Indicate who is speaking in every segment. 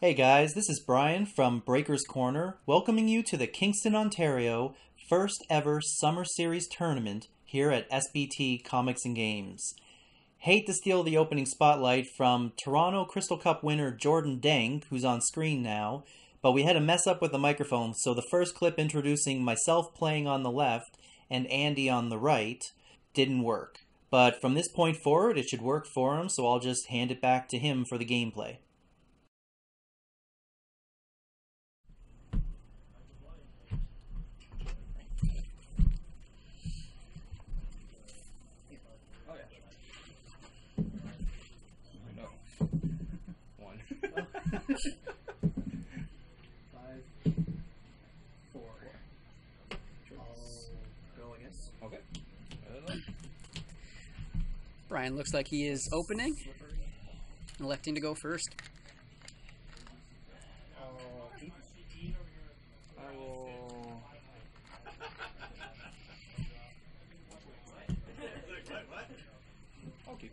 Speaker 1: Hey guys, this is Brian from Breaker's Corner, welcoming you to the Kingston, Ontario first ever Summer Series tournament here at SBT Comics Games. Hate to steal the opening spotlight from Toronto Crystal Cup winner Jordan Deng, who's on screen now, but we had a mess up with the microphone, so the first clip introducing myself playing on the left and Andy on the right didn't work. But from this point forward, it should work for him, so I'll just hand it back to him for the gameplay.
Speaker 2: Five, four. I'll go, I guess.
Speaker 3: Okay.
Speaker 4: Brian looks like he is opening, electing to go first.
Speaker 3: I will. I'll keep.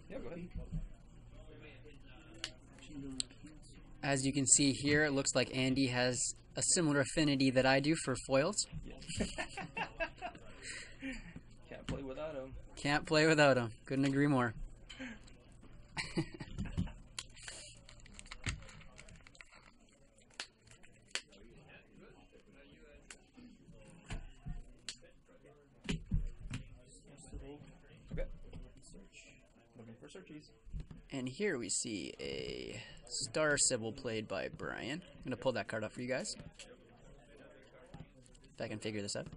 Speaker 3: Yeah, go ahead.
Speaker 4: As you can see here, it looks like Andy has a similar affinity that I do for foils.
Speaker 3: Yeah. Can't play without him.
Speaker 4: Can't play without him. Couldn't agree more.
Speaker 3: Okay. Looking for searchies.
Speaker 4: And here we see a Star Sybil played by Brian. I'm going to pull that card up for you guys. If I can figure this out.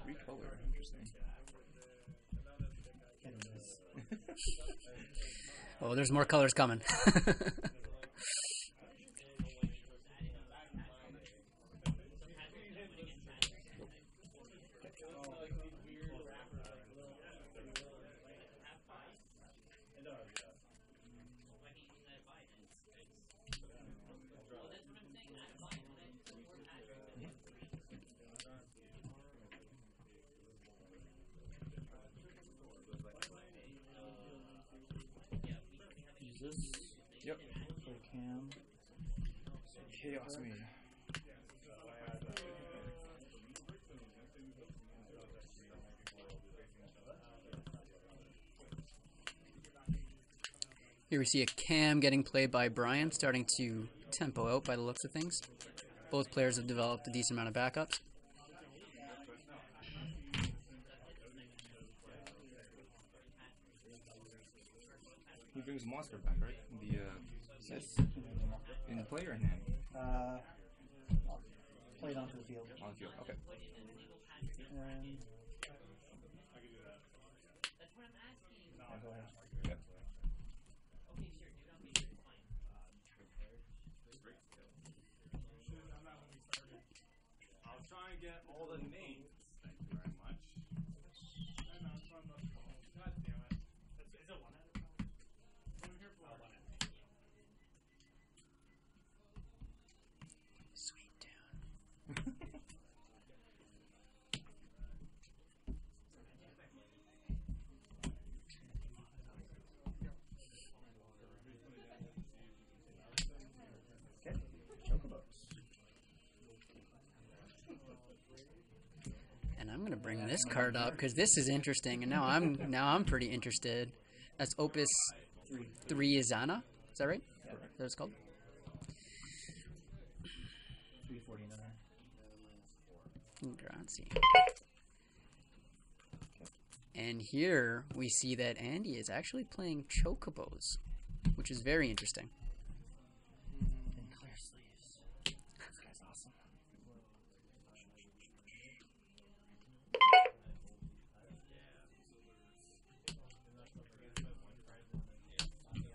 Speaker 3: Recolor, interesting.
Speaker 4: Oh, there's more colors coming.
Speaker 2: Use this.
Speaker 3: Yep.
Speaker 2: For cam.
Speaker 3: Chaos me.
Speaker 4: Here we see a Cam getting played by Brian, starting to tempo out by the looks of things. Both players have developed a decent amount of backups.
Speaker 3: He brings monster back, right? The
Speaker 2: Yes.
Speaker 3: in play or in hand?
Speaker 2: Play it onto the field.
Speaker 3: On the field. Okay.
Speaker 2: And go ahead.
Speaker 3: Yep.
Speaker 5: I'll try and get all the names. Thank you very much. I know, it's on the phone. God damn it. Is it one at a time? I'm here for one at a time.
Speaker 4: Sweet tune. And I'm gonna bring this card up because this is interesting, and now I'm pretty interested. That's Opus 3 Izana. Is that right? Is that what it's called?
Speaker 2: 349.
Speaker 4: Grazie. And here we see that Andy is actually playing Chocobos, which is very interesting.
Speaker 2: And clear sleeves. This guy's awesome.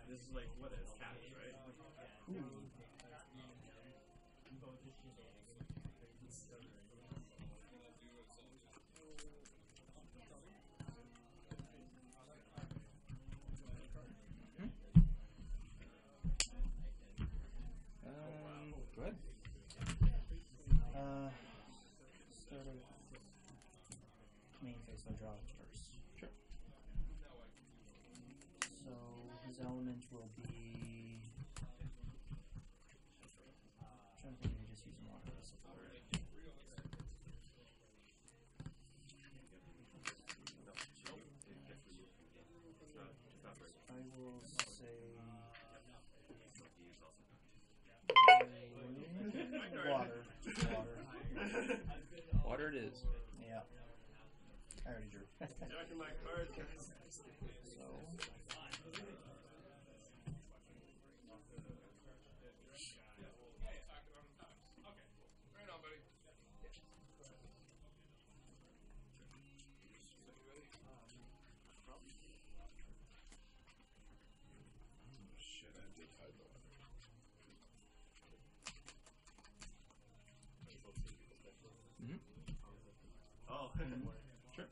Speaker 5: This is like what is caps, right?
Speaker 3: Go ahead.
Speaker 2: Start of main phase, I'll draw first.
Speaker 3: Sure.
Speaker 2: So his element will be. I'm trying to think if he just using water as support. I will say. Water. Just water.
Speaker 3: Water it is.
Speaker 2: Yeah. I already drew.
Speaker 5: Jacking my card.
Speaker 2: So.
Speaker 5: Oh.
Speaker 3: Sure.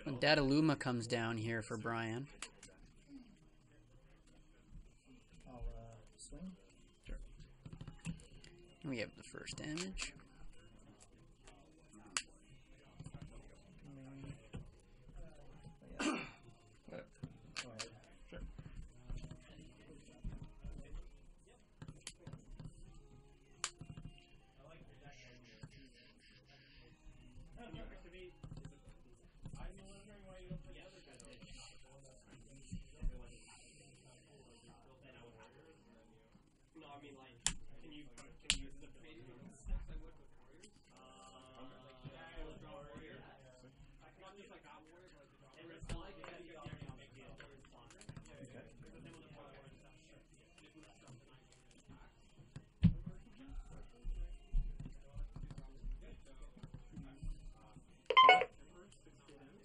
Speaker 4: When Dataluma comes down here for Brian.
Speaker 2: I'll swing.
Speaker 4: We have the first damage.
Speaker 2: Yeah.
Speaker 3: Go ahead.
Speaker 2: Go ahead.
Speaker 3: Sure.
Speaker 5: I'm wondering why you don't put the other guy there. No, I mean like, can you use the maybe stack I would with warriors? Warrior. Not just like that warrior, but it's like you got the big deal.
Speaker 2: Okay.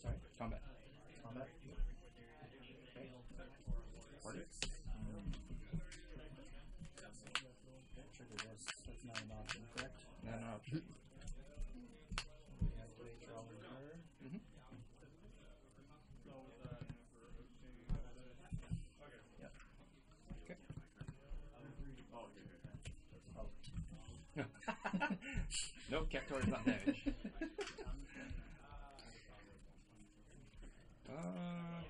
Speaker 2: Sorry.
Speaker 3: Combat.
Speaker 2: Combat.
Speaker 3: Party.
Speaker 2: Trigger this. That's not an option, correct?
Speaker 3: No.
Speaker 2: We have to wait draw recur.
Speaker 3: Mm-hmm.
Speaker 2: Yep.
Speaker 3: Okay.
Speaker 2: Oh.
Speaker 3: Nope, Cactuar is not damaged.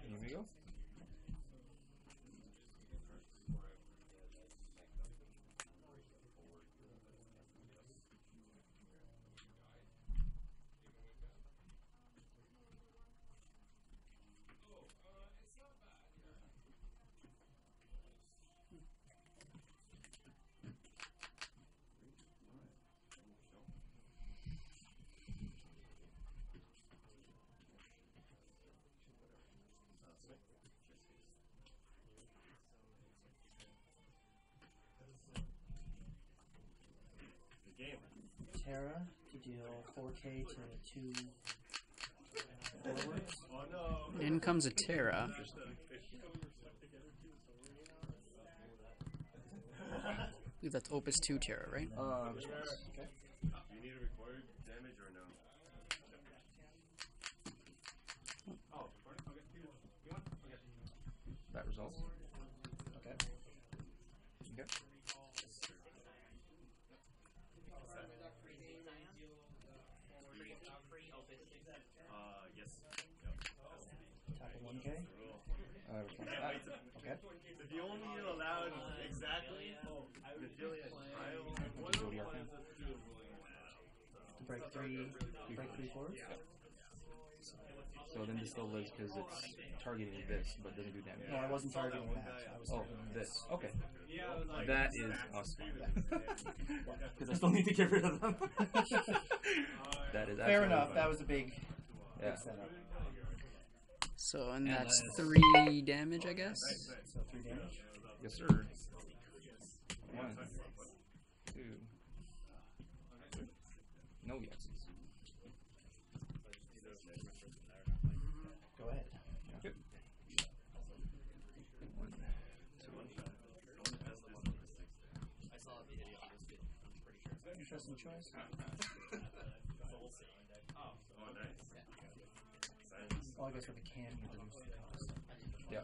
Speaker 3: Here we go.
Speaker 2: Terra to deal 4k to 2 forwards.
Speaker 5: Oh no.
Speaker 4: In comes a Terra. I believe that's Opus 2 Terra, right?
Speaker 2: Okay.
Speaker 5: Do you need a required damage or no? Oh, okay. You want? Okay.
Speaker 3: That results.
Speaker 2: Okay.
Speaker 3: Okay.
Speaker 5: Yes.
Speaker 2: Tap a 1k.
Speaker 3: Which one's that?
Speaker 2: Okay.
Speaker 5: If you only allowed exactly the Gilead trial,
Speaker 3: Zodiac thing.
Speaker 2: Break three forwards.
Speaker 3: So then this still lives because it's targeting this, but doesn't do damage.
Speaker 2: No, I wasn't targeting that. I was targeting
Speaker 3: this. Okay.
Speaker 5: like,
Speaker 3: That is awesome. Because I still need to get rid of them. That is
Speaker 2: Fair enough.
Speaker 3: fine.
Speaker 2: That was a big
Speaker 3: Yeah.
Speaker 2: setup.
Speaker 4: So, and that's
Speaker 3: that's-
Speaker 4: 3 damage, I guess.
Speaker 2: So 3 damage.
Speaker 3: Yes, sir. 1, 2. No yeses.
Speaker 2: Go ahead.
Speaker 3: Okay. 1, 2.
Speaker 2: Interesting choice. Well, I guess with a can, you reduce the cost.
Speaker 3: Yeah.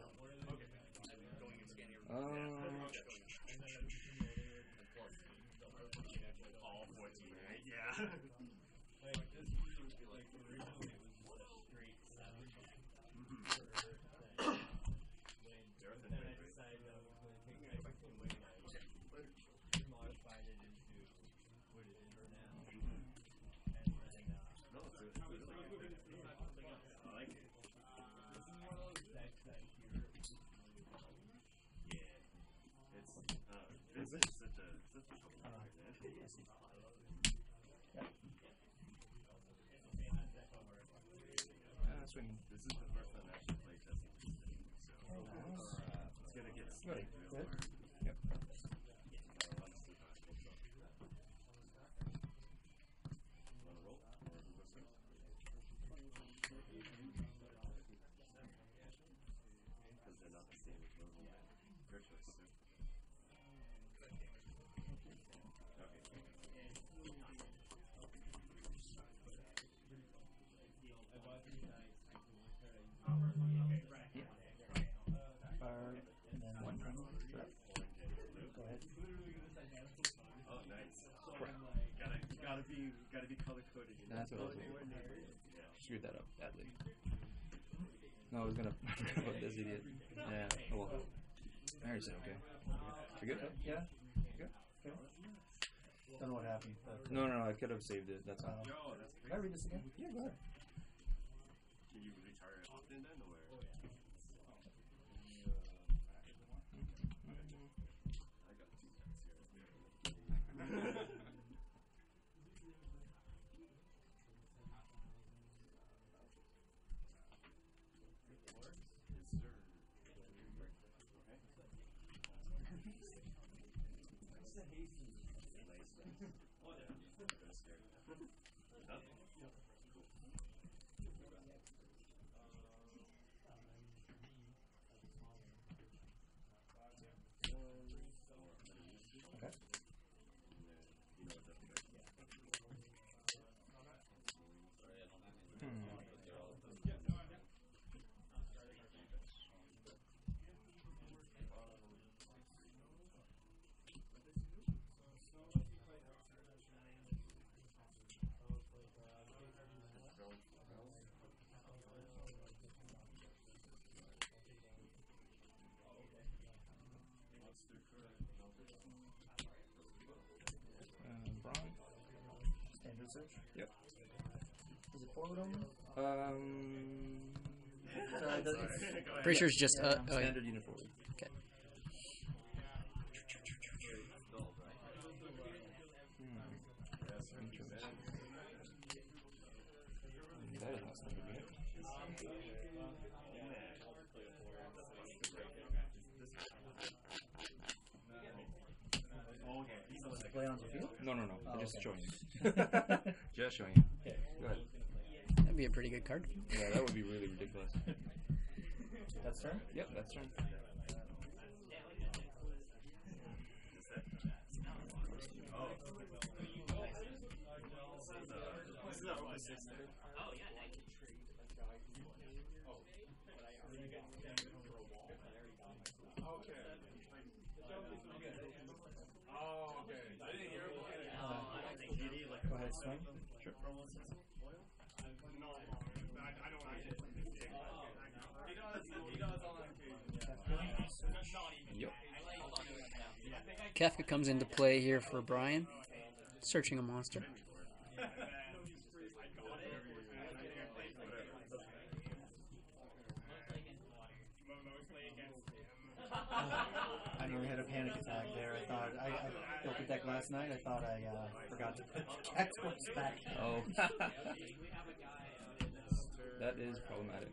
Speaker 3: Swinging.
Speaker 5: This is the first time I actually played testing this thing, so it's gonna get
Speaker 2: Good. Good.
Speaker 3: Yep.
Speaker 5: because they're not the same as normal. Your choice, sir.
Speaker 2: And then 1 penny. Go ahead.
Speaker 5: Oh, nice.
Speaker 3: Crap.
Speaker 5: Gotta be color coded.
Speaker 3: That's what I was thinking. Screwed that up badly. No, I was gonna about this idiot. Yeah. Oh well. Mary's okay. You good?
Speaker 2: Yeah.
Speaker 3: Good?
Speaker 2: Okay. Don't know what happened. But,
Speaker 3: No, I could have saved it. That's all.
Speaker 2: can I read this again?
Speaker 3: Yeah, go ahead.
Speaker 5: Can you retire it often then, or? I got 2 cents here.
Speaker 2: Okay.
Speaker 3: Brian.
Speaker 2: Standard search.
Speaker 3: Yep.
Speaker 2: Is it forward only?
Speaker 4: Pretty sure it's just
Speaker 3: Standard uniform.
Speaker 4: okay.
Speaker 3: That is not something good.
Speaker 2: Play onto field?
Speaker 3: No.
Speaker 2: Oh,
Speaker 3: Just
Speaker 2: okay.
Speaker 3: showing you. Just showing you.
Speaker 2: Okay.
Speaker 3: Go ahead.
Speaker 4: That'd be a pretty good card.
Speaker 3: Yeah, that would be really ridiculous.
Speaker 2: That's turn?
Speaker 3: Yep, that's turn.
Speaker 2: Go ahead, swing.
Speaker 3: Sure. Yep.
Speaker 4: Kafka comes into play here for Brian, searching a monster.
Speaker 2: nearly had a panic attack there. I thought I built a deck last night. I thought I forgot to put X-Force back.
Speaker 3: Oh. That is problematic.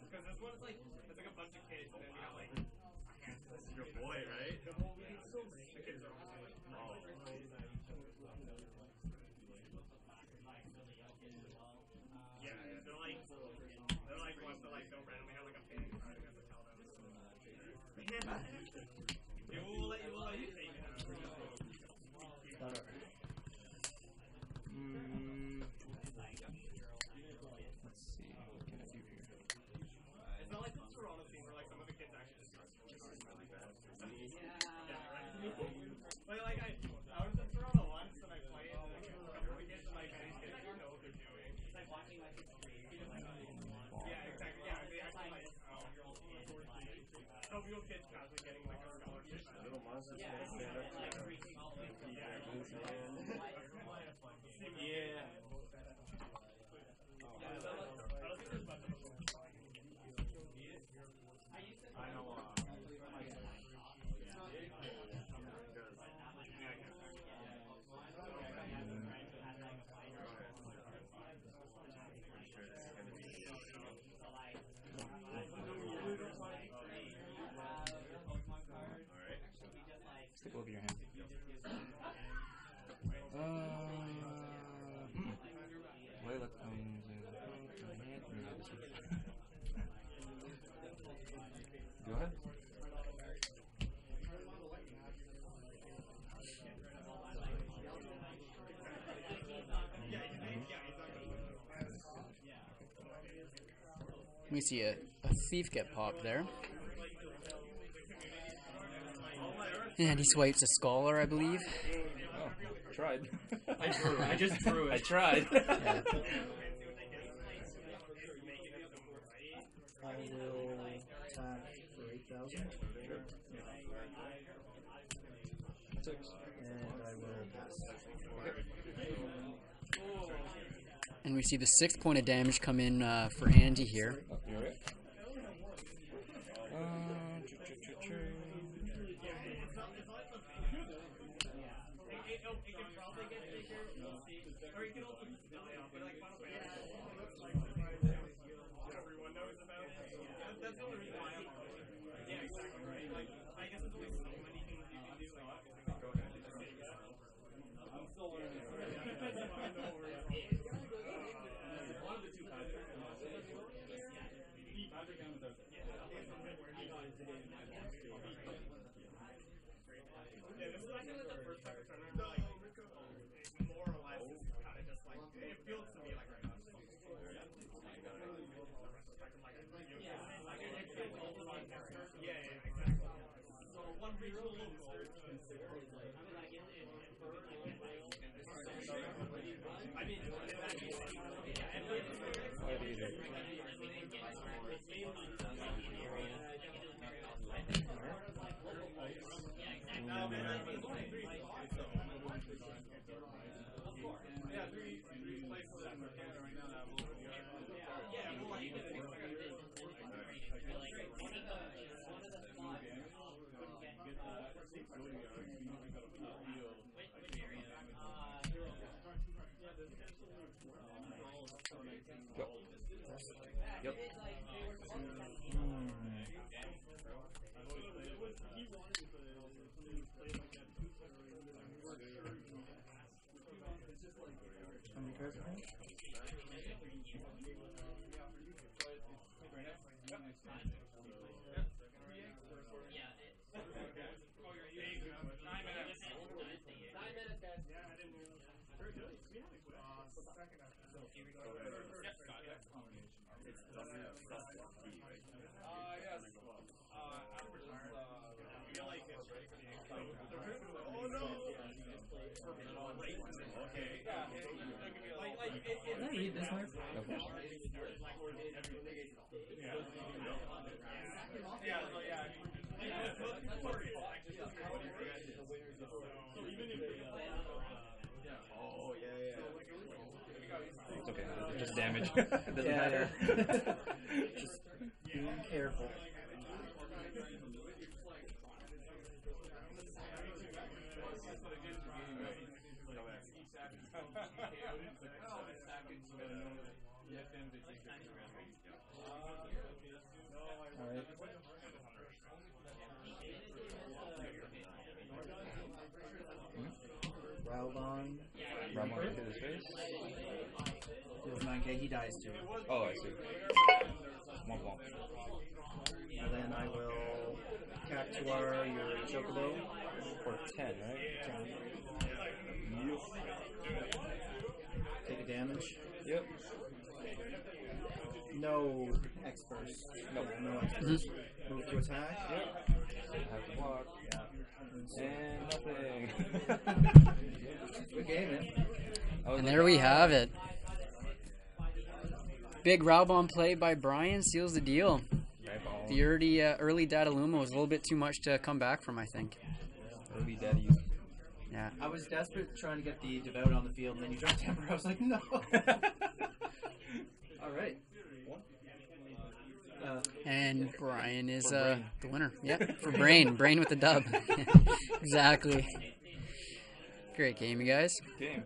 Speaker 5: Because this one's like, it's like a bunch of kids, and then you have like a handful. Your boy, right? The kids are all like, oh. Yeah, they're like ones that like don't randomly have like a panic attack. You have to tell them. It will let you take it out.
Speaker 3: Let's see. What can I do here?
Speaker 5: It's not like the Toronto scene where like some of the kids actually just start really bad. Yeah, right. Like I was in Toronto once and I played and like a couple of the kids like these kids don't know what they're doing. It's like watching like yeah, exactly. Yeah, they actually like some real kids casually getting like a scholarship. Little monsters. Yeah. I know.
Speaker 3: Stick over your hand. Layla comes in. Go ahead.
Speaker 4: We see a thief get popped there. And he swipes a scholar, I believe.
Speaker 3: Oh, tried.
Speaker 2: I just drew it.
Speaker 3: I tried.
Speaker 4: Yeah.
Speaker 2: I will attack for 8,000.
Speaker 3: Six.
Speaker 2: And I will pass.
Speaker 4: And we see the 6th point of damage come in for Andy here.
Speaker 3: Oh, you're right.
Speaker 5: Everyone knows about it. That's the only reason why I'm yeah, exactly right. Like, I guess there's only so many things you can do. Like, obviously, go ahead and just take it. I'm still learning. No worries. One of the two Patrick and Patrick and the yeah, this is actually like the first time I've turned like more or less is kind of just like it feels to me like right now. So one regional I mean, yeah, three places in Canada right now that will
Speaker 3: Yep.
Speaker 2: How many cards are there? Can I read this one?
Speaker 3: It's okay. Just damage. It doesn't matter.
Speaker 2: Just being careful. Alright. Raubon.
Speaker 3: Ramon hit his face.
Speaker 2: Deals 9k, he dies too.
Speaker 3: Oh, I see. Womp womp.
Speaker 2: And then I will Cactuar your Chocobo.
Speaker 3: For 10, right?
Speaker 2: Take a damage.
Speaker 3: Yep.
Speaker 2: No X-Burst.
Speaker 3: Nope.
Speaker 2: No X-Burst. Move to attack.
Speaker 3: Yep. Have to block. And nothing.
Speaker 2: Good game, man.
Speaker 4: And there we have it. Big Raubon play by Brian seals the deal. The early Dataluma was a little bit too much to come back from, I think.
Speaker 3: Early daddy.
Speaker 4: Yeah.
Speaker 2: I was desperate trying to get the Devout on the field, and then you dropped Temper. I was like, no. All right.
Speaker 4: And Brian is the winner. Yep, for Brain. Brain with the dub. Exactly. Great game, you guys.
Speaker 3: Game.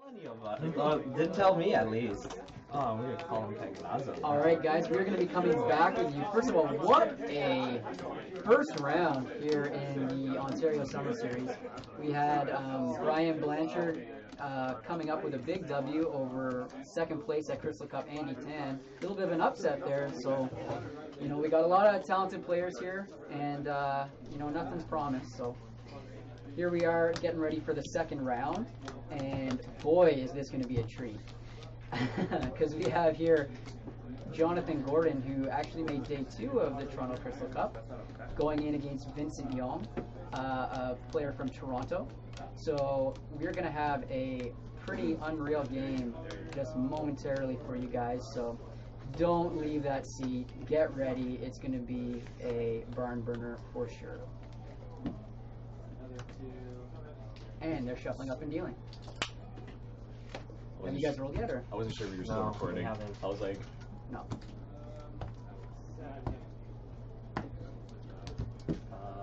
Speaker 6: Any of us. Didn't tell me at least. Oh, we're gonna call him Teglazo.
Speaker 4: All right, guys, we're going to be coming back with you. First of all, what a first round here in the Ontario Summer Series. We had Brian Blanchard coming up with a big W over second place at Crystal Cup, Andy Tan. A little bit of an upset there, so, you know, we got a lot of talented players here, and, you know, nothing's promised, so. Here we are getting ready for the second round, and boy, is this going to be a treat. Because we have here Jonathan Gordon, who actually made day 2 of the Toronto Crystal Cup, going in against Vincent Young, a player from Toronto. So we're going to have a pretty unreal game just momentarily for you guys. So don't leave that seat. Get ready. It's going to be a barn burner for sure. And they're shuffling up and dealing. Have you guys rolled yet, or?
Speaker 7: I wasn't sure if you were still recording. I was like,
Speaker 4: no.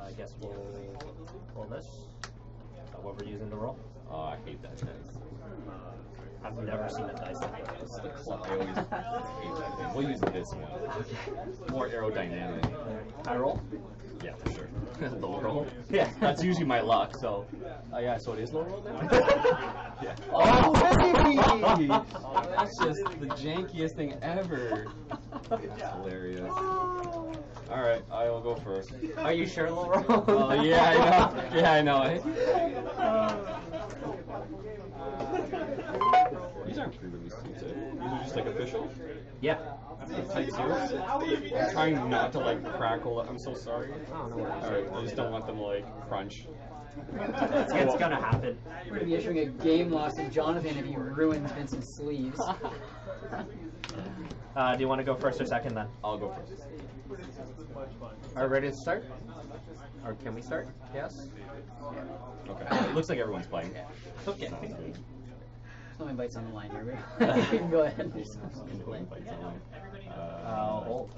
Speaker 6: I guess we'll roll this. Is that what we're using to roll?
Speaker 7: oh, I hate that dice.
Speaker 6: I've never seen a dice like this.
Speaker 7: The club. I always hate that thing. We'll use this one. More aerodynamic.
Speaker 6: I roll?
Speaker 7: Yeah, for sure. The low roll?
Speaker 6: Yeah.
Speaker 7: That's usually my luck, so. Yeah, so it is low roll now? Yeah.
Speaker 6: Oh,
Speaker 7: baby! That's just the jankiest thing ever. That's hilarious. Alright, I will go first.
Speaker 6: Are you sure, low roll?
Speaker 7: Oh, yeah, I know. Yeah, I know. These aren't pre-release tweets, eh? These are just like official?
Speaker 6: Yeah.
Speaker 7: Type 0? I'm trying not to like crackle. I'm so sorry.
Speaker 6: Oh, no worries.
Speaker 7: Alright, I just don't want them to like crunch.
Speaker 6: It's gonna happen.
Speaker 4: We're going to be issuing a game loss to Jonathan if he ruins Vincent's sleeves.
Speaker 6: Do you want to go first or second then?
Speaker 7: I'll go first.
Speaker 6: Are we ready to start? Or can we start? Yes?
Speaker 7: Okay. It looks like everyone's playing.
Speaker 6: Okay.
Speaker 4: There's no invites on the line here. You can go ahead.
Speaker 6: Hold.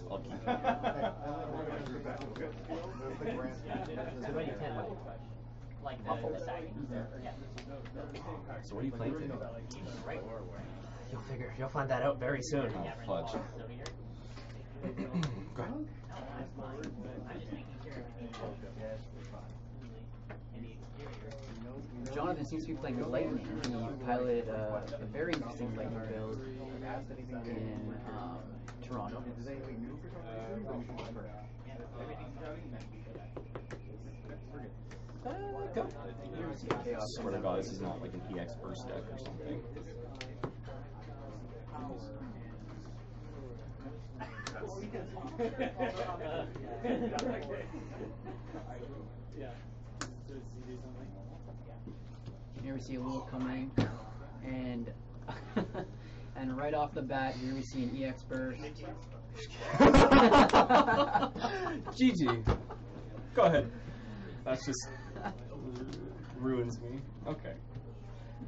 Speaker 7: I'll keep it. So what are you playing today?
Speaker 6: You'll find that out very soon.
Speaker 7: Oh, fudge. Go ahead.
Speaker 4: Jonathan seems to be playing with Lightning. He piloted a very interesting Lightning build in Toronto.
Speaker 6: Go.
Speaker 7: I swear to God, this is not like an EX burst deck or something.
Speaker 4: Here we see a little coming, and and right off the bat, here we see an EX burst.
Speaker 7: GG. Go ahead. That's just ruins me. Okay.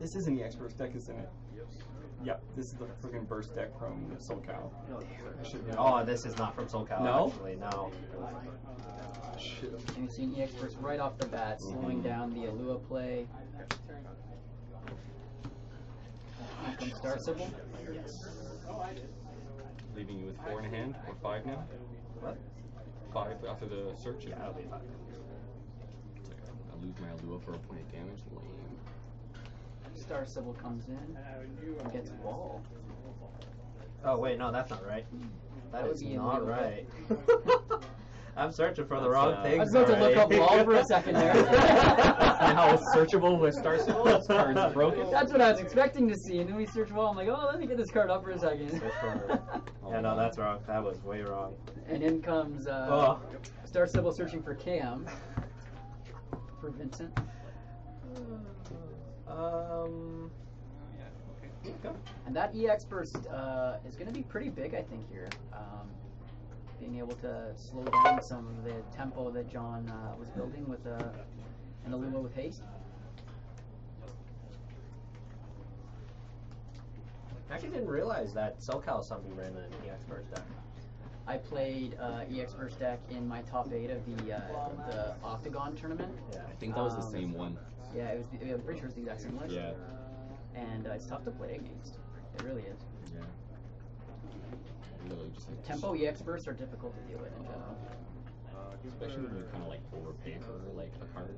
Speaker 7: This is an EX burst deck, isn't it? Yep. This is the freaking burst deck from SoCal.
Speaker 6: Oh, this is not from SoCal.
Speaker 7: No?
Speaker 6: Actually, no.
Speaker 7: Shit.
Speaker 4: And we see an EX burst right off the bat, slowing down the Alua play. Here comes Star Sybil.
Speaker 7: Leaving you with 4 in hand, or 5 now?
Speaker 6: What?
Speaker 7: 5 after the search?
Speaker 6: Yeah, that'll be fine.
Speaker 7: I lose my Alua for a point of damage. Lame.
Speaker 4: Star Sybil comes in and gets ball.
Speaker 6: Oh, wait, no, that's not right. That
Speaker 4: That would
Speaker 6: is
Speaker 4: be
Speaker 6: not
Speaker 4: illegal.
Speaker 6: right. I'm searching for the
Speaker 7: That's,
Speaker 6: wrong
Speaker 7: I
Speaker 6: thing.
Speaker 4: I was about to look up ball for a second there.
Speaker 7: How it's searchable with Star Sybil? This card's broken.
Speaker 4: That's what I was expecting to see, and then we search ball. I'm like, oh, let me get this card up for a second.
Speaker 6: Yeah, no, that's wrong. That was way wrong.
Speaker 4: And in comes Star Sybil searching for Cam. For Vincent. And that EX burst is going to be pretty big, I think, here. Being able to slow down some of the tempo that John was building with an Alua with haste.
Speaker 6: I actually didn't realize that SoCal somebody ran an EX first deck.
Speaker 4: I played EX Burst deck in my top 8 of the Octagon tournament.
Speaker 7: Yeah, I think that was the same one.
Speaker 4: Yeah, I'm pretty sure it's the exact same list.
Speaker 7: Yeah.
Speaker 4: And it's tough to play against. It really is.
Speaker 7: Yeah. Literally just like
Speaker 4: Tempo EX Bursts are difficult to deal with in general.
Speaker 7: especially when you kind of like overpay for like a card,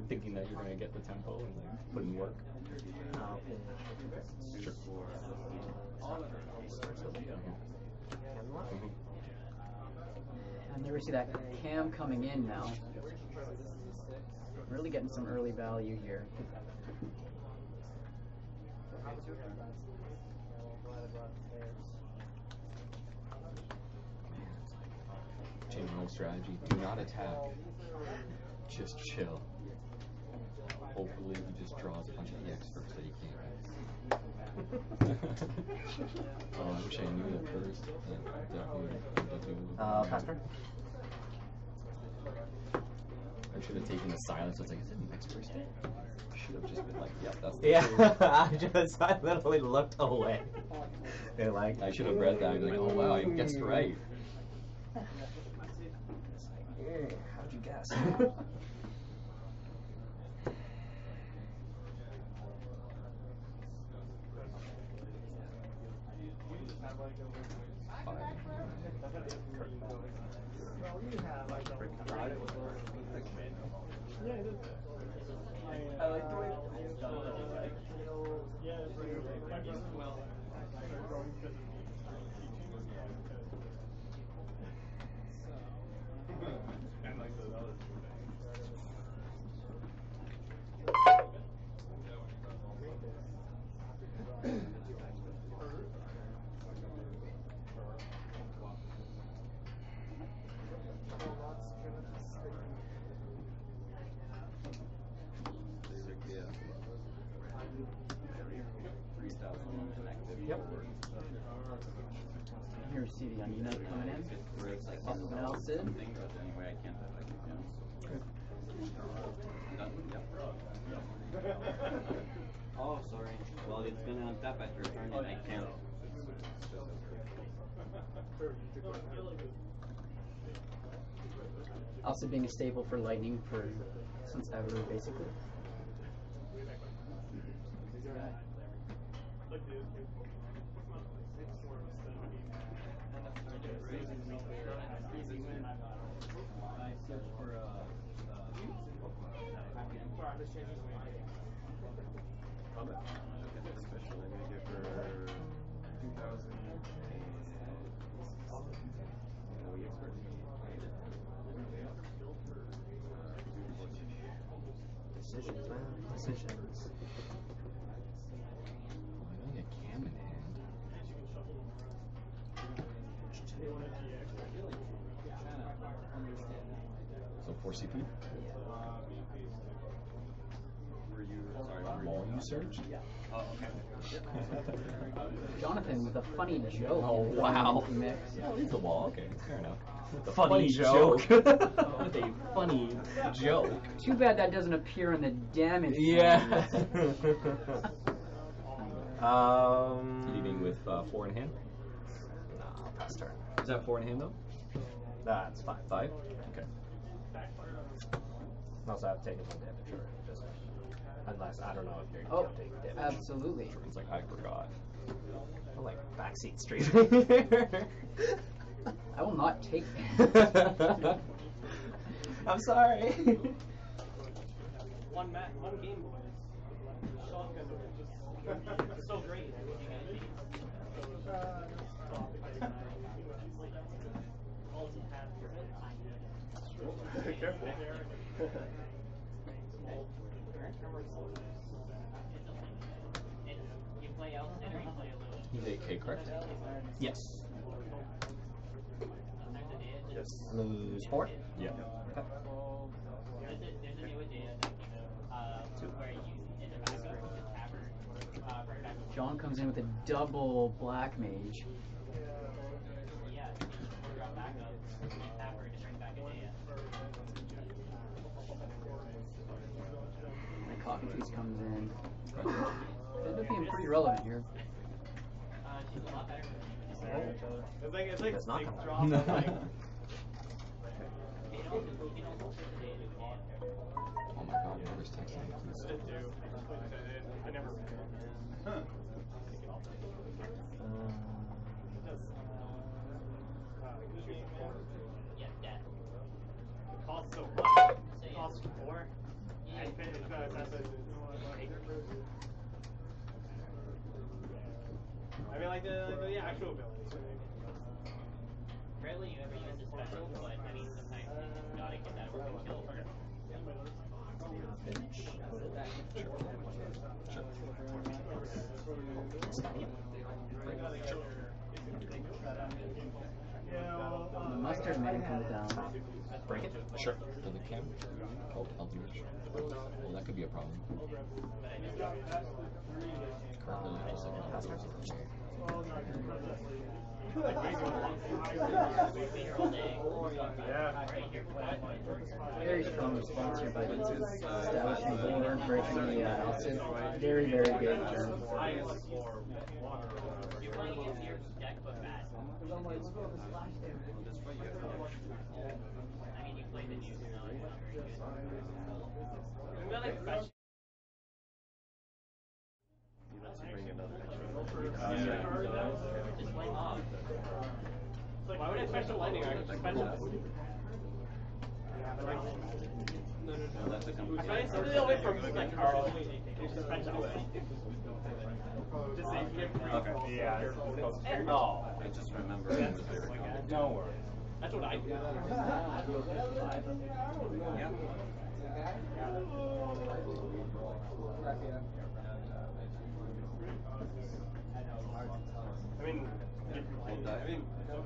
Speaker 7: thinking that you're gonna get the tempo and like put in work. Sure.
Speaker 4: And there we see that Cam coming in now. Really getting some early value here.
Speaker 7: Changing whole strategy. Do not attack. Just chill. Hopefully he just draws a bunch of EX first that he can't. Oh, I wish I knew that first. Definitely
Speaker 6: Pastor?
Speaker 7: I should have taken the silence. I was like, is it an EX first? I should have just been like, yep, that's the
Speaker 6: Yeah,
Speaker 7: truth.
Speaker 6: I literally looked away. They're like,
Speaker 7: I should have read that. I'd be like, oh wow, I guessed right.
Speaker 6: How'd you guess?
Speaker 5: I like the way it's done. Yeah, it's like, I'm used to well. Growing because of and like those other
Speaker 6: Yep.
Speaker 4: Here's CD on Unite coming in. Nelson.
Speaker 8: Oh, sorry. Well, it's been on tap after turn and I can't.
Speaker 4: Also being a staple for Lightning since ever, basically.
Speaker 6: Decisions, man. Decisions.
Speaker 7: I need a cam in hand. So 4 CP?
Speaker 8: Were you, sorry,
Speaker 7: Volume surge?
Speaker 8: Oh, okay.
Speaker 4: Jonathan with a funny joke.
Speaker 7: Oh,
Speaker 4: in the
Speaker 7: wow.
Speaker 4: mix.
Speaker 7: Oh, he's the wall. Okay, fair enough. The
Speaker 6: Funny joke.
Speaker 7: With a funny joke.
Speaker 4: Too bad that doesn't appear in the damage.
Speaker 7: Yeah.
Speaker 6: Leading
Speaker 7: Leading with 4 in hand?
Speaker 6: No, pass turn.
Speaker 7: Is that 4 in hand though?
Speaker 6: That's fine.
Speaker 7: 5? Okay.
Speaker 6: Also, I've taken one damage already. Just unless I don't know if you're
Speaker 4: Oh,
Speaker 6: counting damage.
Speaker 4: absolutely.
Speaker 7: It's like, I forgot.
Speaker 6: I'm like backseat street.
Speaker 4: I will not take
Speaker 6: I'm sorry.
Speaker 8: One Game Boy. Shotgun just so great.
Speaker 5: Careful.
Speaker 8: You play out and you play alone.
Speaker 7: He's 8K, correct?
Speaker 6: Yes.
Speaker 7: Yes.
Speaker 6: Lose 4.
Speaker 7: Yeah.
Speaker 8: There's a new idea where you in the backup you can tabard right back.
Speaker 4: John comes in with a double black mage.
Speaker 8: Yeah, you drop backup, tabard to bring back a day.
Speaker 4: And Cockatrice comes in. Ends up being pretty relevant here.
Speaker 8: She's a lot better.
Speaker 5: staring at each other. It's like
Speaker 6: It's not
Speaker 5: big
Speaker 6: gonna-
Speaker 5: drop. Like,
Speaker 9: Oh my god, whoever's texting me, please.
Speaker 5: I do. I never read it. Huh. It costs so much. It costs 4. And that's I mean, like the actual abilities.
Speaker 8: Rarely you ever use a special, but I mean sometimes you just gotta get that overkill.
Speaker 4: The mustard man comes down.
Speaker 6: Break it?
Speaker 9: Sure. To the camp? Oh, Eldritch. Well, that could be a problem. Currently, it's
Speaker 4: Very strong response here by establishing the board, breaking the outfit. Very, very good turn.
Speaker 8: You're playing against your deck, but bad. I mean, you play the news, no, it's not very good. Another question. Just play off.
Speaker 5: Why would I special lightning? I could special. I'm trying to stay away from like Carl. Just say you get
Speaker 6: Okay.
Speaker 5: Yeah.
Speaker 6: Oh, I just remember it was very complicated.
Speaker 5: Don't worry. That's what I do.
Speaker 6: Yeah.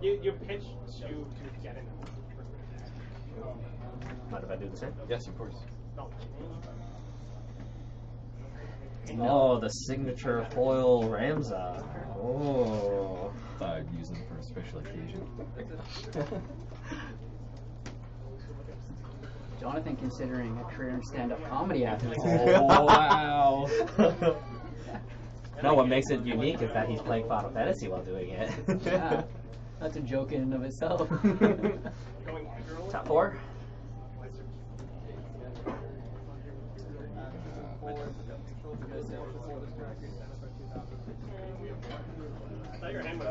Speaker 5: You pitch to get in.
Speaker 6: Mind if I do the same?
Speaker 9: Yes, of course.
Speaker 6: Oh, the signature foil Ramza. Oh.
Speaker 9: Thought I'd use them for a special occasion.
Speaker 4: Jonathan considering a career in stand-up comedy after this.
Speaker 6: Oh, wow. No, what makes it unique is that he's playing Final Fantasy while doing it.
Speaker 4: Yeah, that's a joke in and of itself.
Speaker 6: Top 4?
Speaker 5: I thought your hand was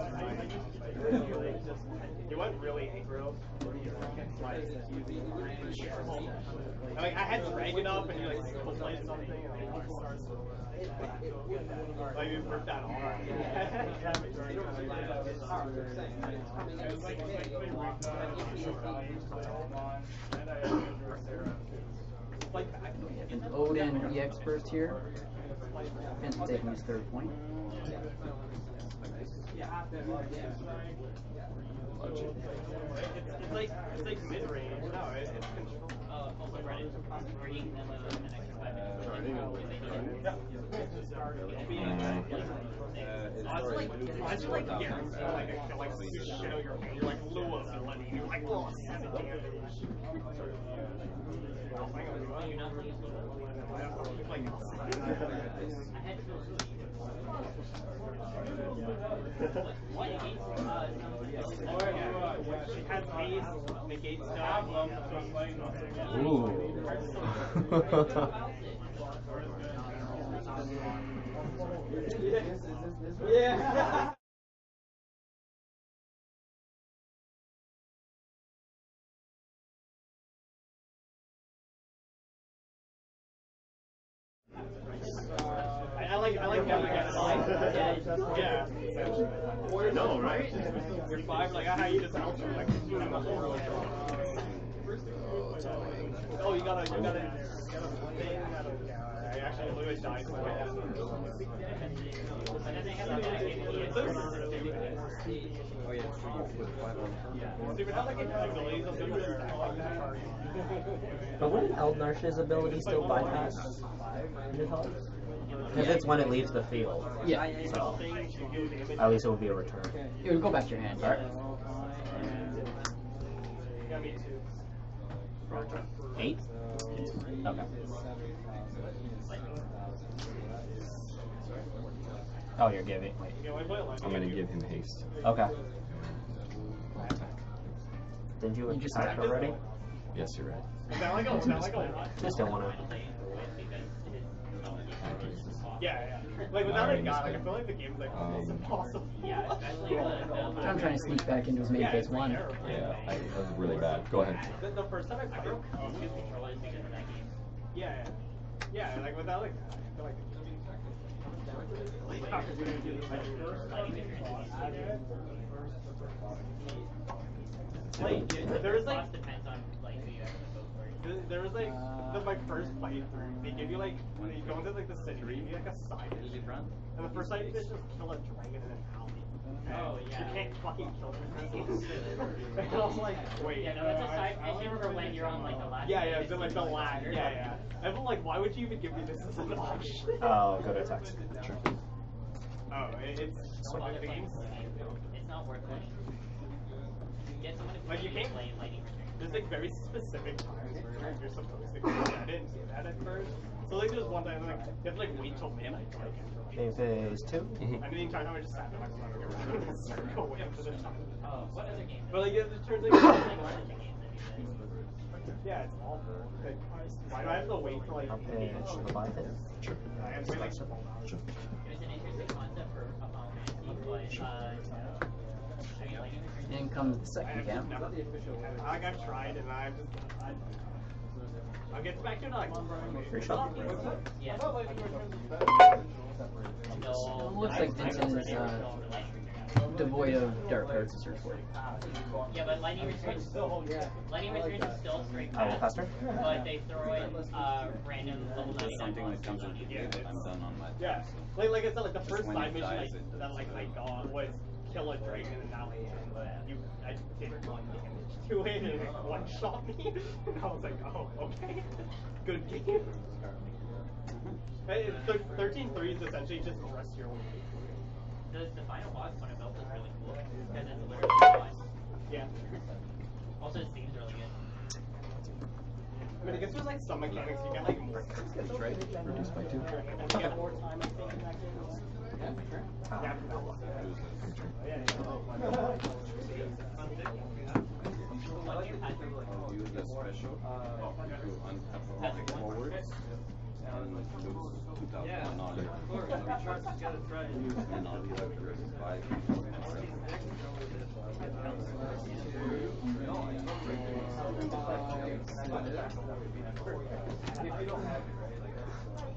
Speaker 5: you went really aggro. Like I had Dragon up and you like single played something and like you ripped that off.
Speaker 4: Odin EX burst here. Hence taking his third point.
Speaker 5: It's like mid range. No, it's control.
Speaker 8: Bringing them an extra 5 minutes.
Speaker 5: That's like yeah, like you shadow your hand. You're like Lua ability. You're like 7 damage.
Speaker 8: You're not playing
Speaker 5: She has haste, negate stuff.
Speaker 6: Ooh.
Speaker 5: Yeah. I like how you get it. Yeah. No, right? You're 5, like how you just help them, like oh, you gotta thing. I actually literally died for it.
Speaker 9: Oh yeah, sure, you put 5 on.
Speaker 5: Dude, how like abilities of them like that?
Speaker 6: But wouldn't Eldnarsh's ability still bypass Nidhogg? Because it's when it leaves the field.
Speaker 4: Yeah.
Speaker 6: So, at least it would be a return.
Speaker 4: It would go back to your hand.
Speaker 6: Alright.
Speaker 5: Yeah, me too.
Speaker 6: 8? Okay. Oh, you're giving. Wait.
Speaker 9: I'm gonna give him haste.
Speaker 6: Okay.
Speaker 9: Attack.
Speaker 6: Didn't you
Speaker 4: You just
Speaker 6: attack
Speaker 4: attacked.
Speaker 6: already?
Speaker 9: Yes, you're right.
Speaker 6: Just don't want to.
Speaker 5: Yeah. Like without a guy, like I feel like the game's like almost impossible.
Speaker 8: Yeah, especially
Speaker 4: I'm trying to sneak back into his main phase 1.
Speaker 9: Yeah, that was really bad. Go ahead.
Speaker 5: The first time I played,
Speaker 8: two controllers because of that game.
Speaker 5: yeah, like without a guy, I feel like. Like there was like
Speaker 8: depends on like who you actually vote for.
Speaker 5: there was like my first playthrough. They give you like when you go into like the city, they give you like a side mission. And the first side mission is just kill a dragon in an alley.
Speaker 8: Oh, yeah.
Speaker 5: You can't fucking kill dragons. And I was like, wait.
Speaker 8: Yeah, no, that's a side mission for when you're on like the last.
Speaker 5: Yeah, so like the lag. Yeah. I'm like, why would you even give me this as an option?
Speaker 6: Oh, go to attack.
Speaker 9: Sure.
Speaker 5: Oh, it's one of the games.
Speaker 8: It's not worth it. Get someone to
Speaker 5: Like you can't
Speaker 8: play lightning return.
Speaker 5: There's like very specific times where you're supposed to go. I didn't do that at first. So like there's one time like you have to like wait till midnight to like enter.
Speaker 6: Main phase 2.
Speaker 5: And the entire time I just sat there like running around circle waiting for the time.
Speaker 8: Oh, what other game?
Speaker 5: But like it turns like
Speaker 8: Like one of the games that you said.
Speaker 5: yeah, it's awful. Like, why do I have to wait till like
Speaker 6: I'll pitch Leviathan.
Speaker 9: Sure.
Speaker 5: I have to wait like triple hours.
Speaker 9: Sure.
Speaker 8: There's an interesting concept for a Final Fantasy, but I mean, lightning return.
Speaker 4: In comes the second
Speaker 5: I've
Speaker 4: camp.
Speaker 5: never like I've tried and I've just I'll get back to it like
Speaker 6: Free shot.
Speaker 8: Yeah.
Speaker 4: It looks like Vincent is devoid of dark cards to search for.
Speaker 8: Yeah, but lightning return is still straight
Speaker 6: I will
Speaker 8: pass,
Speaker 6: caster.
Speaker 8: but they throw in random level 99
Speaker 9: Something that
Speaker 8: monsters
Speaker 9: comes
Speaker 8: on
Speaker 9: in
Speaker 8: you.
Speaker 9: I'm done on my
Speaker 5: yeah. Like I said, like the first
Speaker 9: when
Speaker 5: side
Speaker 9: it
Speaker 5: mission
Speaker 9: dies,
Speaker 5: like,
Speaker 9: it
Speaker 5: that like I got was kill a dragon in an alley and I did 1 damage to it and it one shot me and I was like, oh okay. Good game. Hey, 13-3 is essentially just dress your own way.
Speaker 8: The final boss one of Belt is really cool because it's literally one.
Speaker 5: Yeah.
Speaker 8: Also, it seems really good.
Speaker 5: I mean, I guess there's like some mechanics you get like more.
Speaker 9: right. Reduced by 2.
Speaker 5: You get more time, I think, in that game. Yeah.
Speaker 9: I'll use the special to untap forward and lose 2,000 knowledge. And I'll be like the rest 5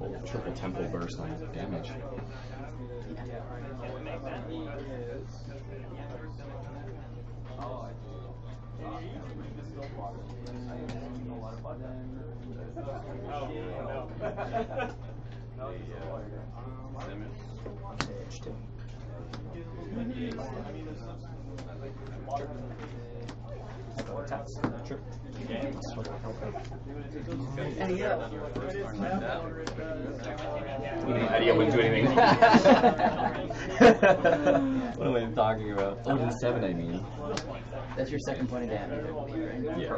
Speaker 9: Oh, triple temple burst on damage.
Speaker 6: Pitch 2. I go attack. Sure.
Speaker 9: Idea wouldn't do anything. What am I talking about? Oh, to 7 I mean.
Speaker 4: That's your second point of damage, I believe, right?
Speaker 9: Yeah.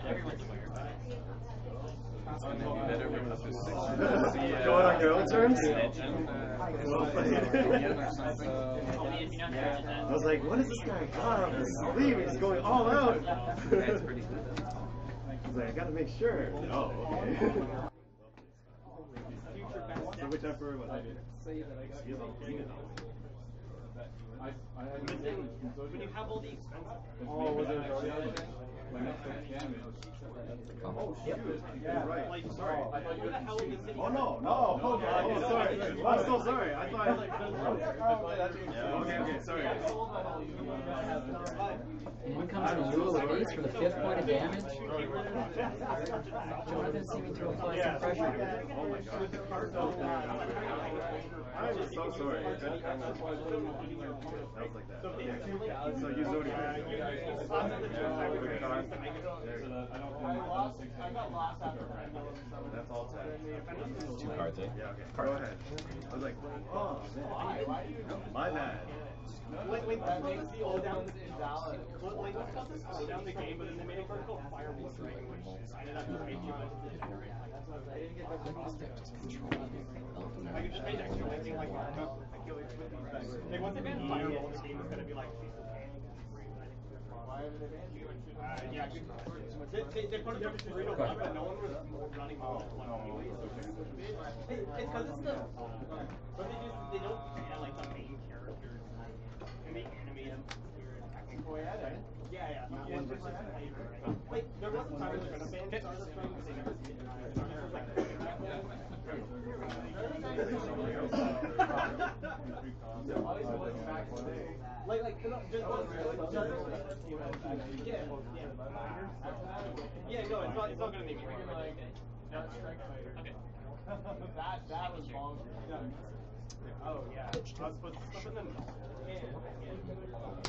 Speaker 8: Everyone's aware about it.
Speaker 7: Going on your own terms?
Speaker 8: I mean, if you know
Speaker 7: I was like, what is this guy got up his sleeve? He's going all out.
Speaker 3: That's pretty good.
Speaker 7: I was like, I gotta make sure. Oh, okay. So which emperor was I?
Speaker 5: When you have all the expensive.
Speaker 7: Oh, was it? Oh, yep. Yeah, right.
Speaker 5: Like, sorry. Where the hell is the city?
Speaker 7: Oh, no. Okay. Oh, sorry. I'm so sorry. I thought. Okay, sorry.
Speaker 4: In comes the Rule of Ace for the 5th point of damage. Jonathan seeming to apply some pressure.
Speaker 7: Oh my god. I'm so sorry.
Speaker 9: That was like that.
Speaker 5: So if they accumulate,
Speaker 9: So you zoning
Speaker 5: I'm at the turn I would use to make it.
Speaker 8: I got lost after that.
Speaker 9: That's all set.
Speaker 10: 2 cards, eh?
Speaker 9: Yeah, okay. Go ahead. I was like, oh, man. My bad.
Speaker 5: Wait, that makes the old down invalid. Wait, let's cut this slow down the game, but then they made a card called Firewall Strike, which I ended up just making a bunch of the generic. I didn't get the cost. I could just make extra lightning like like once they ban Firewall, the game is gonna be like why haven't they banned you? Yeah, they put it from 3 to 1, but no one was running more than 1 anyway. It's because it's the. But they don't ban like the main characters in the animated technically. Yeah. Like there was a time they were gonna ban Stardust String, but they never did. Stardust was like. Yeah, no, it's not gonna make me like that strike fighter. Okay. that was bonkers. Oh yeah. I was supposed to put them.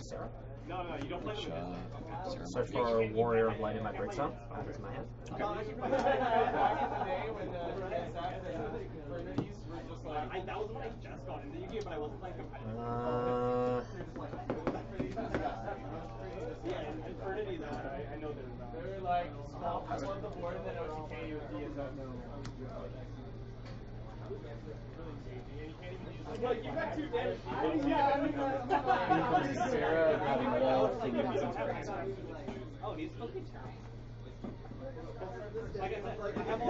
Speaker 6: Sarah?
Speaker 5: No, you don't play them.
Speaker 6: Search for Warrior of Light in my Breakstone. Add it to my hand.
Speaker 5: Back in the day when Infernities were just like that was when I just got into Yu-Gi-Oh, but I wasn't playing competitive. Yeah, Infernities, I know they're like small people on the board and then OTK would be as like you got 2 damage.
Speaker 6: Sarah having all figures.
Speaker 5: Oh, these supposed to be terrible. Like I said, I have all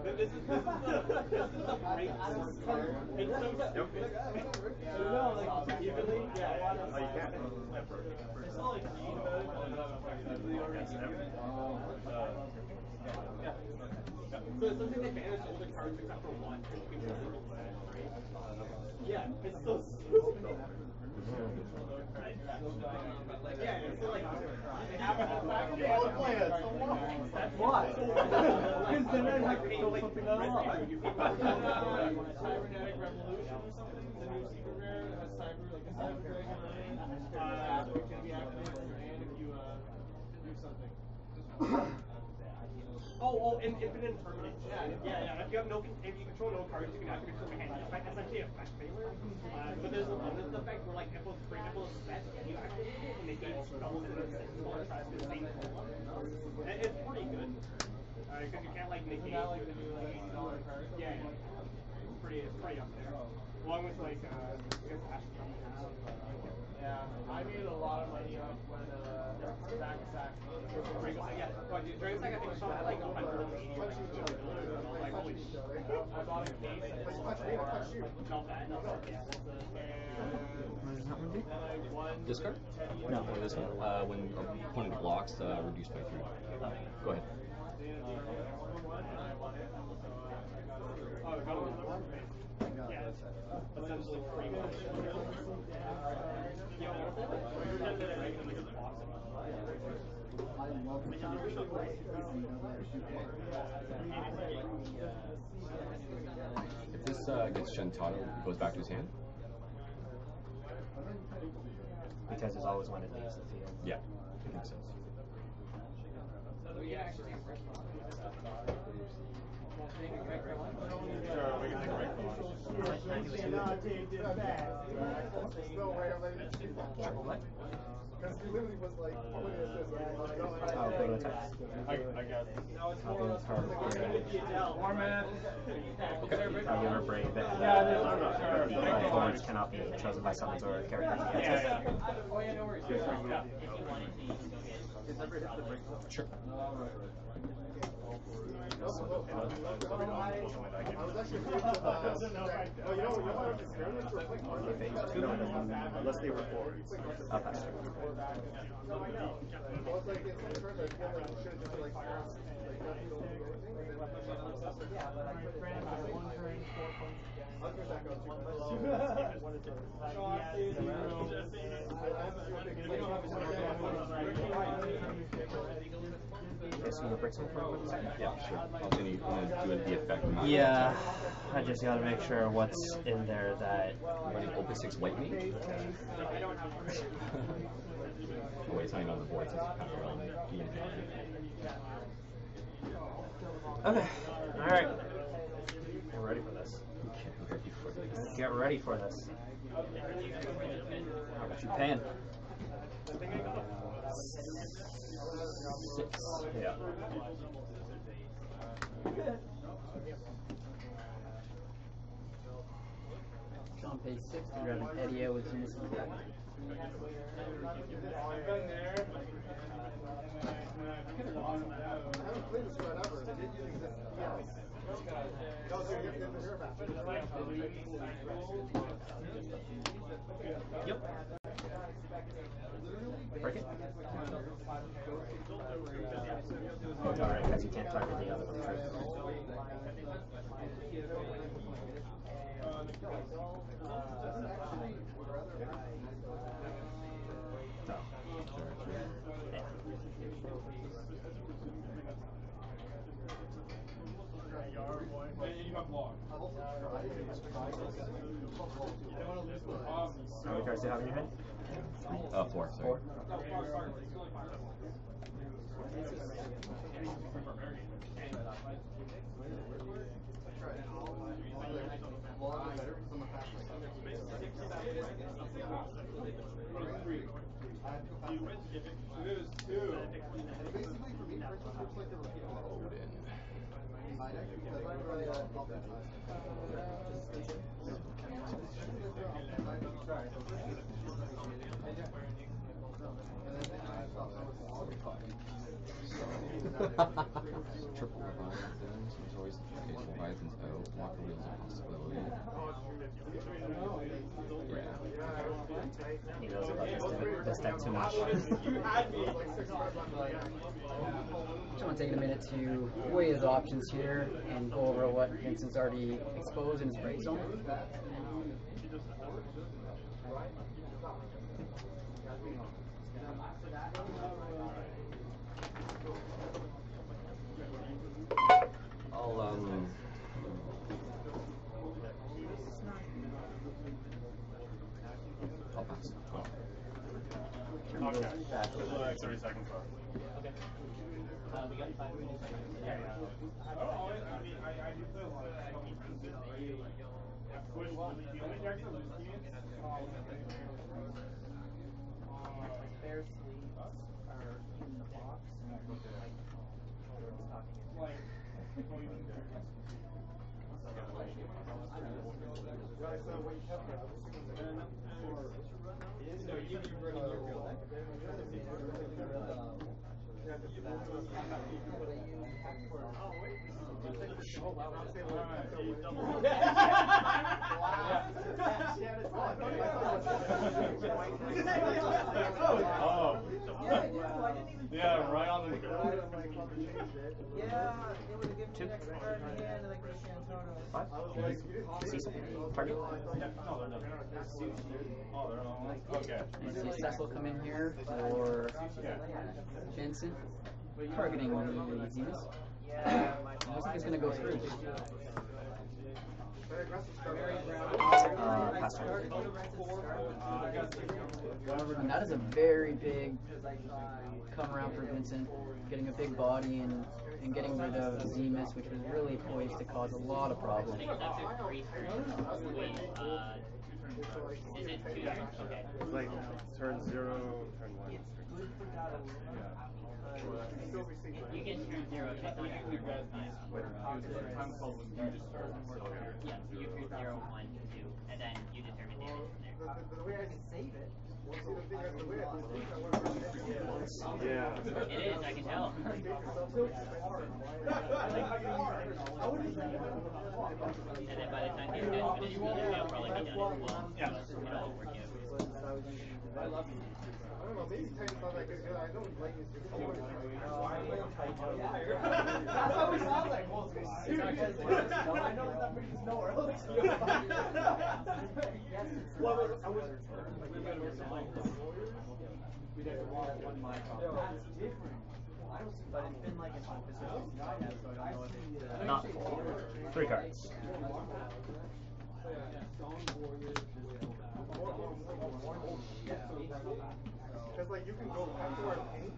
Speaker 5: This is the break card. It's so stupid. No, like evenly. Yeah.
Speaker 9: Oh, you can't.
Speaker 5: It's not like read about it. So it's something they banish all the cards except for 1, and you can just leave it set, right? Yeah, it's so stupid. Yeah, so like why? Because then I'd have to throw something else. Cybernetic Revolution or something. The new secret rare has cyber like a cyber dragon range. It can be activated in your hand if you do something. Oh, infinite impermanence. Yeah. If you have if you control no cards, you can activate from your hand. It's essentially a effect failure. But there's a bonus effect where like Nipple's set and you activate it and they gain spells and it tries to the same column. And it's pretty good. Because you can't like negate like $80 card. Yeah. It's pretty up there. Along with like I guess Ashton. Yeah, I made a lot of money off when Dragon Sack. Yeah, Dragon Sack I think sold at like 180. Like holy shit. I bought a case and it's not bad. Yeah.
Speaker 6: What does that one do?
Speaker 10: Discard? No. Or this one? When opponent blocks, reduced by 3. Go ahead.
Speaker 5: Yeah, essentially free money.
Speaker 10: If this gets Shantano, it goes back to his hand?
Speaker 6: Because there's always one that leaves the field.
Speaker 10: Yeah, it makes sense.
Speaker 9: Because he literally was like, oh, look at this.
Speaker 6: Oh, go to attack.
Speaker 9: I guess.
Speaker 6: Copy the card.
Speaker 10: Okay.
Speaker 6: I'll give her brave. Opponents cannot be chosen by summons or characters.
Speaker 10: Sure.
Speaker 9: I was actually oh, you know what experiments were like unless they were 4.
Speaker 6: I'll pass it.
Speaker 9: Well, it's like in some terms, I feel like you should have just like yeah, but I could have one turn, 4 points again. I'll give that go too. What is it?
Speaker 6: just want to break some for a quick second?
Speaker 10: Yeah, sure. I was gonna do the effect.
Speaker 6: Yeah, I just gotta make sure what's in there that.
Speaker 10: Running Opus 6 White Mage? Oh, wait, it's not even on the board, so it's half irrelevant.
Speaker 6: Okay, alright. Get ready for this. Get ready for this. How much you paying? 6. Yeah.
Speaker 4: On page 6, we grab an Edio with Zenith effect.
Speaker 5: I've been there. I haven't played this right ever.
Speaker 6: Yep. Break it. Oh, it's alright, because you can't target the other one, right? How many cards do you have in your hand?
Speaker 10: 4, sorry.
Speaker 6: 4?
Speaker 10: Triple Leviathans, there's always Leviathans out, Walker Wheel's a possibility. Yeah.
Speaker 6: He knows about this deck too much.
Speaker 4: Just want to take a minute to weigh his options here and go over what Vincent's already exposed in his break zone.
Speaker 10: I'll pass.
Speaker 5: Okay. 30 seconds left.
Speaker 8: Okay. We got 5 minutes.
Speaker 5: I mean, I do play a lot of stuff. Which one? The only decks that lose games?
Speaker 8: Spare sleeves are in the box.
Speaker 5: Like, oh. Yeah, right on the
Speaker 8: Yeah, it would have given me an extra card in hand and like the Santoro.
Speaker 6: 5? Target?
Speaker 5: Oh, they're on. Okay.
Speaker 4: And see Cecil come in here for Vincent, targeting the Zenith. Looks like it's going to go through.
Speaker 6: Pass turn.
Speaker 4: And that is a very big come around for Vincent, getting a big body and getting rid of Zemus, which was really poised to cause a lot of problems.
Speaker 8: Is it 2 turns? Okay.
Speaker 5: Like turn 0, turn 1.
Speaker 8: You get turn 0, check on your turn 1. Yeah, so you turn 0, 1, 2, and then you determine damage from there.
Speaker 5: The way I can save it.
Speaker 8: Yeah. It is, I can tell. And then by the time these guys finish speaking, they'll probably be done as well.
Speaker 5: Yeah.
Speaker 8: So it'll work out.
Speaker 5: I love you. I don't know, maybe Titan's not that good. I don't like this. That's what we sound like. Well, I know that brings nowhere else. We'd have to walk 1 mile. That's different. I don't
Speaker 2: but it's been like a month since I have, so I don't know if it's
Speaker 6: Not full. 3 cards.
Speaker 5: Because like you can go after and paint.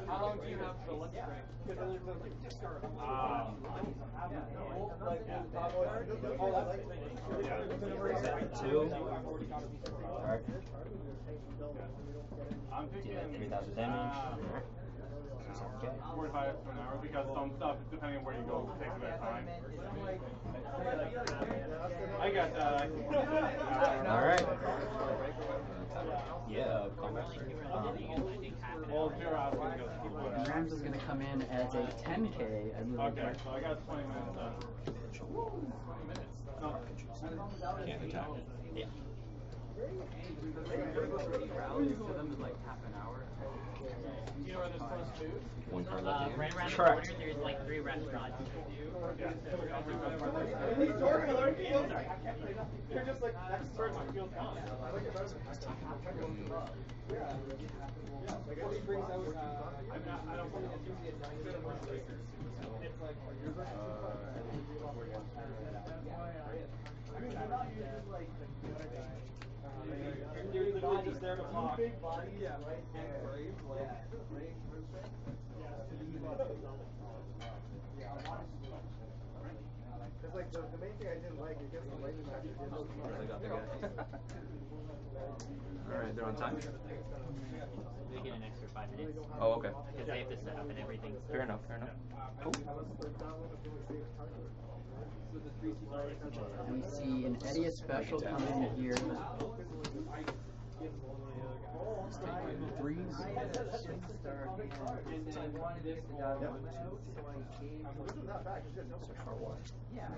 Speaker 2: How long do you have for lunch break?
Speaker 6: Two. Alright.
Speaker 5: I'm thinking
Speaker 6: 3,000 damage.
Speaker 5: 45 to an hour because some stuff, depending on where you go, takes a bit of time. I got that.
Speaker 6: Alright. Yeah, combat.
Speaker 5: Well, 0 hours goes
Speaker 4: And Rams is going to come in as a 10K. I move
Speaker 5: Okay, so I got 20 minutes done. 20 minutes? No.
Speaker 10: Can't attack. Yeah.
Speaker 5: You know where this close to?
Speaker 10: One card left. in
Speaker 8: Right
Speaker 10: hand.
Speaker 8: around the
Speaker 6: Correct.
Speaker 8: corner, there's like 3 restaurants.
Speaker 5: Yeah. You're just like experts on field count. I like it better. Like it just brings out. I don't think it's usually a it's like I mean, I'm not using like the other guy. You're literally just there to talk. Big bodies, yeah, right? And brave, like, because like the main thing I didn't like, it gets the lightning factor.
Speaker 10: Alright, they're on time?
Speaker 8: They get an extra 5 minutes.
Speaker 10: Oh, okay.
Speaker 8: Because they have to set up and everything.
Speaker 10: Fair enough, fair enough. Cool.
Speaker 4: And we see an Eddie special come in here.
Speaker 10: Threes.
Speaker 2: Yeah.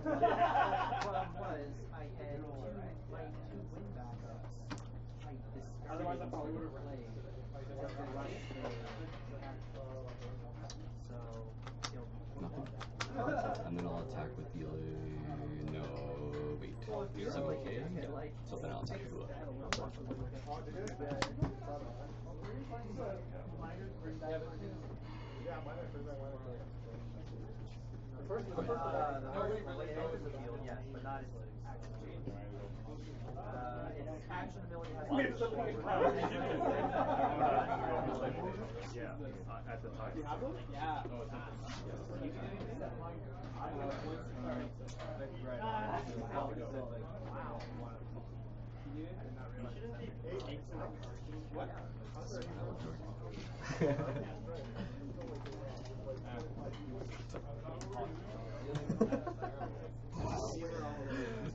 Speaker 2: The problem was I had two win backups. I
Speaker 5: Otherwise, I probably would have
Speaker 2: played.
Speaker 10: Nothing. And then I'll attack with the no wait. 7K? Yeah. So then I'll attack with the
Speaker 2: Yes, but not as its action ability has
Speaker 5: Yeah, at the time. You have them?
Speaker 2: Yeah.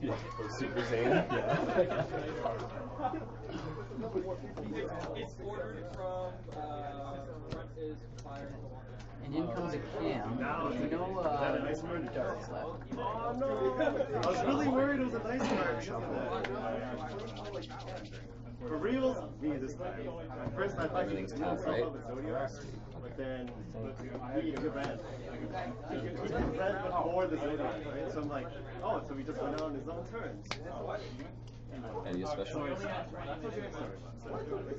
Speaker 10: Yeah, Super Saiyan. Yeah.
Speaker 2: It's ordered from is fire.
Speaker 4: And in comes a Cam. You know, cards left.
Speaker 5: Oh no! I was really worried it was a nice card. For real, me this time. At first I thought you could
Speaker 10: tough, right?
Speaker 5: Zodiac, but then he took red. He took red before the Zodiac, right? So I'm like, oh, so he just went out on his own terms.
Speaker 10: Eddie special.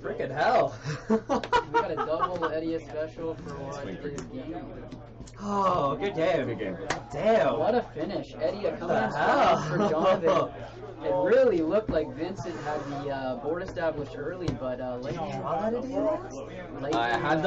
Speaker 6: Freaking hell.
Speaker 4: We got a double Eddie special for what is game.
Speaker 6: Oh, good game.
Speaker 10: Good game.
Speaker 6: Damn.
Speaker 4: What a finish. Eddie coming in
Speaker 6: the
Speaker 4: strong
Speaker 6: hell?
Speaker 4: for Jonathan. It really looked like Vincent had the board established early, but late.
Speaker 10: I had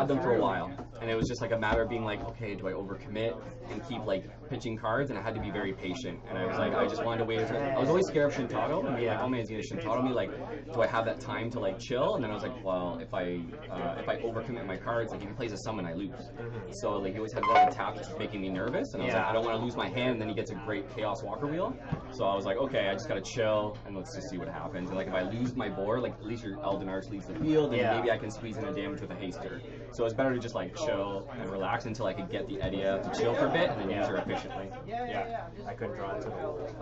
Speaker 10: them for a while, and it was just like a matter of being like, okay, do I overcommit and keep like pitching cards? And I had to be very patient. And I was like, I just wanted to wait. I was always scared of Shintaro and be like, oh man, he's gonna Shintaro me. Like, do I have that time to like chill? And then I was like, well, if I overcommit my cards, like if he plays a summon, I lose. So like he always had one tap, just making me nervous. And I was like, I don't want to lose my hand. And then he gets a great Chaos Walker Wheel. So I was like, okay, I just gotta chill and let's just see what happens. And like if I lose my board, like at least your Elden Arch leaves the field, and maybe I can squeeze in a damage with a haster. So it's better to just like chill and relax until I could get the Edia to chill for a bit and then use her efficiently.
Speaker 6: Yeah. I couldn't draw it.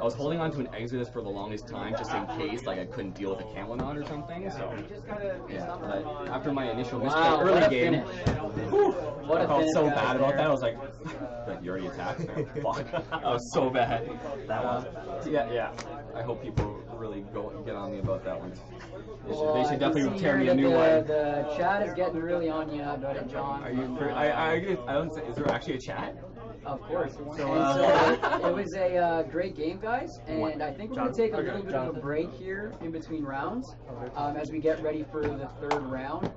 Speaker 10: I was holding on to an Exodus for the longest time just in case like I couldn't deal with a Camlanod or something. So yeah, but after my initial misplay early game,
Speaker 4: What
Speaker 10: I
Speaker 4: a
Speaker 10: felt
Speaker 4: finish,
Speaker 10: so
Speaker 4: guys,
Speaker 10: bad about
Speaker 4: there.
Speaker 10: that. I was like, you already attacked? Fuck. That was so bad.
Speaker 6: That was
Speaker 10: Yeah. I hope people really get on me about that one.
Speaker 4: Well,
Speaker 10: They should
Speaker 4: I can
Speaker 10: definitely
Speaker 4: see
Speaker 10: tear me
Speaker 4: here
Speaker 10: a new
Speaker 4: that
Speaker 10: one.
Speaker 4: the chat is getting really on you about it, John.
Speaker 10: Are you? I don't. Is there actually a chat?
Speaker 4: Of course.
Speaker 10: So,
Speaker 4: It was a great game, guys, and I think we're going to take a little bit of a break here in between rounds as we get ready for the third round.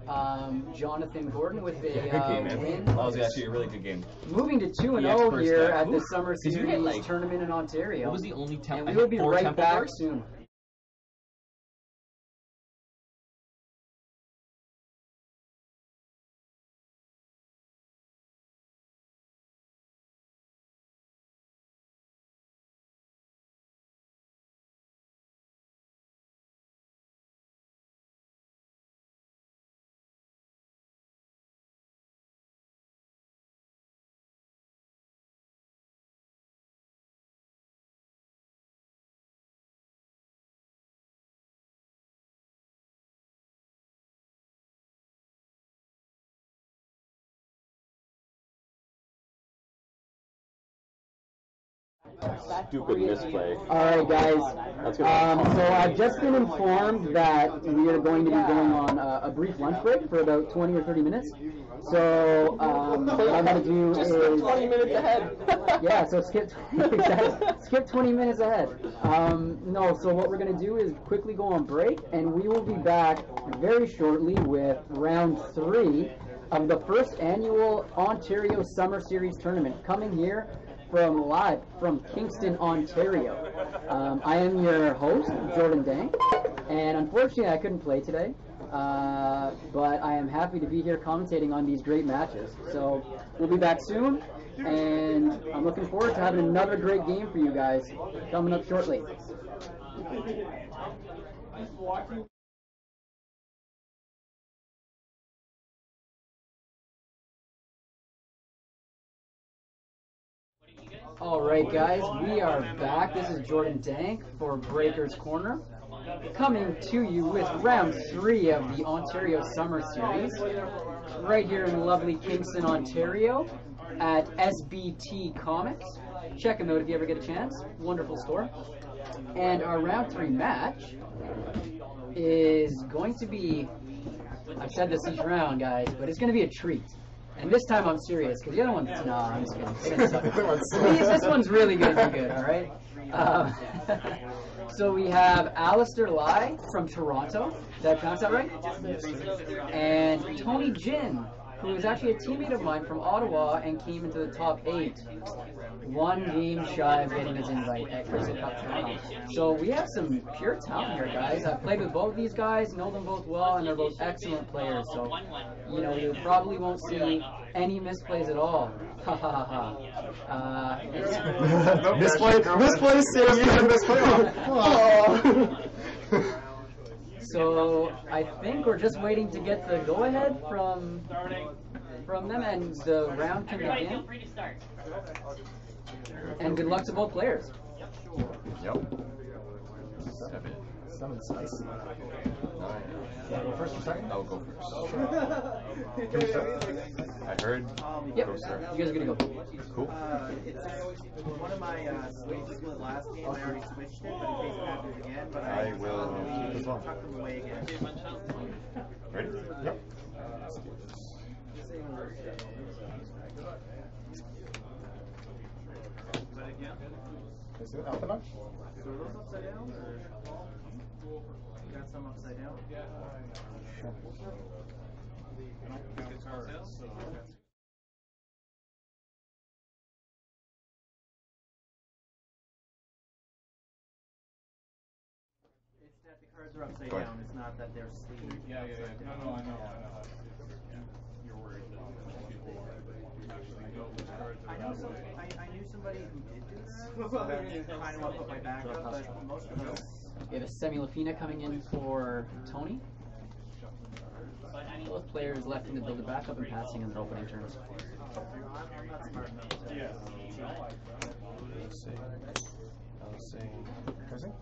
Speaker 4: Jonathan Gordon with a
Speaker 10: Good game, man.
Speaker 4: win.
Speaker 10: That was actually a really good game.
Speaker 4: Moving to 2-0
Speaker 10: expert
Speaker 4: here
Speaker 10: step.
Speaker 4: at the Summer
Speaker 10: Did you get,
Speaker 4: Series
Speaker 10: like,
Speaker 4: tournament in Ontario.
Speaker 10: What was the only temple?
Speaker 4: And we will be right back soon.
Speaker 9: Stupid misplay.
Speaker 4: Alright guys,
Speaker 9: That's gonna
Speaker 4: so I've just been informed that we are going to be going on a brief lunch break for about 20 or 30 minutes. So what I'm going to do is...
Speaker 10: skip 20 minutes ahead.
Speaker 4: Yeah, so skip 20 minutes ahead. No, so what we're going to do is quickly go on break, and we will be back very shortly with round 3 of the first annual Ontario Summer Series tournament, coming here live from Kingston, Ontario. I am your host, Jordan Dank, and unfortunately I couldn't play today, but I am happy to be here commentating on these great matches. So we'll be back soon, and I'm looking forward to having another great game for you guys coming up shortly. Alright guys, we are back. This is Jordan Dank for Breaker's Corner, coming to you with round 3 of the Ontario Summer Series, right here in lovely Kingston, Ontario, at SBT Comics. Check them out if you ever get a chance. Wonderful store. And our round 3 match is going to be, I've said this each round guys, but it's going to be a treat. And this time I'm serious, because the other one's, no, I'm just kidding. This one's really going to be good, alright? So we have Alistair Lai from Toronto, did I pronounce that right? And Tony Jin, who is actually a teammate of mine from Ottawa and came into the top 8. One game shy of getting his invite at Crystal Cup Toronto. So we have some pure talent here, guys. I've played with both these guys, know them both well, and they're both excellent players. So, you know, you probably won't see any misplays at all. Ha ha ha.
Speaker 7: Misplay, save, misplay.
Speaker 4: So I think we're just waiting to get the go-ahead from them, and the round can begin. And good luck to both players.
Speaker 10: Yep.
Speaker 7: 7 spice.
Speaker 10: Yeah,
Speaker 7: Go first or second?
Speaker 10: I'll go first. I heard.
Speaker 4: Yep.
Speaker 10: Go, sir.
Speaker 4: You guys are gonna go.
Speaker 10: Cool.
Speaker 2: One of my switches split last game. I already switched it, but in case it happens again, but I
Speaker 10: will
Speaker 2: tuck them away again.
Speaker 10: Ready?
Speaker 7: Yep. Is it up and up?
Speaker 2: So are those upside down, or you got some upside down? It's that the cards are upside
Speaker 10: Go ahead.
Speaker 2: down. It's not that they're sleeved.
Speaker 5: Yeah. No, I know. You're worried that people actually know which cards are that way.
Speaker 2: I knew somebody who did do that. So that's kind of what put my back up, but most of us.
Speaker 4: We have a Semi Lafina coming in for Tony. Both players left to build it back up and passing in their opening turns.
Speaker 2: I'm not smart enough to.
Speaker 5: Yeah.
Speaker 7: Let's see. Pressing?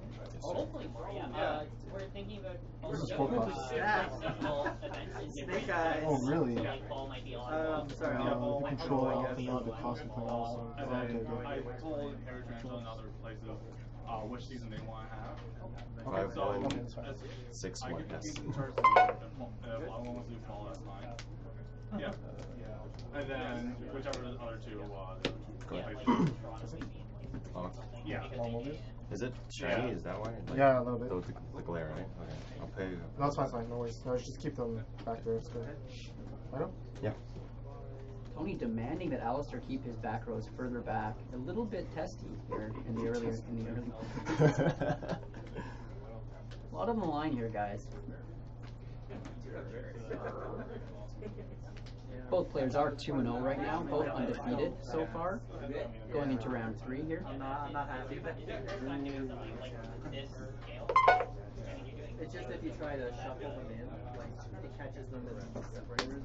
Speaker 8: Hopefully more, yeah. we're thinking about
Speaker 11: This is
Speaker 8: also,
Speaker 11: full cost.
Speaker 8: seasonal events in different
Speaker 2: Snake eyes.
Speaker 11: Oh, really?
Speaker 8: So, like fall might be a lot of
Speaker 2: Sorry.
Speaker 11: You control alpha mode, the cost of playing also.
Speaker 5: And
Speaker 11: Oh, okay,
Speaker 5: then
Speaker 11: good.
Speaker 5: I told Harry Transport and other places which season they want to have.
Speaker 10: Five,
Speaker 5: So,
Speaker 10: one,
Speaker 5: as-
Speaker 10: 6,
Speaker 5: I
Speaker 10: 1,
Speaker 5: could
Speaker 10: yes.
Speaker 5: be in charge of if I want to do fall, that's fine. Yeah. And then whichever the other two,
Speaker 10: Oh.
Speaker 5: yeah.
Speaker 10: Is it shiny? Is that why? Like,
Speaker 11: Yeah, a little bit.
Speaker 10: The glare, right? Okay. I'll pay.
Speaker 11: No, it's fine, it's fine. No worries. No, just keep them back there. It's good. I know?
Speaker 10: Yeah.
Speaker 4: Tony demanding that Alistair keep his back rows further back. A little bit testy here in the early. A lot on the line here, guys. Both players are 2-0 right now, both undefeated so far. Going into round 3 here.
Speaker 2: I'm not happy. It's just if you try to shuffle them in, like it catches them in separators.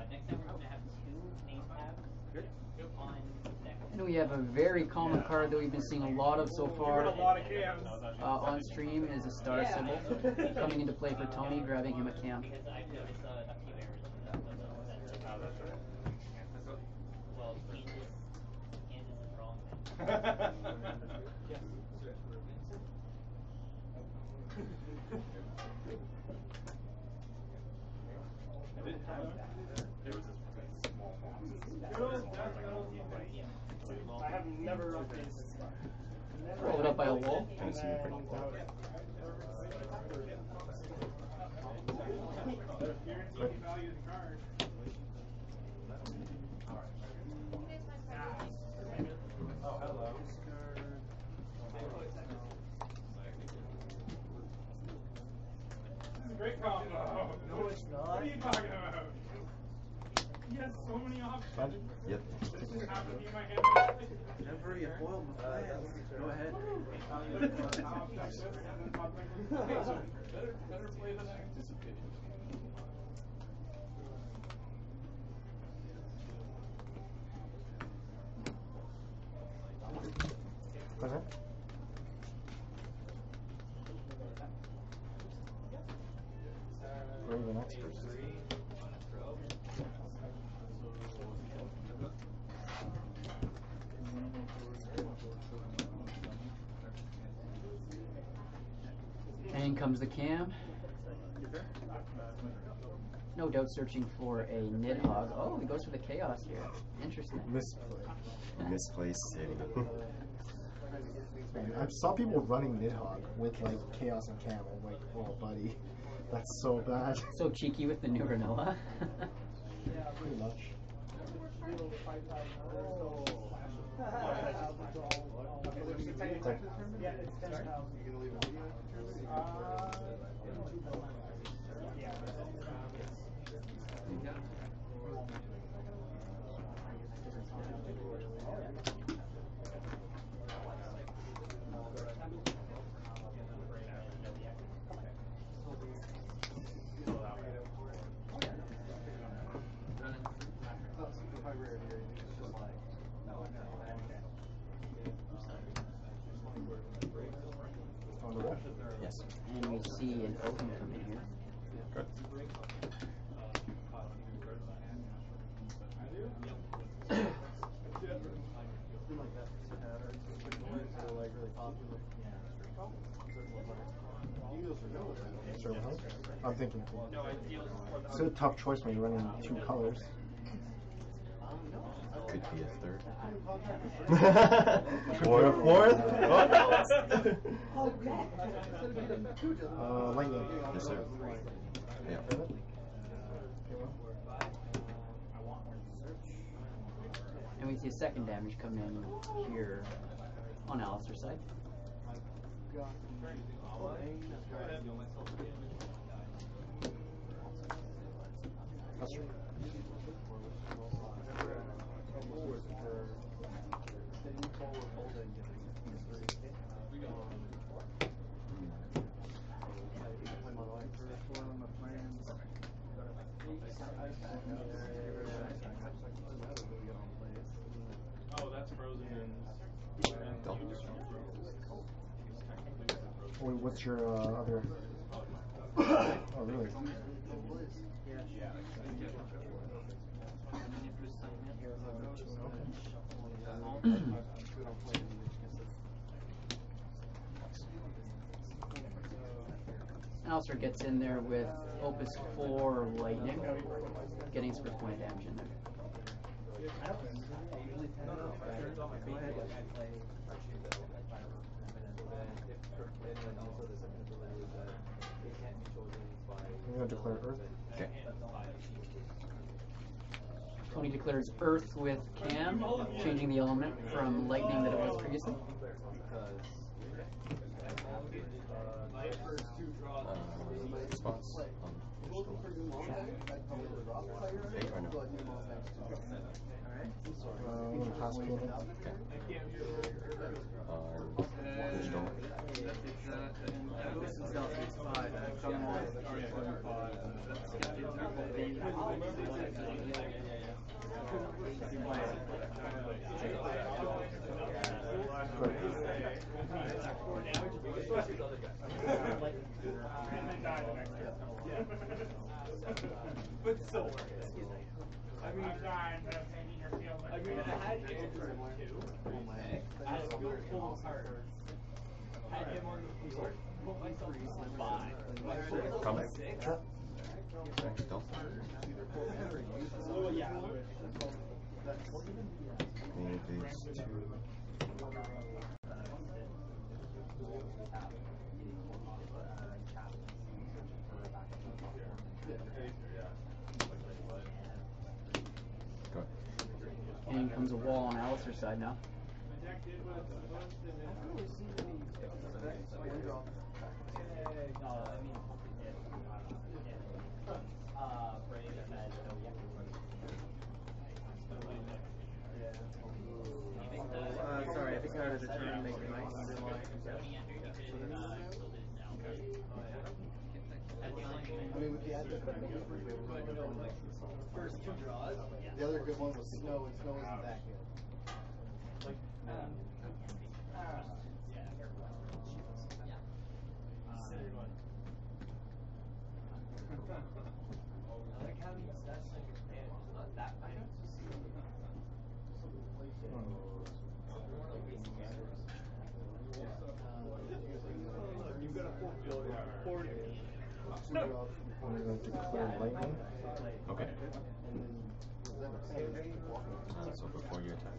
Speaker 8: Next time we're going to have 2 name tabs on deck.
Speaker 4: And we have a very common card that we've been seeing a lot of so far on stream is a star symbol coming into play for Tony, grabbing him a cam.
Speaker 8: Because I've noticed a few errors in that. Well, Kansas is wrong.
Speaker 5: I have never updated this.
Speaker 4: Followed up by a wall.
Speaker 10: Kind of see you pretty
Speaker 5: Oh, hello. This is a great combo.
Speaker 2: No, it's not.
Speaker 5: What are you talking about? He has so many options.
Speaker 10: Yep.
Speaker 5: This just happened to be my hand.
Speaker 2: Never you foiled my plans. Go ahead.
Speaker 5: Better play than I anticipated.
Speaker 11: Okay. Where are the next person?
Speaker 4: And comes the cam. No doubt searching for a Nidhogg. Oh, he goes for the chaos here. Interesting.
Speaker 11: Misplay.
Speaker 10: Misplaced city.
Speaker 11: I saw people running Nidhogg with like Chaos and Cam. I'm like, oh buddy, that's so bad.
Speaker 4: So cheeky with the new Granola.
Speaker 11: Pretty much. On the wall.
Speaker 10: Yes.
Speaker 4: And we see an Oakham come in here.
Speaker 10: Good.
Speaker 11: Sure, huh? I'm thinking. It's a tough choice when you're running 2 colors.
Speaker 10: Could be a third. Or a fourth.
Speaker 11: Lightning.
Speaker 10: Yes, sir. Yeah.
Speaker 4: And we see a second damage come in here on Alistair's side.
Speaker 11: That's true.
Speaker 5: Oh, that's frozen.
Speaker 10: Don't.
Speaker 11: Wait, what's your other? Oh, really?
Speaker 4: Alistair gets in there with Opus 4 Lightning, getting his first point of damage in there.
Speaker 11: I'm gonna declare Earth.
Speaker 10: Okay.
Speaker 4: Tony declares Earth with Cam, changing the element from lightning that it was previously.
Speaker 10: Response. Okay, or no?
Speaker 11: I'm gonna pass Cam.
Speaker 10: Okay. Control.
Speaker 5: But still works. I mean, I'm painting your field. I mean, I had him too. I had a field full of cards. Had him on the field. Put myself in 5.
Speaker 10: Comment.
Speaker 11: Sure.
Speaker 10: Still.
Speaker 5: Oh, yeah.
Speaker 10: Need these two. Go ahead.
Speaker 4: And comes a wall on Alistair's side now.
Speaker 2: Sorry, I think I had a turn to make it nice. I mean, with the advent of the first 2 draws, the other good one was snow, and snow isn't that good. I like how the stats like it's not that bad.
Speaker 5: You got a 4
Speaker 11: I'm gonna declare Lightning.
Speaker 10: Okay. So before you attack.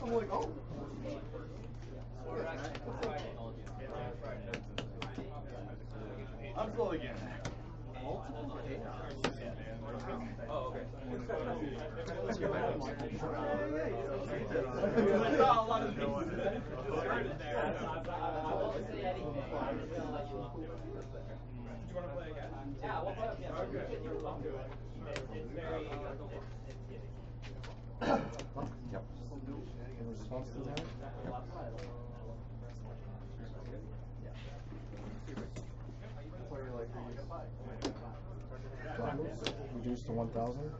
Speaker 2: I'm like, oh.
Speaker 5: I'm slowly getting there.
Speaker 2: Oh, okay.
Speaker 10: Let's get back up.
Speaker 5: I saw a lot of things started there.
Speaker 8: I won't say anything. I'm just gonna let you look through it.
Speaker 5: Do you want to play again?
Speaker 8: Yeah, we'll play again.
Speaker 5: Okay.
Speaker 8: You look through it. It's very.
Speaker 10: Yep.
Speaker 11: In response to that, reduce to 1,000.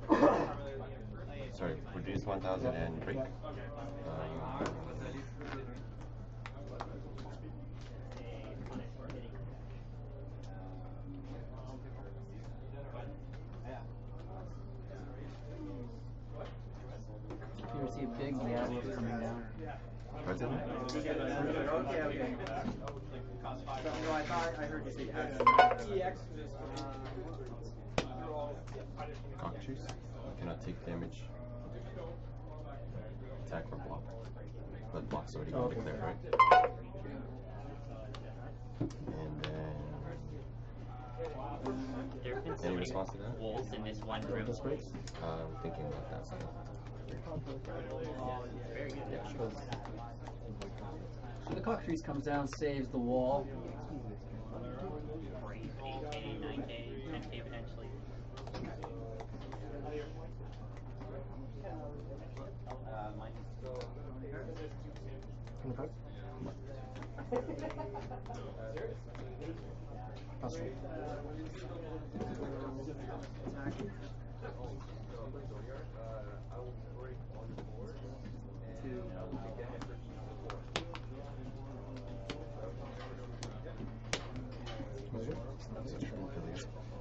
Speaker 10: Sorry, reduce 1,000 and break.
Speaker 4: You see a big Diablo coming down.
Speaker 10: President?
Speaker 2: Okay. No, I thought I heard you say EX.
Speaker 10: Cockatrice. Cannot take damage. Attack or block. But block's already been declared, right? And then.
Speaker 8: There's been so
Speaker 10: Any
Speaker 8: many
Speaker 10: response to that?
Speaker 8: wolves in this one room.
Speaker 10: I'm thinking about that.
Speaker 4: So the cockatrice comes down, saves the wall.
Speaker 8: Brave, 8K, 9K, 10K potentially.
Speaker 11: Okay. Pass.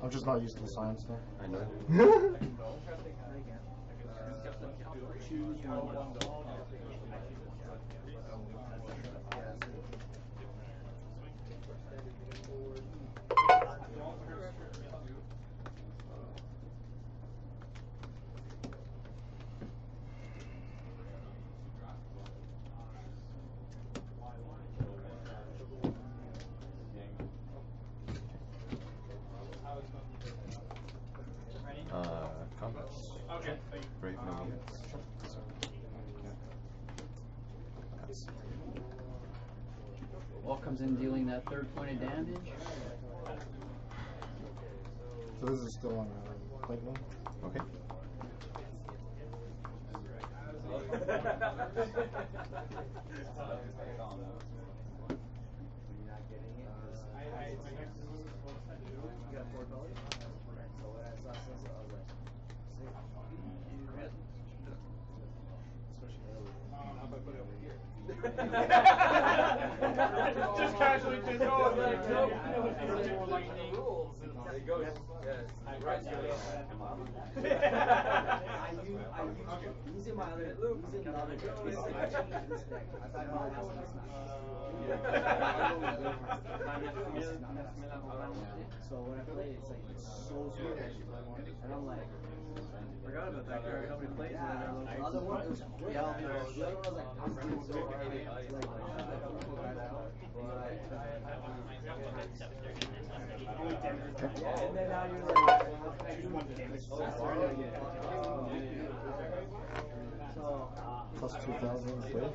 Speaker 11: I'm just not used to the science stuff.
Speaker 10: I know. Combats.
Speaker 5: Okay.
Speaker 10: Brave no units.
Speaker 4: Wall comes in dealing that 3rd point of damage.
Speaker 11: So this is still on plate one?
Speaker 10: Okay.
Speaker 5: Just casually just go like, nope.
Speaker 6: He's in my other loop. He's in the other deck. So when I play, it's like so sweet, and I'm like, forgot about that card. Nobody plays it. The other one was great. The other one was like, I'm doing so hard. Yeah, and then now you're like,
Speaker 11: Plus 2,000 plate.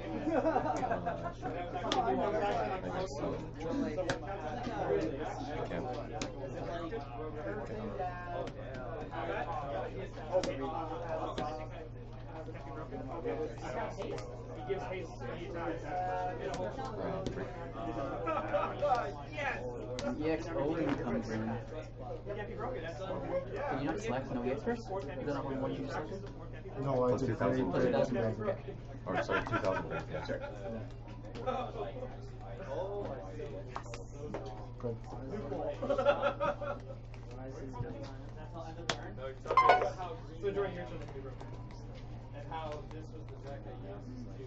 Speaker 5: He gives haste anytime.
Speaker 4: EX Odin comes in. Can you not select no EX first? Is that not what you selected?
Speaker 11: No, I
Speaker 10: Plus
Speaker 11: did
Speaker 10: 2,000.
Speaker 11: Plus 2,000 back.
Speaker 10: Or sorry, 2,000 back. Yeah.
Speaker 11: Good.
Speaker 5: So during your turn, and how this was the deck that you used to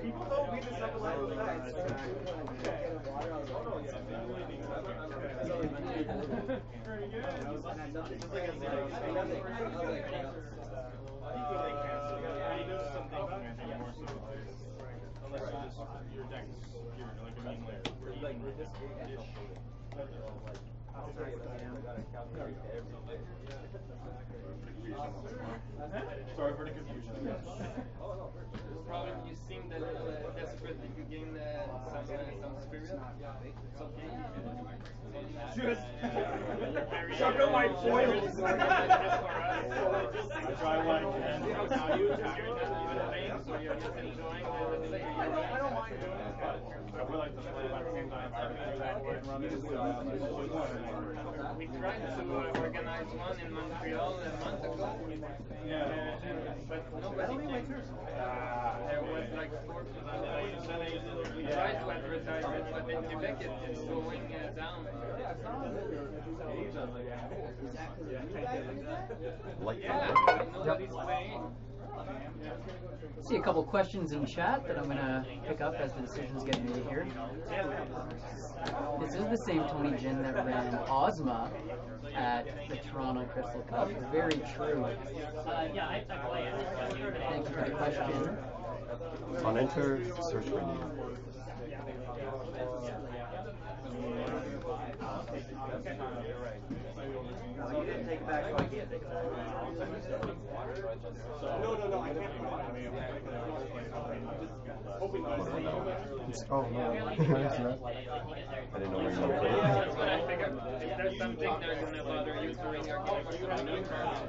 Speaker 5: people don't read the second line of the your deck is your like a mean layer. Like with this sorry for the confusion.
Speaker 12: Probably you seem that desperate that you gain some spirit. It's okay.
Speaker 5: Just chuck up my foils. I try what I can. How you attack? You're not even playing, so you're just enjoying the thing. I don't mind doing this, but I would like to play by the same time.
Speaker 12: We tried to organize one in Montreal a month ago.
Speaker 5: Yeah.
Speaker 12: But nobody came. There was like 4 people. We tried to advertise it, but in Quebec it's going down.
Speaker 10: Like
Speaker 12: Yeah, nobody's playing.
Speaker 4: See a couple questions in chat that I'm going to pick up as the decisions get made here. This is the same Tony Jin that ran Ozma at the Toronto Crystal Cup. Very true.
Speaker 8: Yeah, I play it.
Speaker 4: Thank you for the question.
Speaker 10: On enter, search for name.
Speaker 6: No, you didn't take it back, so I can't take it back.
Speaker 5: No, I can't.
Speaker 11: Oh, no.
Speaker 10: I didn't know where you were.
Speaker 12: That's what I figured. If there's something that's going to bother you during your game, you have new cards.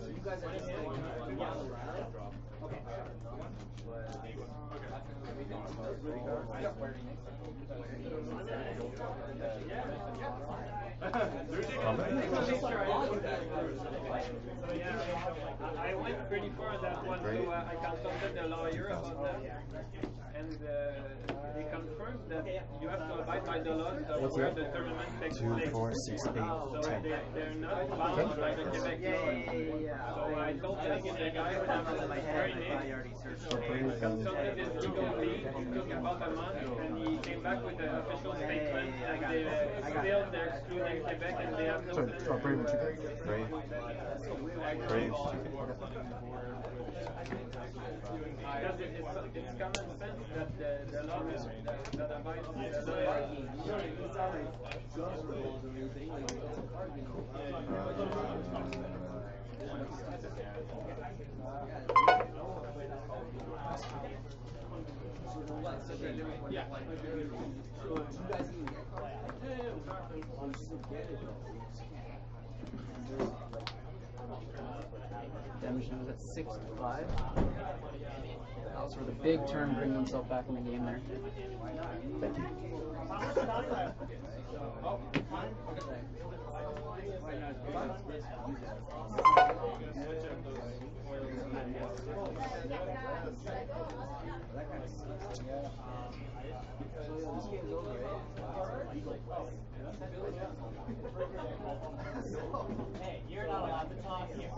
Speaker 6: You guys guys are just going to Okay.
Speaker 12: I went pretty far that one, so I consulted the lawyer about that, and they confirmed that you have to abide by the laws of where the tournament takes place.
Speaker 11: 2, 4, 6, 8,
Speaker 12: So
Speaker 11: 10.
Speaker 12: they're not bound by the Quebec law. So I told the guy very name, consulted his legal team, took about a month, and he came back with an official statement that they're excluding Quebec and they have no
Speaker 11: Sorry, Brave and Chicken?
Speaker 9: Brave. Brave chicken.
Speaker 12: Because it's common sense that the law is that abides by the law.
Speaker 4: Redemption was at 6-5. That was for the big turn, bring himself back in the game there.
Speaker 11: Thank you.
Speaker 8: Hey, you're not allowed to talk here. I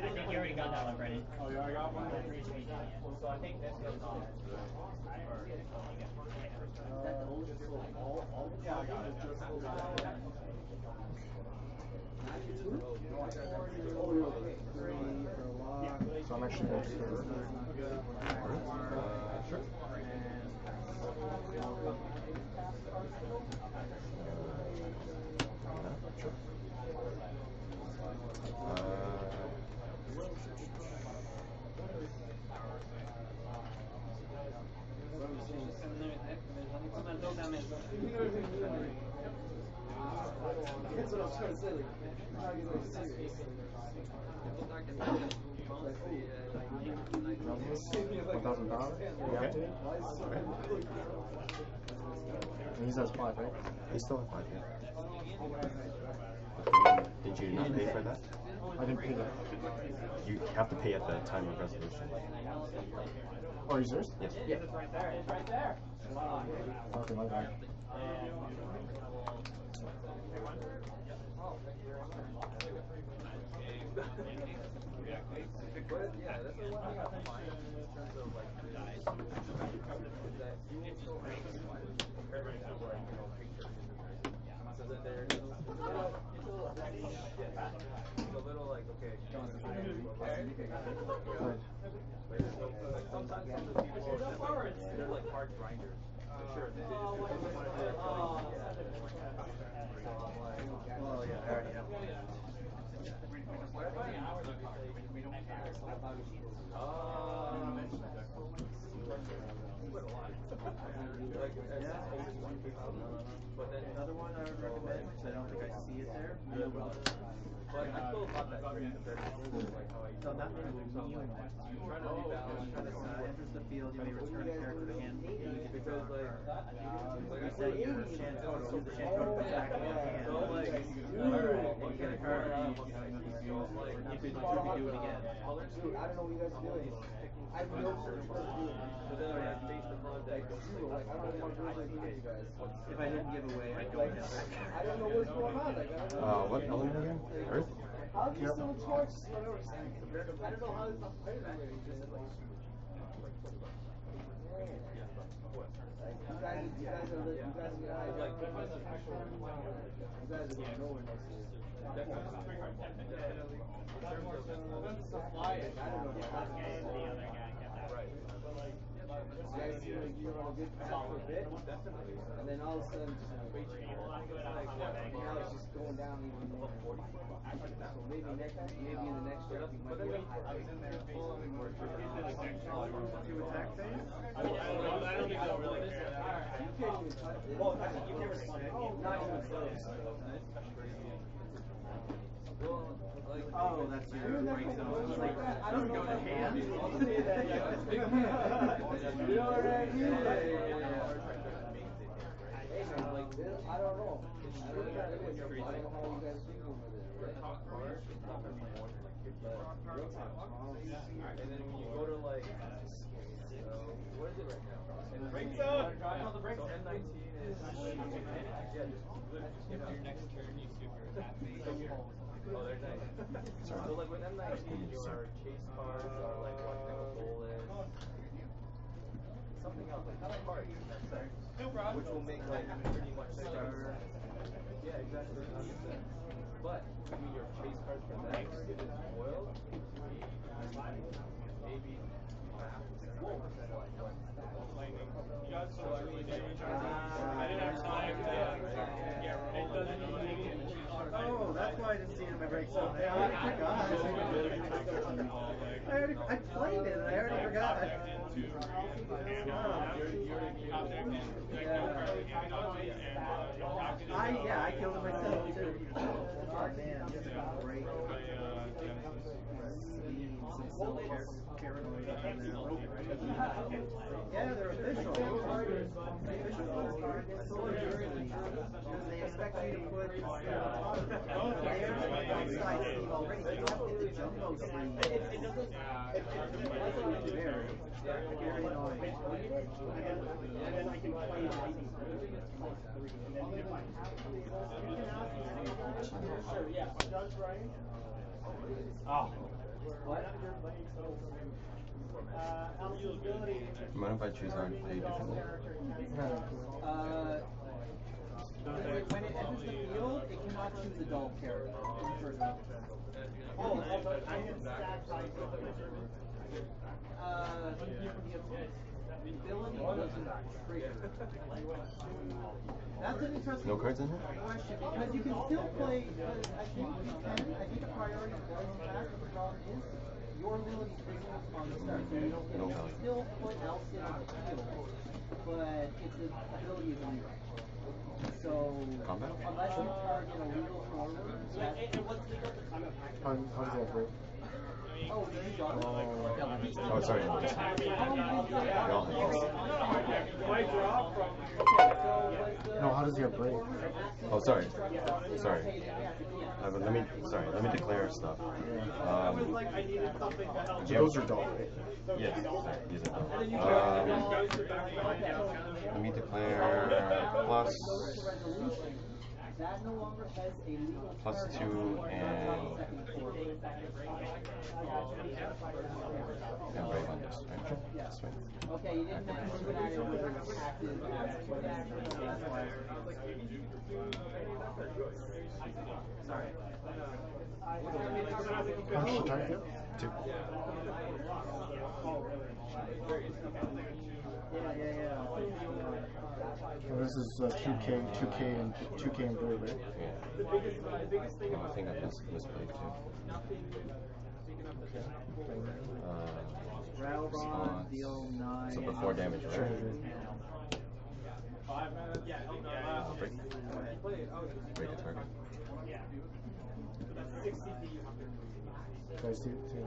Speaker 8: think you already got that one, Brennan. Oh, you already got one? So I think this goes on.
Speaker 2: Yeah, I got it.
Speaker 11: So I'm actually going to
Speaker 9: Sure.
Speaker 6: That's what I was trying to say. Like, trying to get like serious.
Speaker 11: $1,000.
Speaker 9: Okay.
Speaker 11: And he's at 5, right?
Speaker 9: He's still at 5, yeah. Did you not pay for that?
Speaker 11: I didn't pay that.
Speaker 9: You have to pay at the time of resolution.
Speaker 11: Oh, is yours?
Speaker 9: Yes.
Speaker 8: It's right there. It's right there.
Speaker 11: Okay, my bad.
Speaker 6: Yeah, that's the one thing I find in terms of like is that you will still have compared to like pictures. So that it's a little like okay. Like sometimes some of the people they're like hard grinders. For sure. They just want to well, yeah, I already know. But then another one I would recommend, because I don't think I see it there. But I still thought that great compared to like how I so not many will be trying to rebalance, trying to enters the field, you may return a character to hand because like I said, your chance photo, the chance photo back in your hand. So like and you get a card, you could do it again. Dude, I don't know what you guys are doing. I have no clue what to do. So then I based upon that zero, like I don't want to do anything with you guys. If I didn't give away, I don't know. I don't know what's going on. Like I don't know.
Speaker 9: What element again? Earth?
Speaker 6: How is he so much more? I don't know how this is played. You guys are nowhere next to you. Definitely. I don't know right. You guys seem like you're on a good path for a bit, definitely. And then all of a sudden, just now it's just going down even more. So maybe in the next year, you might be I was in there more to attack phase. I don't think I'll really care. You can't even touch it. Well, you can respond. Not even close. Well, like,
Speaker 12: oh, that's your break zone. I was like, that doesn't go to hand.
Speaker 6: You know what I mean? I don't know.
Speaker 12: And then when you go to like, what is it right now?
Speaker 5: Break zone!
Speaker 12: The break zone. N19 is, yeah, just
Speaker 8: Your next turn, you super happy.
Speaker 12: oh, they're nice. So like with M19, your chase cards are like what kind of goal is. Something else, like cards in that sense. Which will make like pretty much stronger. Yeah, exactly. But I mean your chase cards for that, if it's foiled, maybe half to 6% off what.
Speaker 5: You got so early day. I didn't have time to get rolled.
Speaker 12: Oh, that's why I didn't see it in my break zone. I already forgot. I played it and I already forgot. I killed him myself too. Oh man, this is great. Paranoid up in there. Yeah, they're official. Because they expect you to put layers of one side sleeve already. They don't get the jumbo sleeve. Very annoying.
Speaker 6: And then I can play it. Sure, yeah. Judge Ryan.
Speaker 3: Oh.
Speaker 6: What? Eligibility.
Speaker 9: Mind if I choose on a different one?
Speaker 4: When it enters the field, it cannot choose adult character.
Speaker 6: Oh, I hit stack type.
Speaker 4: Ability doesn't trigger. That's an interesting
Speaker 9: No cards in here?
Speaker 4: question because you can still play. I think you can. I think a priority does pass. The problem is your ability triggers on the start. So you
Speaker 9: No
Speaker 4: can
Speaker 9: value.
Speaker 4: still put Elsin on the field, but its ability is illegal. So
Speaker 9: Combat?
Speaker 4: unless you target a legal forward,
Speaker 11: How does that break?
Speaker 4: oh, there you go.
Speaker 9: Oh, sorry. No, just
Speaker 11: No, how does your break?
Speaker 9: Oh, sorry. Sorry. Let me declare stuff.
Speaker 11: Those are dull, right?
Speaker 9: Yes, these are dull. Let me declare plus
Speaker 4: That no longer has a legal
Speaker 9: +2 and brave on this, right? This way.
Speaker 4: Okay, you didn't mention that it was active as
Speaker 12: Sorry.
Speaker 11: How much the target?
Speaker 9: 2.
Speaker 11: And this is 2K and blue, right?
Speaker 9: Yeah. Oh, I think I misplayed too.
Speaker 12: Railbond, deal 9.
Speaker 9: So before damage, right?
Speaker 11: Sure.
Speaker 9: Break the target.
Speaker 11: Do I see it too?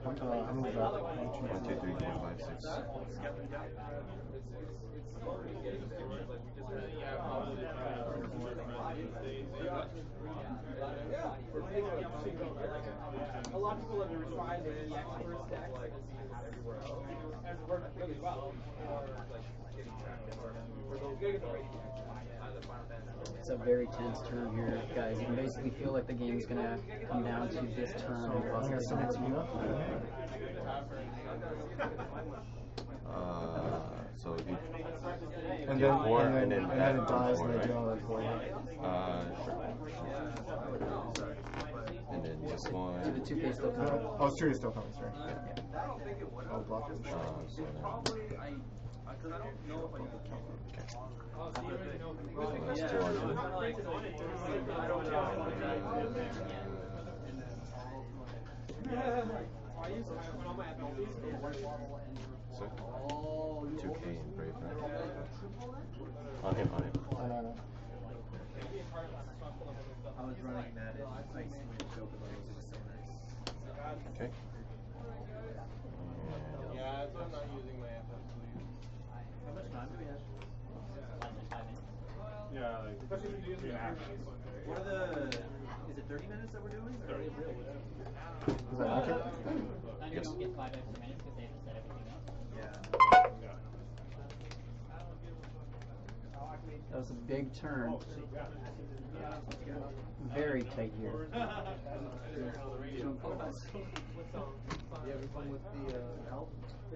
Speaker 11: How many is that?
Speaker 9: 1, 2, 3, 4, 5, 6.
Speaker 12: A lot of people have tried the expert deck has worked really well.
Speaker 4: It's a very tense turn here, guys. You can basically feel like the game's gonna come down to this turn and possibly the next one.
Speaker 9: So you
Speaker 11: And
Speaker 9: get
Speaker 11: then,
Speaker 9: 4
Speaker 11: and then
Speaker 9: it
Speaker 11: dies and I do all that for you.
Speaker 9: Sure. And then this one.
Speaker 4: So the 2K still comes.
Speaker 11: Oh, it's true, it's still coming, sorry. Oh, block it.
Speaker 9: So that's 2 on him. So 2K and brave, right? On him.
Speaker 11: No.
Speaker 6: was running that in Ice Wind Chocobo. It was so nice.
Speaker 9: Okay.
Speaker 12: Yeah, that's why I'm not using my FF sleeve.
Speaker 6: How much time do we have?
Speaker 8: Less than 5 minutes.
Speaker 12: Yeah, like, especially if you use the actions.
Speaker 6: What are the... Is it 30 minutes that we're doing? Or?
Speaker 11: Is that accurate?
Speaker 8: And you
Speaker 9: Yes.
Speaker 8: don't get 5 extra minutes because they have to set everything up.
Speaker 6: Yeah.
Speaker 4: That was a big turn. Very tight here.
Speaker 2: You having fun with the elf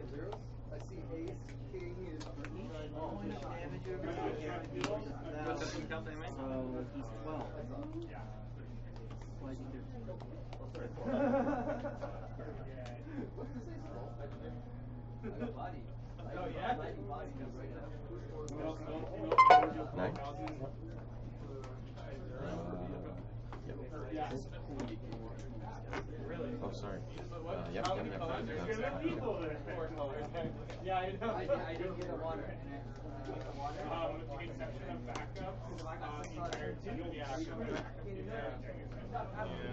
Speaker 2: zeros? I see ace, king is for each.
Speaker 6: How much damage you ever take?
Speaker 8: What's the full count damage?
Speaker 6: So he's 12. Why is he 13?
Speaker 2: What's this ace roll? I got body.
Speaker 8: Oh, yeah?
Speaker 2: Body right now.
Speaker 9: Nine.
Speaker 8: Yeah.
Speaker 9: Oh, sorry. Yep.
Speaker 8: Yeah, I know.
Speaker 2: I didn't get a water.
Speaker 5: With the exception of backups, the entire team,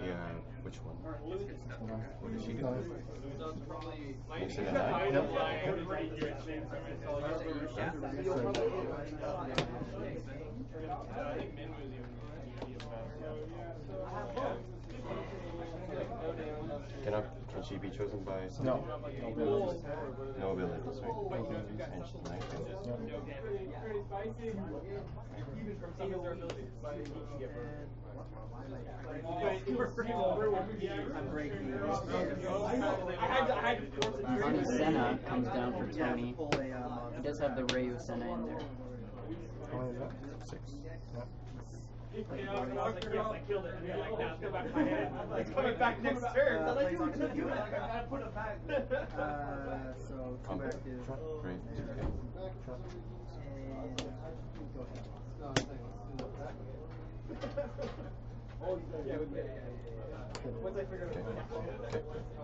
Speaker 9: Yeah. Which one? What did she do?
Speaker 6: So it's probably...
Speaker 9: Makes it a nine.
Speaker 5: I think Min was even
Speaker 9: Can she be chosen by some?
Speaker 11: No.
Speaker 9: No abilities, right? And she's nice.
Speaker 5: pretty spicy. Even from some of their abilities.
Speaker 6: I'm breaking.
Speaker 5: I had to force it.
Speaker 4: Johnny Senna comes down for Tony.
Speaker 6: Pull a
Speaker 4: He does have the Ryu Senna in there.
Speaker 11: How many is that?
Speaker 9: 6.
Speaker 11: Yep.
Speaker 5: I killed it. And like, now it's going back to my head. It's coming back next turn. I'm like, dude, just do it. I gotta put it back.
Speaker 6: So two
Speaker 9: Okay.
Speaker 6: active.
Speaker 9: Great. Okay.
Speaker 6: And go ahead.
Speaker 2: No,
Speaker 5: Oh, yeah, once I figure it out.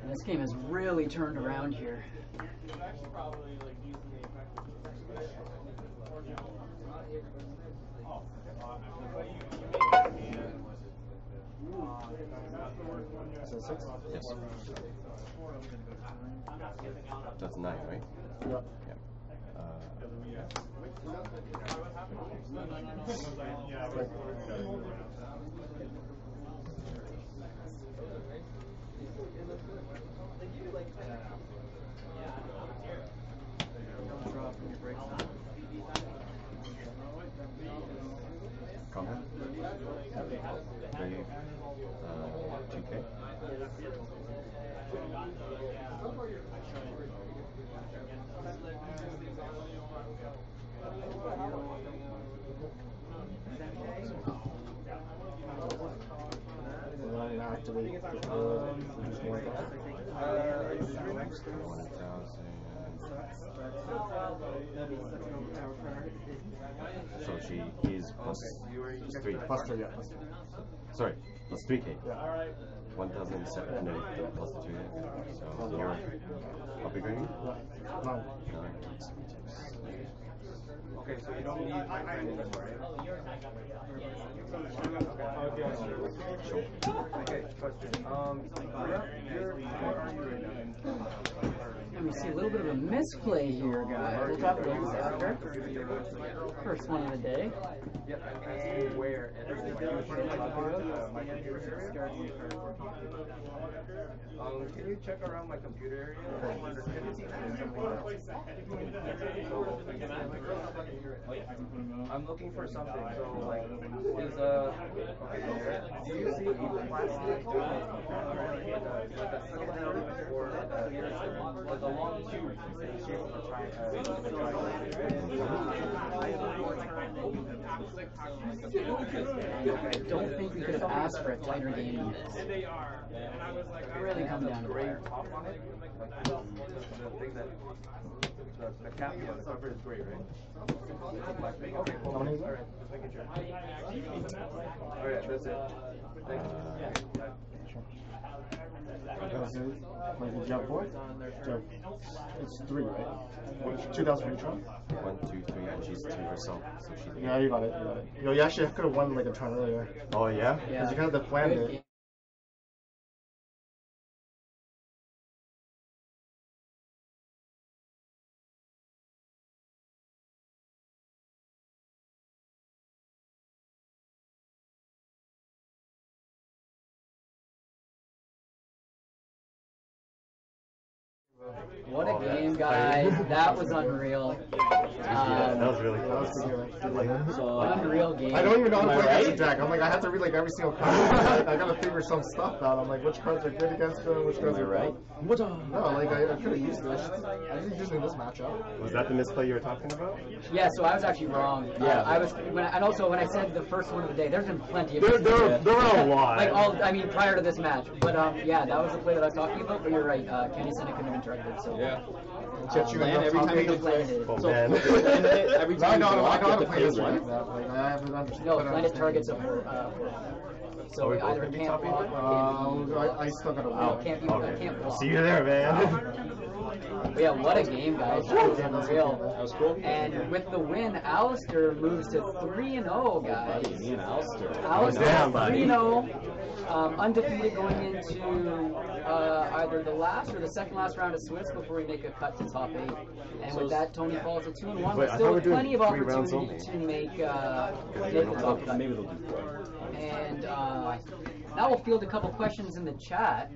Speaker 4: And this game has really turned around here.
Speaker 5: It's actually probably like decently effective. Oh,
Speaker 11: Is that 6?
Speaker 9: Yes. That's 9, right?
Speaker 11: Yep.
Speaker 9: Yep. Comment? Brave. 2K.
Speaker 11: And then activate the just one guy.
Speaker 9: 1,000. So she is plus 3.
Speaker 11: Plus 3, yeah. Plus 3.
Speaker 9: Sorry, plus 3K.
Speaker 11: Yeah.
Speaker 9: 1,700 plus 2. So you're how big are you?
Speaker 11: 9.
Speaker 9: 9.
Speaker 6: Okay, so you don't need my friend anymore, right?
Speaker 9: Sure.
Speaker 6: Okay, question. Where are you right now?
Speaker 4: And we see a little bit of a misplay here, guys. We'll talk about this after. First one of the day.
Speaker 6: Yep, I'm asking where and my computer area. Can you check around my computer area? I'm looking for something. So like, is do you see a plastic like a cylinder or like a long tube in the shape of a triangle?
Speaker 4: I don't think we could have asked for a tighter game.
Speaker 5: And they are. And I was like,
Speaker 4: It really come down to
Speaker 6: Gray
Speaker 4: wire.
Speaker 6: top on it, like the thing that the cap, yeah, the cover is gray, right? Okay, cool.
Speaker 11: How many is that?
Speaker 6: Alright, just making sure. Alright, that's it. Thank you.
Speaker 11: Sure. Like, did you have 4? It's 3, right? 2,000 for each one?
Speaker 13: 1, 2, 3, and she's 2 herself, so she's 8.
Speaker 11: Yeah, you got it. You got it. Yo, you actually could have won like a turn earlier.
Speaker 13: Oh, yeah?
Speaker 11: Because you kind of planned it.
Speaker 4: What a game, guys. That was unreal.
Speaker 13: That was really cool.
Speaker 4: Unreal game.
Speaker 11: I don't even know how to play against Jack. I'm like, I have to read like every single card. I gotta figure some stuff out. I'm like, which cards are good against him, which cards are right. No, like I could have used this. I didn't use it in this matchup.
Speaker 13: Was that the misplay you were talking about?
Speaker 4: Yeah, so I was actually wrong.
Speaker 13: Yeah.
Speaker 4: I was, and also when I said the first one of the day, there's been plenty of.
Speaker 13: There were a lot.
Speaker 4: Like I mean, prior to this match. But yeah, that was the play that I was talking about. But you're right, Kenny Senna couldn't have been targeted. So
Speaker 10: yeah.
Speaker 11: Land
Speaker 10: every time he gets landed.
Speaker 13: Oh,
Speaker 10: So
Speaker 13: man.
Speaker 10: every time
Speaker 11: I
Speaker 10: you
Speaker 11: know
Speaker 10: block,
Speaker 11: how
Speaker 10: you
Speaker 11: to
Speaker 10: have
Speaker 11: play
Speaker 10: to
Speaker 11: this
Speaker 10: pay
Speaker 11: like
Speaker 10: one.
Speaker 11: that. Like, I haven't understood.
Speaker 4: no, landed targets of. So
Speaker 13: we
Speaker 4: we
Speaker 13: both
Speaker 4: either
Speaker 13: gonna be
Speaker 4: can't
Speaker 13: topping
Speaker 4: block
Speaker 13: it?
Speaker 4: or
Speaker 11: I still gotta win.
Speaker 4: can't be.
Speaker 13: Okay.
Speaker 4: I can't block.
Speaker 13: See you there, man.
Speaker 4: But yeah, what a game, guys. That was unreal.
Speaker 10: That was cool.
Speaker 4: And with the win, Alistair moves to 3-0, guys.
Speaker 10: Me and Alistair.
Speaker 4: Alistair
Speaker 13: Damn, buddy.
Speaker 4: 3-0, undefeated going into either the last or the second last round of Swiss before we make a cut to top 8. And with that, Tony falls to 2-1,
Speaker 13: Wait,
Speaker 4: but
Speaker 13: I thought
Speaker 4: still
Speaker 13: we were
Speaker 4: with
Speaker 13: doing
Speaker 4: plenty of
Speaker 13: 3 rounds
Speaker 4: opportunity to make the top cut.
Speaker 10: Maybe they'll do 4.
Speaker 4: And now we'll field a couple questions in the chat.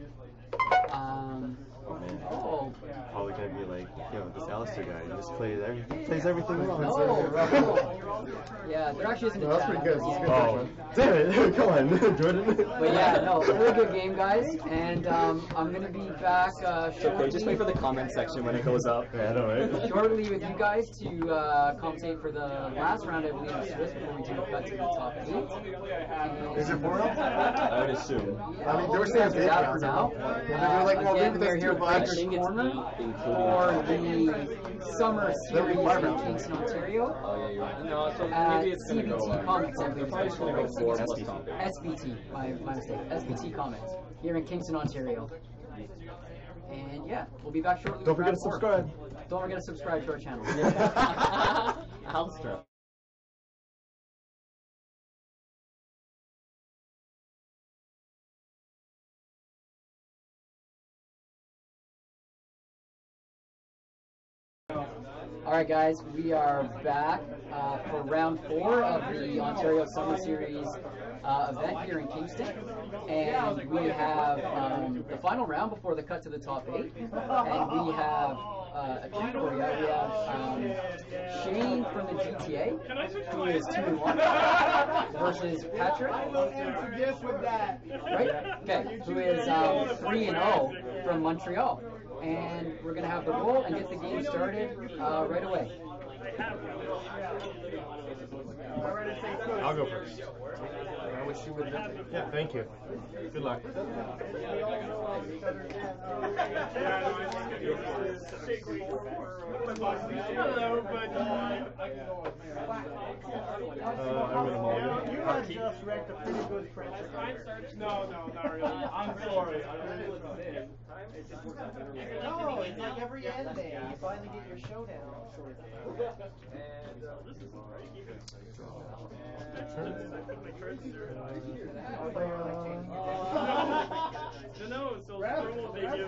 Speaker 4: Oh.
Speaker 13: Probably gonna be like, yo, this Alistair guy, he just plays everything wrong.
Speaker 4: Oh, yeah, there actually isn't a
Speaker 11: That's
Speaker 4: chat.
Speaker 11: pretty good. That's good.
Speaker 13: Oh, damn it! Come on, Jordan.
Speaker 4: But yeah, no, really good game, guys. And I'm gonna be back shortly.
Speaker 10: Okay, just wait for the comment section when it goes up.
Speaker 13: Yeah, I know, right?
Speaker 4: Shortly with you guys to compensate for the last round, I believe, of Swiss before we do a cut to the top 8.
Speaker 11: Is it 4 rounds?
Speaker 10: I would assume.
Speaker 11: I mean, they were saying it's 8
Speaker 4: that for
Speaker 11: rounds.
Speaker 4: now.
Speaker 11: They're like, well,
Speaker 4: Again,
Speaker 11: maybe
Speaker 4: we're
Speaker 11: there's
Speaker 4: here
Speaker 11: 2
Speaker 4: for
Speaker 11: black
Speaker 4: King
Speaker 11: corner
Speaker 4: for the summer series in Kingston, Ontario.
Speaker 10: Oh yeah, you're right. No, so
Speaker 4: At
Speaker 10: maybe it's gonna go.
Speaker 4: SBT Comics, I believe.
Speaker 10: Probably just gonna go 4 plus top 8.
Speaker 4: SBT, my mistake. SBT Comics here in Kingston, Ontario. And yeah, we'll be back shortly.
Speaker 13: Don't
Speaker 4: with
Speaker 13: forget to
Speaker 4: round 4.
Speaker 13: subscribe.
Speaker 4: Don't forget to subscribe to our channel.
Speaker 10: Alistair.
Speaker 4: Alright guys, we are back for round 4 of the Ontario Summer Series event here in Kingston. And we have the final round before the cut to the top 8. And we have a treat for you. We have Shane from the GTA, who is 2-1, versus Patrick. Right? Okay, who is 3-0 from Montreal. And we're going to have the roll and get the game started right away.
Speaker 11: I'll go first. I wish you would. Yeah, thank you. Good luck.
Speaker 5: Hello, buddy.
Speaker 11: I'm gonna mulligan.
Speaker 2: You guys just wrecked a pretty good friendship.
Speaker 5: No, not really. I'm sorry.
Speaker 2: No, it's like every end day. You finally get your showdown.
Speaker 5: No, so Stroll, they give you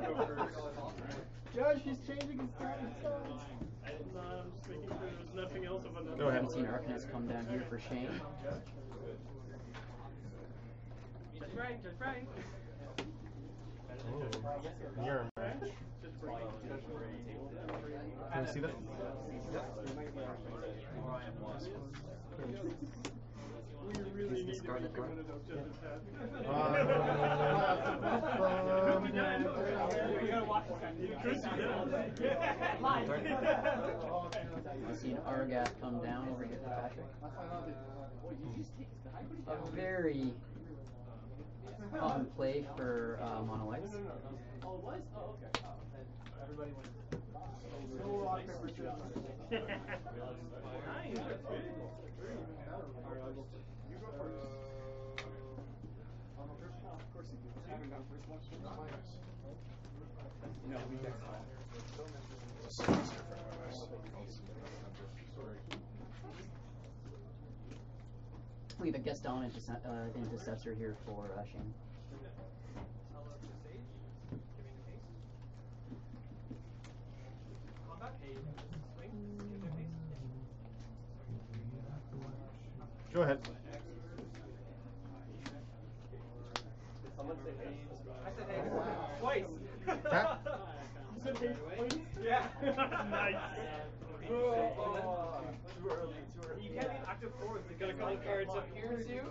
Speaker 5: go first.
Speaker 2: Judge, he's changing his time.
Speaker 5: I'm just making sure there's nothing else of another.
Speaker 4: Go ahead. Seen Arcanist come down here for Shane.
Speaker 5: Just right.
Speaker 11: Mirror match. Can you see that?
Speaker 5: We really need to get rid of Judge's hat.
Speaker 4: I've seen Argath come down over here for Patrick. A very fun play for Mono Whites.
Speaker 5: Oh, it was? Oh, okay. Everybody went.
Speaker 2: Rock, paper, scissors.
Speaker 5: Nice. You go first.
Speaker 7: No, we text
Speaker 4: We have a guest dominant intercessor here for Shane.
Speaker 11: Go ahead.
Speaker 12: Someone say hey. I said hey twice.
Speaker 11: Tap.
Speaker 12: You said hey twice? Yeah. Nice. Too early. You can't be active forward. You got a couple cards up here too.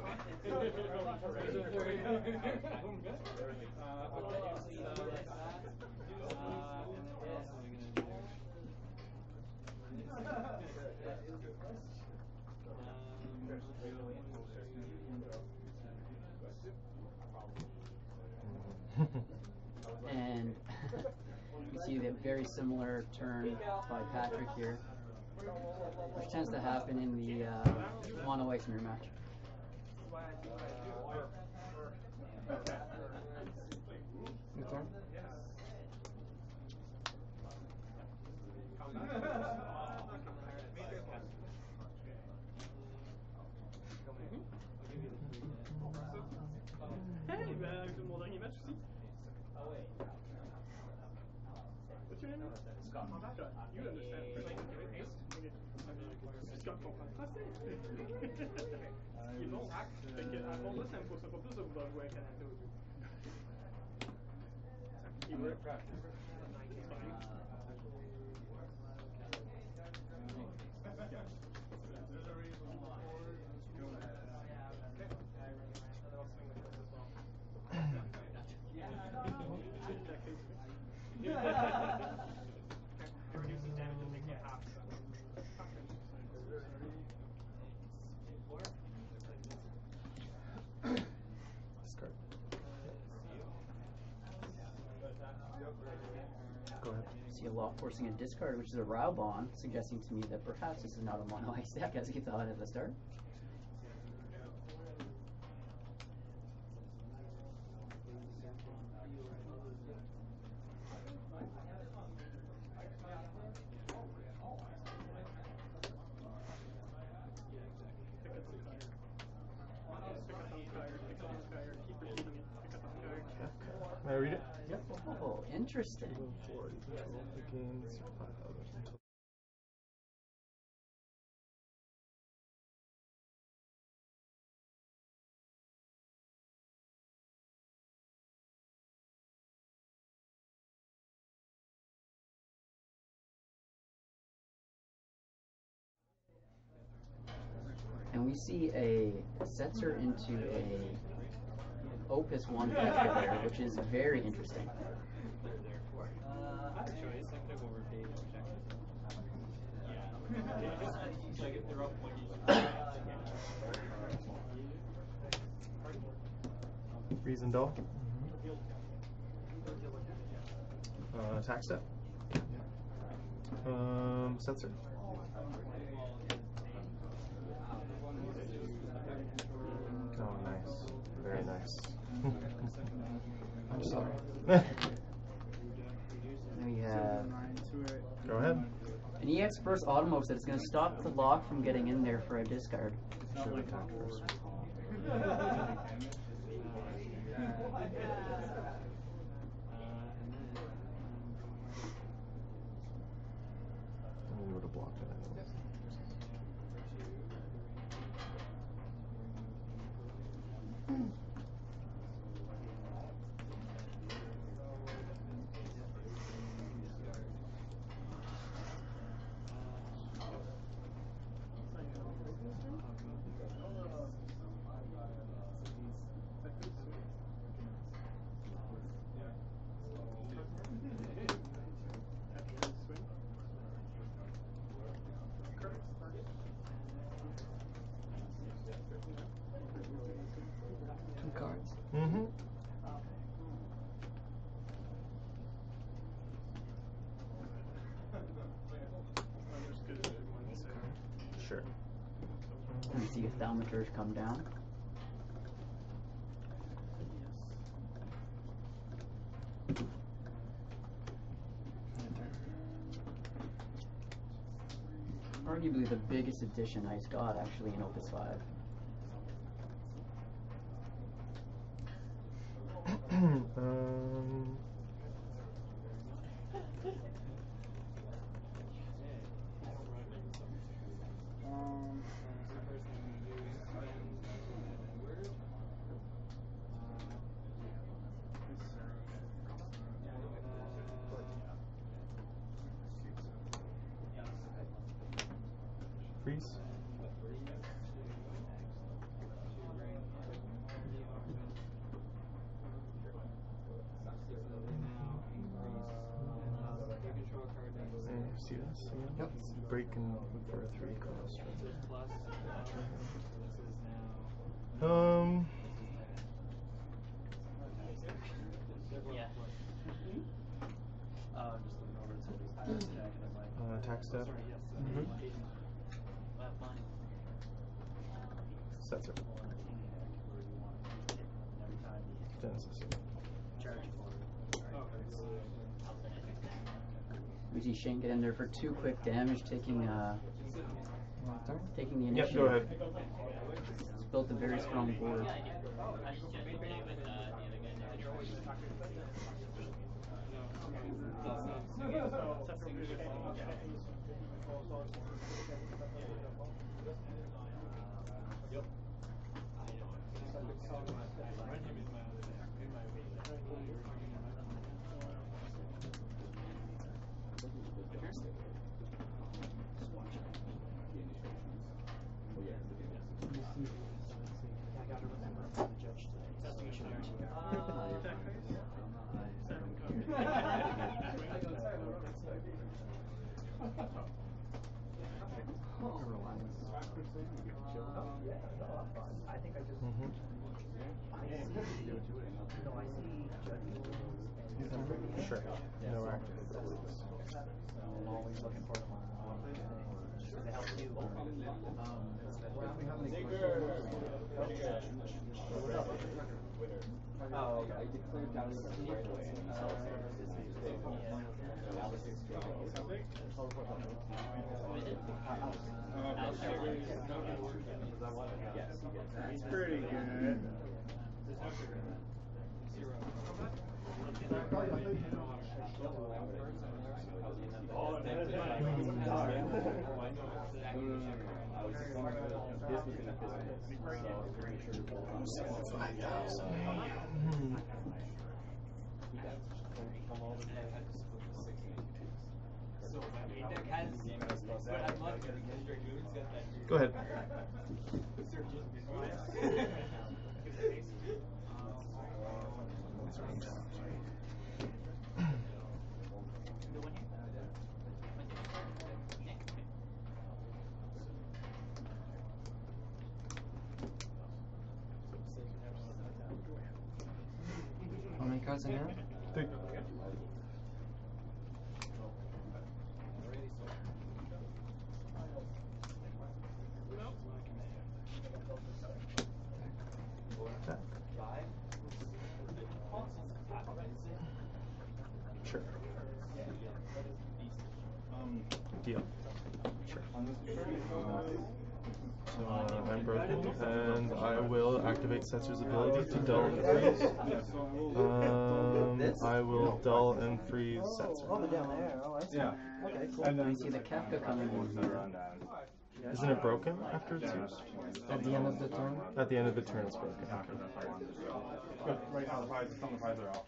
Speaker 4: And you see that very similar turn by Patrick here, which tends to happen in the mono ice mirror match.
Speaker 11: Your turn.
Speaker 5: Hey, ben, mon dernier match aussi. What's your name? Scott. Scott. You understand French, right? Scott comprend français. Il est bon. Fait que, à fond, là, ça me pousse pas plus de vouloir jouer à Canada au début. Il work. Reduces damage and make it half.
Speaker 11: Discard. Go ahead.
Speaker 4: See a lot forcing a discard, which is a Raubon, suggesting to me that perhaps this is not a mono ice deck as he thought at the start.
Speaker 11: May I read it?
Speaker 4: Yep. Oh, interesting. And we see a Setzer into a Opus 1 feature there, which is very interesting.
Speaker 6: I have a choice. I could go over data
Speaker 11: Reason doll. Attack step. Sensor. Oh, nice. Very nice. I'm sorry.
Speaker 4: Then we have
Speaker 11: Go ahead.
Speaker 4: an EX Burst Automos that's going to stop the lock from getting in there for a discard.
Speaker 11: Should have attacked first. And you would have blocked it anyways.
Speaker 4: Two cards.
Speaker 11: Mm-hmm. Sure.
Speaker 4: And see if Thaumaturge come down. arguably the biggest addition Ice got actually in Opus 5.
Speaker 13: Freeze. And you see this? Yep. Break and look for a 3 cost. Attack step. Sets it. Genesis.
Speaker 4: We see Shane get in there for 2 quick damage, taking the initiative.
Speaker 13: Yep, go ahead.
Speaker 4: He's built a very strong board.
Speaker 13: Sure. No active abilities.
Speaker 2: I'm always looking for them. They help you.
Speaker 6: Oh, I declared down the right
Speaker 12: He's pretty good.
Speaker 13: Go ahead.
Speaker 2: How many cards in here?
Speaker 13: 3. Sure. Deal. Sure. So I'm broken, and I will activate Setsu's ability to dull and freeze. I will dull and freeze Setsu.
Speaker 2: Oh, down there. Oh, I see.
Speaker 13: Yeah.
Speaker 2: Okay, cool.
Speaker 4: And then see the Kafka coming in here.
Speaker 13: Isn't it broken after it's used?
Speaker 2: At the end of the turn?
Speaker 13: At the end of the turn, it's broken. Okay.
Speaker 5: Right now, the prizes, some of the prizes are off.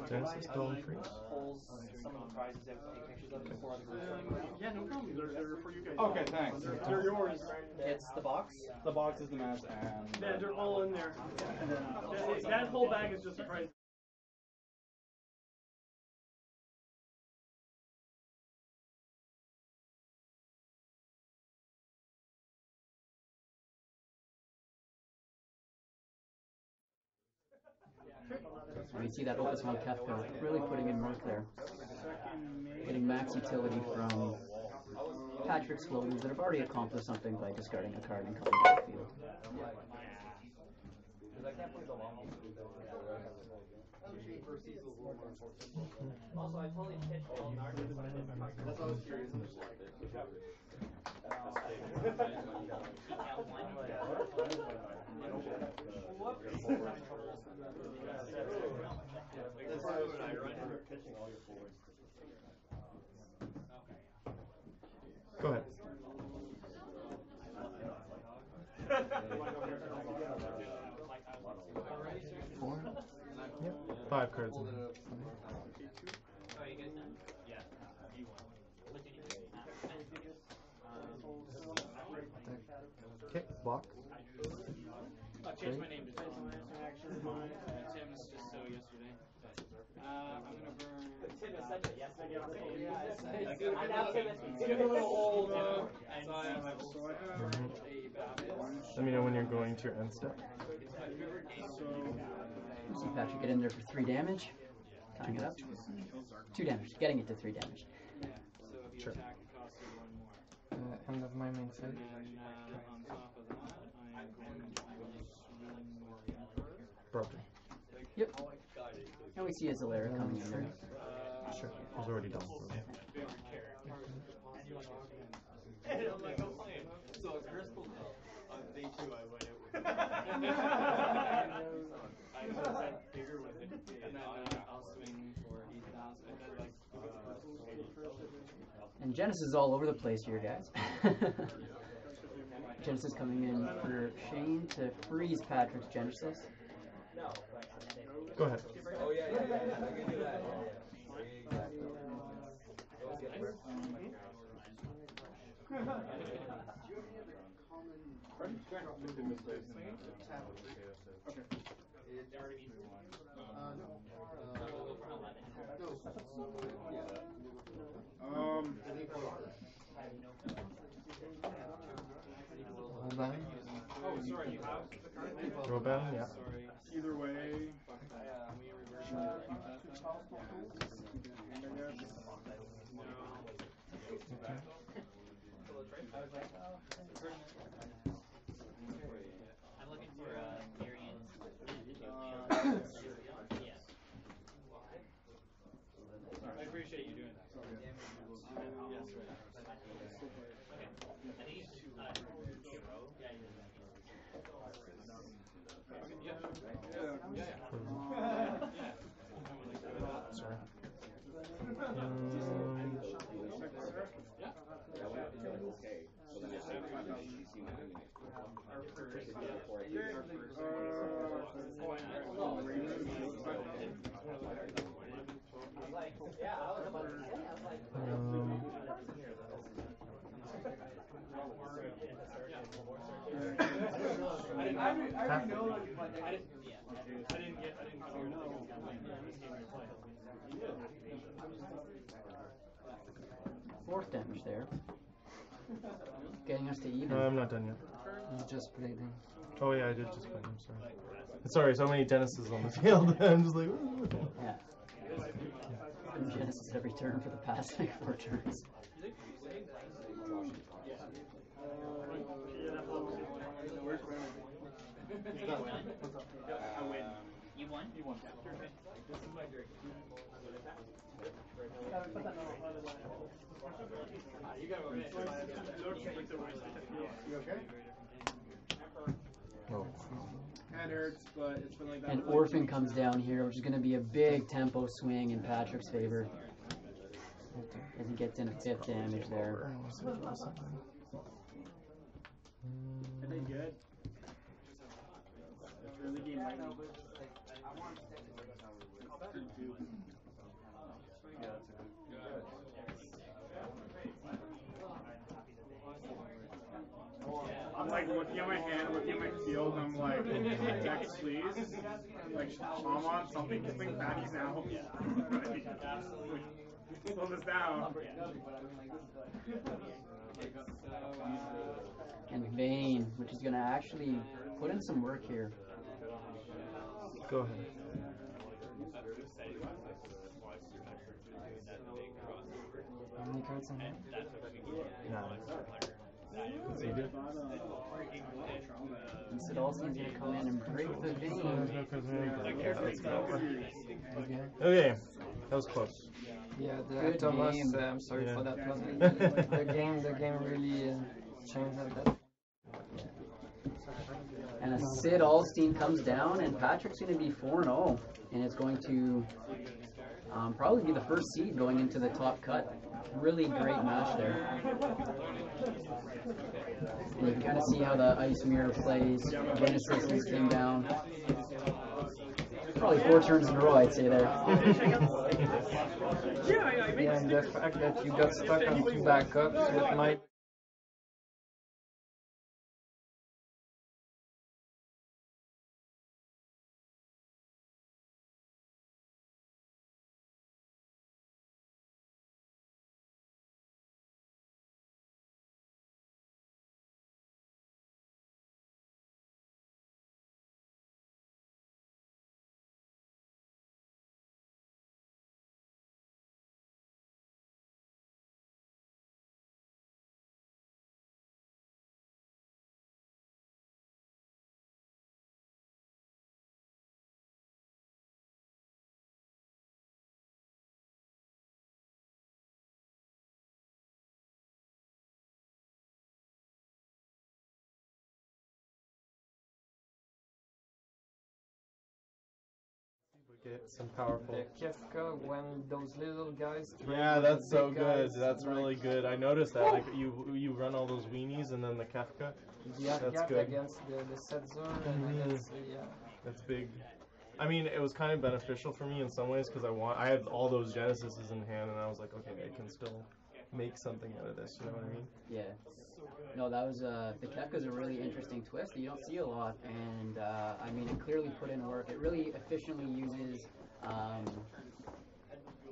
Speaker 13: Genesis, dull and freeze.
Speaker 6: Pulls some of the prizes out to take pictures of before the group.
Speaker 5: Yeah, no problem. They're for you guys. Okay, thanks. They're yours.
Speaker 6: It's the box.
Speaker 5: The box is the mask and...
Speaker 12: Yeah, they're all in there. That whole bag is just a prize.
Speaker 4: And you see that Opus 1 Kafka really putting in work there. Getting max utility from Patrick's floaters that have already accomplished something by discarding a card and coming to the field.
Speaker 8: Also, I totally pitched all narcissism.
Speaker 2: That's what I was curious. That's why I was trying to remember pitching all your forwards.
Speaker 13: Go ahead.
Speaker 4: Four?
Speaker 13: Yep. 5 cards.
Speaker 8: Oh, you guys done? Yeah. What do you need?
Speaker 13: Okay, block.
Speaker 5: I changed my name to Tim. Tim's just so yesterday. I'm gonna burn.
Speaker 8: Tim is such a yesterday.
Speaker 5: I know Tim is getting a little old. So I have a
Speaker 13: Let me know when you're going to your end step.
Speaker 5: It's my favorite game.
Speaker 4: See Patrick get in there for 3 damage. Tying it up. 2 damage. Getting it to 3 damage.
Speaker 5: So if you
Speaker 13: Sure.
Speaker 5: attack, it costs you 1 more.
Speaker 13: End of my main phase.
Speaker 5: And then on top of that, I'm going to
Speaker 13: Broken.
Speaker 4: Yep. And we see Azalera coming in there.
Speaker 13: Sure. It was already done.
Speaker 6: And I'm like, I'm playing. So a crystal on day 2, I went out with it. I went bigger with it.
Speaker 5: and then I'll swing for 8,000. And then like
Speaker 4: And Genesis is all over the place here, guys. Genesis coming in for Shane to freeze Patrick's Genesis.
Speaker 13: Go ahead.
Speaker 6: Oh, yeah, I can do that.
Speaker 13: Hold on.
Speaker 5: oh, sorry, you have the card?
Speaker 13: Roll down, yeah.
Speaker 5: Sorry. Either way, we reverse that.
Speaker 13: Okay.
Speaker 8: I'm looking for Miriam.
Speaker 5: I appreciate you doing that. Yes, right.
Speaker 8: Okay. I think it's hero. Yeah,
Speaker 13: Sorry.
Speaker 9: Okay, so then I say 5,000 DC now anyway.
Speaker 4: Fourth damage there. Getting us to even.
Speaker 13: I'm not done yet.
Speaker 4: You just played them.
Speaker 13: Oh yeah, I did just play. I'm sorry. Sorry, so many Genesis on the field. I'm just like, ooh.
Speaker 4: Yeah. And Genesis every turn for the past like 4 turns.
Speaker 8: I win. You won? You won.
Speaker 6: This is my drink. You got it.
Speaker 2: You okay?
Speaker 13: Oh.
Speaker 5: Kind hurts, but it's been like that.
Speaker 4: And Orphan comes down here, which is going to be a big tempo swing in Patrick's favor. As he gets in a 5th damage there.
Speaker 5: Are they good? It's really game like I'm like looking at my hand, looking at my field, and I'm like, Dex, please. Like, Shaman, something fatties now. Slow this down.
Speaker 4: And Vayne, which is going to actually put in some work here.
Speaker 13: Go ahead.
Speaker 4: How many cards in hand?
Speaker 13: So you did?
Speaker 4: And Sidolson's going to come in and break the Vayne.
Speaker 13: Okay. That was close.
Speaker 14: Yeah,
Speaker 4: Good
Speaker 14: Thomas,
Speaker 4: game.
Speaker 14: I'm sorry
Speaker 13: Yeah.
Speaker 14: for that one. The game really changed at that.
Speaker 4: And Sid Alstein comes down, and Patrick's going to be 4-0, and it's going to probably be the first seed going into the top cut. Really great match there. And you can kind of see how the ice mirror plays. Genesis came down. Probably 4 turns in a row, I'd say there.
Speaker 14: Yeah, and the fact that you got stuck on 2 backups with my.
Speaker 13: We get some powerful.
Speaker 14: The Kefka when those little guys.
Speaker 13: Yeah, that's so good. That's really good. I noticed that. Like you run all those weenies and then the Kefka.
Speaker 14: Yeah,
Speaker 13: That's good.
Speaker 14: against the Setzer and against the,
Speaker 13: That's big. I mean, it was kind of beneficial for me in some ways because I had all those Genesises in hand and I was like, okay, I can still make something out of this. You know what I mean?
Speaker 4: Yeah. No, that was the Kefka's a really interesting twist that you don't see a lot, and I mean, it clearly put in work. It really efficiently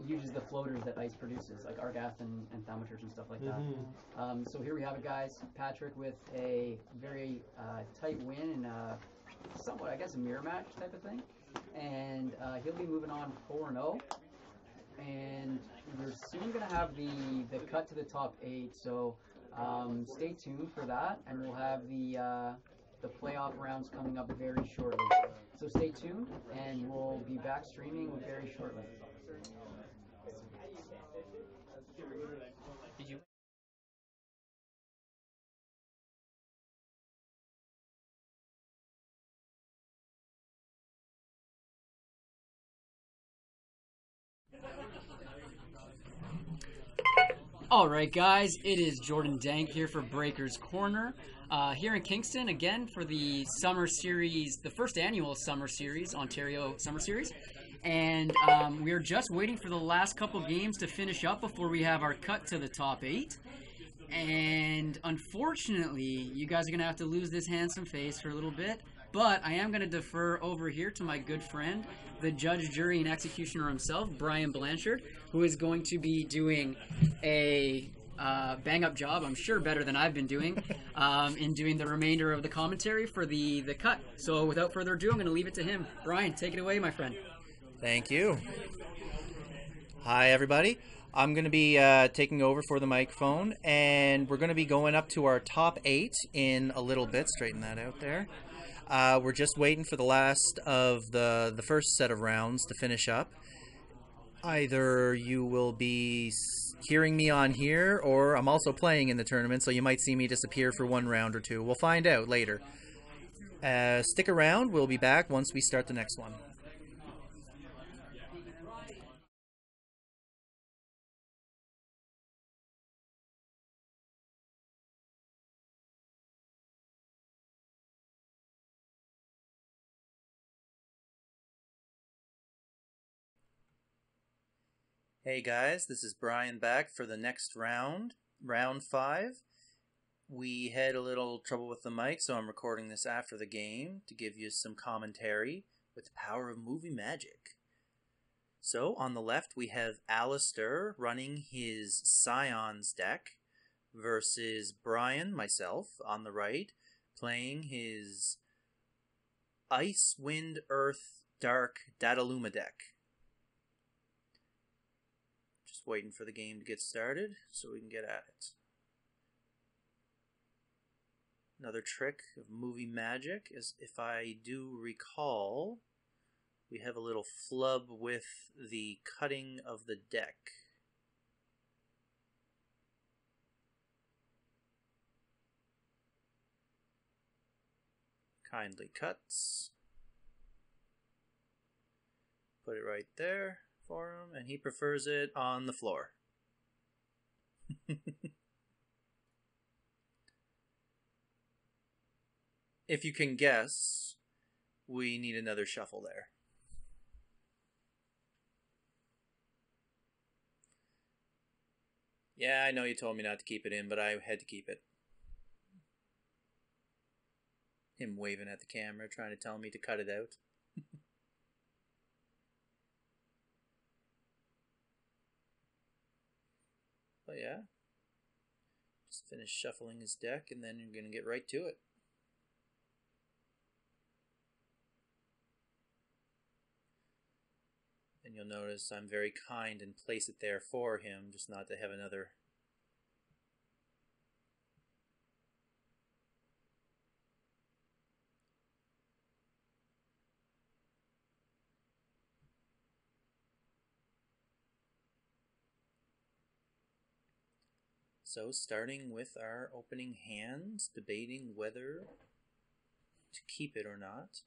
Speaker 4: uses the floaters that ice produces, like Argath and Thaumaturge and stuff like that. So here we have it, guys. Patrick with a very tight win and somewhat, I guess, a mirror match type of thing, and he'll be moving on 4-0. And we're soon going to have the cut to the top 8. So. Stay tuned for that, and we'll have the playoff rounds coming up very shortly. So stay tuned, and we'll be back streaming very shortly.
Speaker 8: Did you?
Speaker 4: Alright guys, it is Jordan Dank here for Breaker's Corner, here in Kingston again for the Summer Series, the first annual Summer Series, Ontario Summer Series, and we are just waiting for the last couple games to finish up before we have our cut to the top 8, and unfortunately you guys are going to have to lose this handsome face for a little bit, but I am going to defer over here to my good friend, the judge, jury, and executioner himself, Brian Blanchard, who is going to be doing a bang-up job, I'm sure better than I've been doing, in doing the remainder of the commentary for the cut. So without further ado, I'm going to leave it to him. Brian, take it away, my friend.
Speaker 1: Thank you. Hi, everybody. I'm going to be taking over for the microphone, and we're going to be going up to our top 8 in a little bit. Straighten that out there. We're just waiting for the last of the first set of rounds to finish up. Either you will be hearing me on here, or I'm also playing in the tournament, so you might see me disappear for one round or two. We'll find out later. Stick around. We'll be back once we start the next one. Hey guys, this is Brian back for the next round, round 5. We had a little trouble with the mic, so I'm recording this after the game to give you some commentary with the power of movie magic. So on the left we have Alistair running his Scions deck versus Brian, myself, on the right, playing his Ice, Wind, Earth, Dark Dataluma deck. Waiting for the game to get started so we can get at it. Another trick of movie magic is, if I do recall, we have a little flub with the cutting of the deck. Kindly cuts. Put it right there for him, and he prefers it on the floor. If you can guess, we need another shuffle there. Yeah, I know you told me not to keep it in, but I had to keep it. Him waving at the camera, trying to tell me to cut it out. But yeah, just finish shuffling his deck, and then you're going to get right to it. And you'll notice I'm very kind and place it there for him, just not to have another. So starting with our opening hands, debating whether to keep it or not.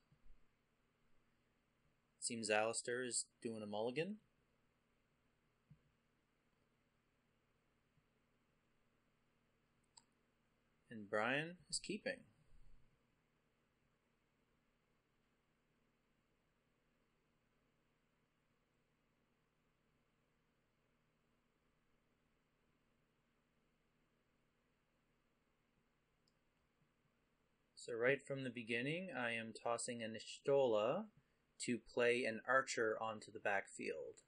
Speaker 1: Seems Alistair is doing a mulligan. And Brian is keeping. So right from the beginning, I am tossing a Nishtola to play an archer onto the backfield.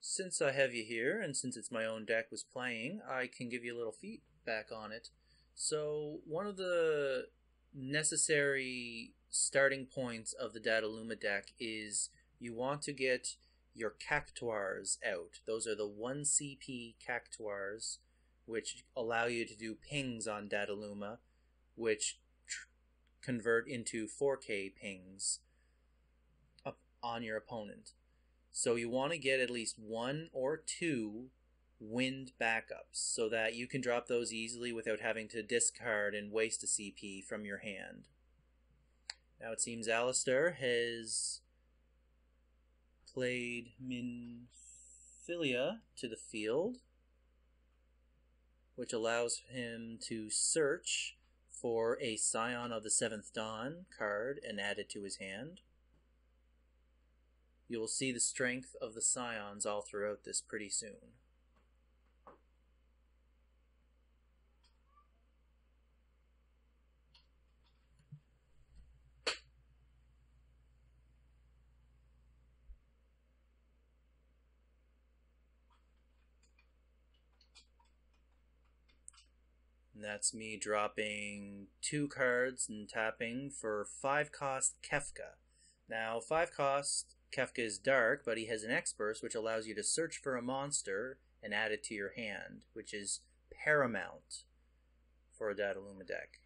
Speaker 1: Since I have you here, and since it's my own deck was playing, I can give you a little feedback on it. So one of the necessary starting points of the Dataluma deck is you want to get your Cactuars out. Those are the 1 CP Cactuars, which allow you to do pings on Dataluma, which convert into 4K pings up on your opponent. So you want to get at least 1 or 2 wind backups so that you can drop those easily without having to discard and waste a CP from your hand. Now it seems Alistair has played Minfilia to the field, which allows him to search for a Scion of the Seventh Dawn card and add it to his hand. You will see the strength of the Scions all throughout this pretty soon. And that's me dropping 2 cards and tapping for 5-cost Kefka. Now, 5-cost Kefka is dark, but he has an X-Burst, which allows you to search for a monster and add it to your hand, which is paramount for a Dataluma deck.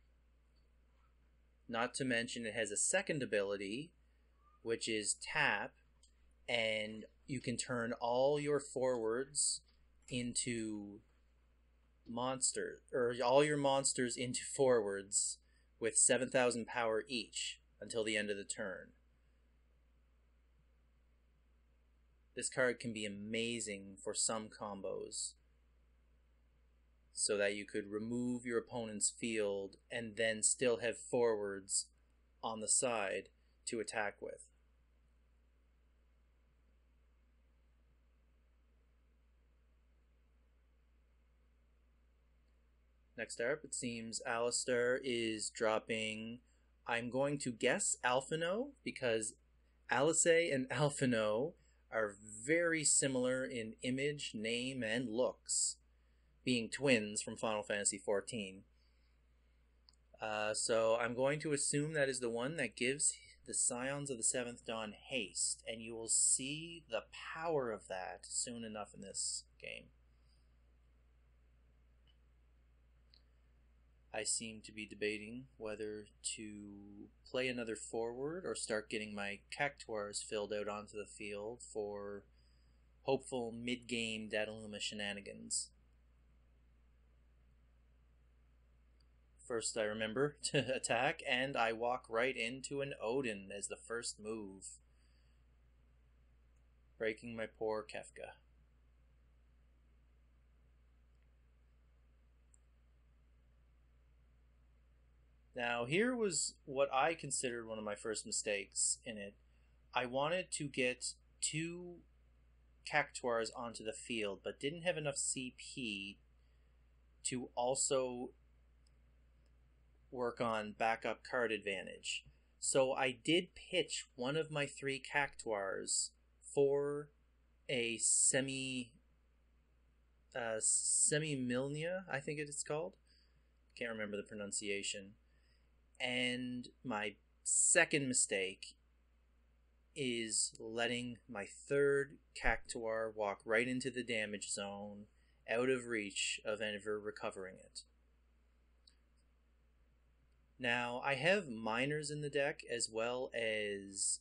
Speaker 1: Not to mention it has a second ability, which is tap, and you can turn all your forwards into monsters, or all your monsters into forwards with 7,000 power each until the end of the turn. This card can be amazing for some combos, so that you could remove your opponent's field and then still have forwards on the side to attack with. Next up, it seems Alistair is dropping, I'm going to guess Alphino, because Alice and Alphino are very similar in image, name, and looks, being twins from Final Fantasy XIV. So I'm going to assume that is the one that gives the Scions of the Seventh Dawn haste, and you will see the power of that soon enough in this game. I seem to be debating whether to play another forward or start getting my Cactuars filled out onto the field for hopeful mid-game Dataluma shenanigans. First I remember to attack, and I walk right into an Odin as the first move, breaking my poor Kefka. Now, here was what I considered one of my first mistakes in it. I wanted to get 2 Cactuars onto the field, but didn't have enough CP to also work on backup card advantage. So I did pitch one of my 3 Cactuars for a Semi-Milnia, I think it is called. Can't remember the pronunciation. And my second mistake is letting my 3rd Cactuar walk right into the damage zone, out of reach of ever recovering it. Now, I have miners in the deck as well as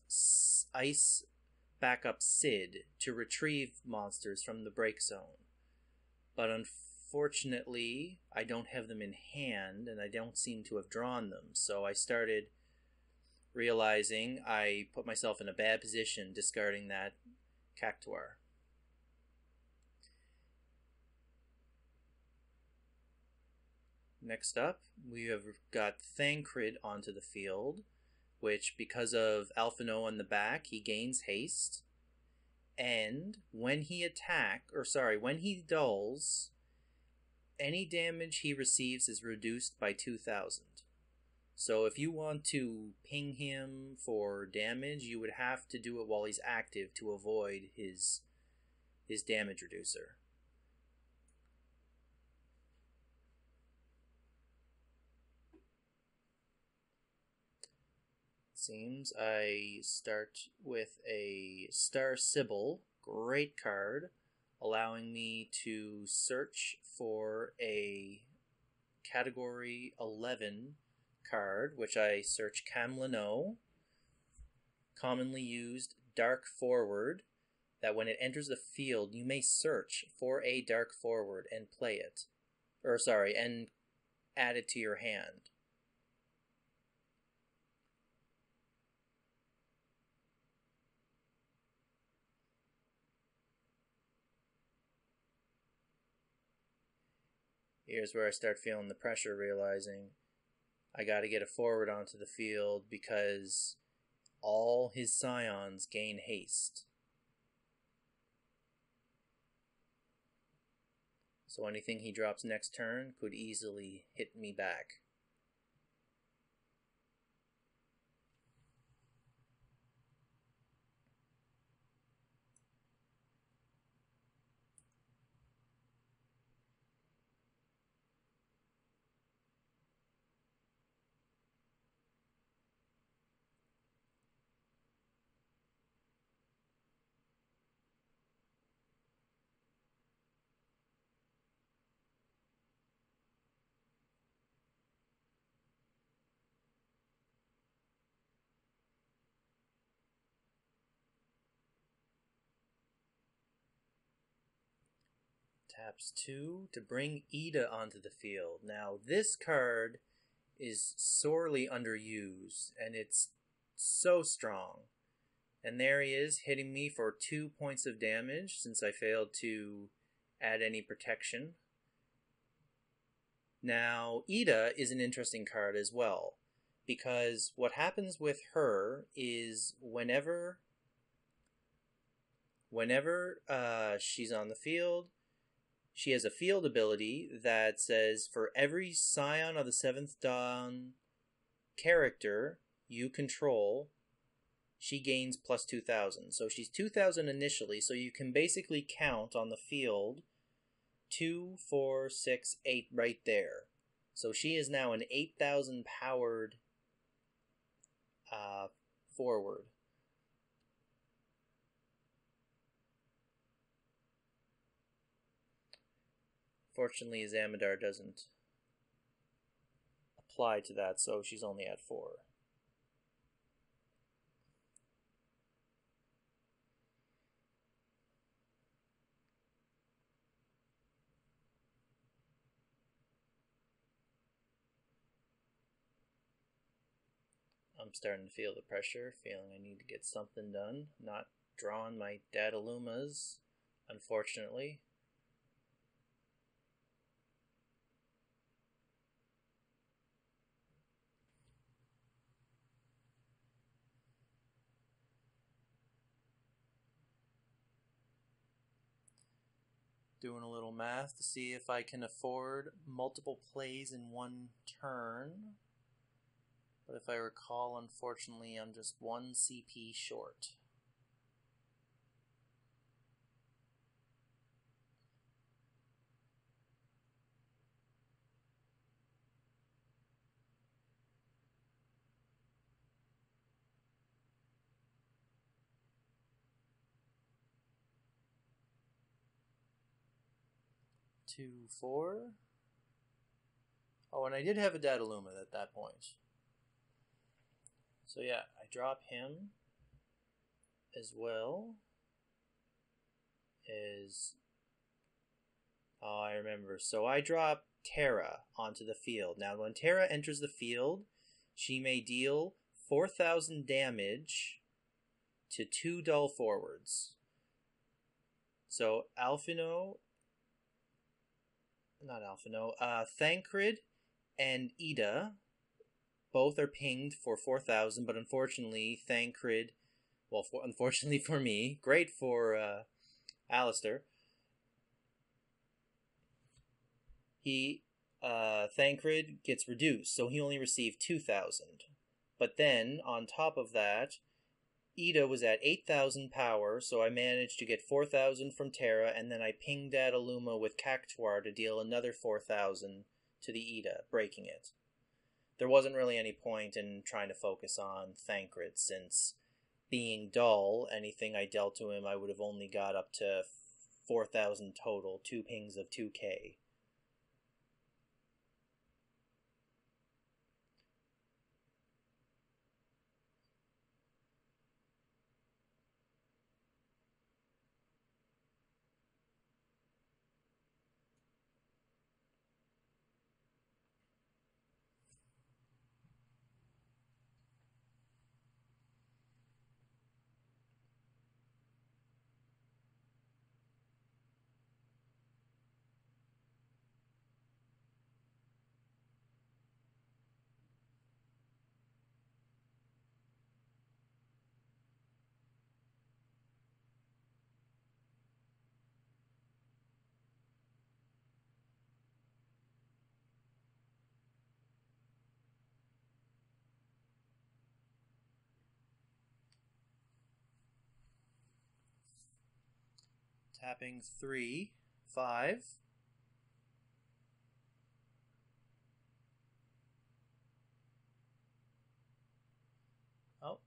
Speaker 1: ice backup Sid to retrieve monsters from the break zone. But unfortunately, I don't have them in hand, and I don't seem to have drawn them. So I started realizing I put myself in a bad position discarding that Cactuar. Next up, we have got Thancred onto the field, which, because of Alphino on the back, he gains haste. And when he when he dulls, any damage he receives is reduced by 2,000. So if you want to ping him for damage, you would have to do it while he's active to avoid his damage reducer. Seems I start with a Star Sybil, great card, allowing me to search for a category 11 card, which I search Camlino, commonly used Dark Forward, that when it enters the field, you may search for a Dark Forward and play it. And add it to your hand. Here's where I start feeling the pressure, realizing I gotta get a forward onto the field because all his scions gain haste. So anything he drops next turn could easily hit me back. Taps 2 to bring Ida onto the field. Now, this card is sorely underused, and it's so strong. And there he is, hitting me for 2 points of damage, since I failed to add any protection. Now, Ida is an interesting card as well, because what happens with her is whenever she's on the field, she has a field ability that says for every Scion of the 7th Dawn character you control, she gains plus 2,000. So she's 2,000 initially, so you can basically count on the field 2, 4, 6, 8 right there. So she is now an 8,000 powered forward. Fortunately, Zamadar doesn't applied to that, so she's only at 4. I'm starting to feel the pressure, feeling I need to get something done. Not drawing my Datalumas, unfortunately. Doing a little math to see if I can afford multiple plays in one turn. But if I recall, unfortunately, I'm just 1 CP short. Two, 4. Oh, and I did have a Dataluma at that point. So yeah, I drop him as well as... Oh, I remember. So I drop Terra onto the field. Now, when Terra enters the field, she may deal 4,000 damage to 2 dull forwards. So Thancred and Ida both are pinged for 4,000, but unfortunately, Thancred, well, unfortunately for me, great for Alistair, Thancred gets reduced, so he only received 2,000. But then, on top of that, Ida was at 8,000 power, so I managed to get 4,000 from Terra, and then I pinged Dataluma with Cactuar to deal another 4,000 to the Ida, breaking it. There wasn't really any point in trying to focus on Thancred, since being dull, anything I dealt to him I would have only got up to 4,000 total, 2 pings of 2k. Tapping 3, 5. Oh.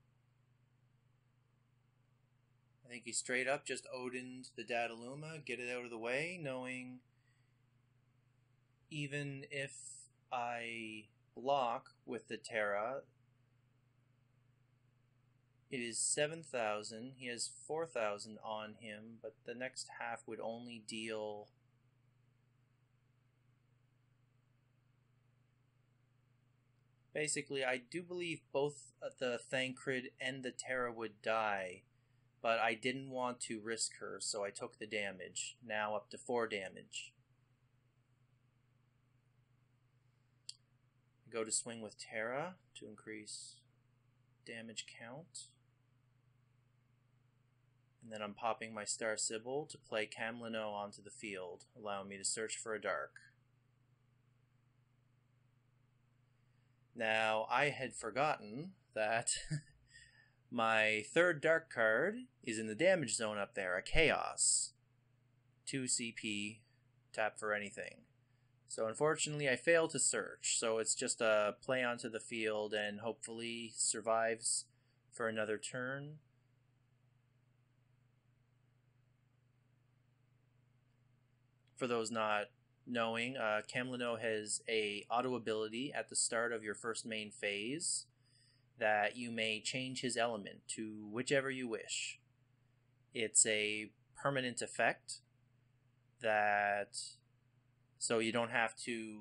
Speaker 1: I think he straight up just Odin'd the Dataluma, get it out of the way, knowing even if I block with the Terra, it is 7,000. He has 4,000 on him, but the next half would only deal... Basically, I do believe both the Thancred and the Terra would die, but I didn't want to risk her, so I took the damage. Now up to 4 damage. I go to swing with Terra to increase damage count. And then I'm popping my Star Sibyl to play Camlino onto the field, allowing me to search for a dark. Now, I had forgotten that my third dark card is in the damage zone up there, a Chaos. 2 CP, tap for anything. So unfortunately I failed to search, so it's just a play onto the field and hopefully survives for another turn. For those not knowing, Camlino has a auto ability at the start of your first main phase that you may change his element to whichever you wish. It's a permanent effect that, so you don't have to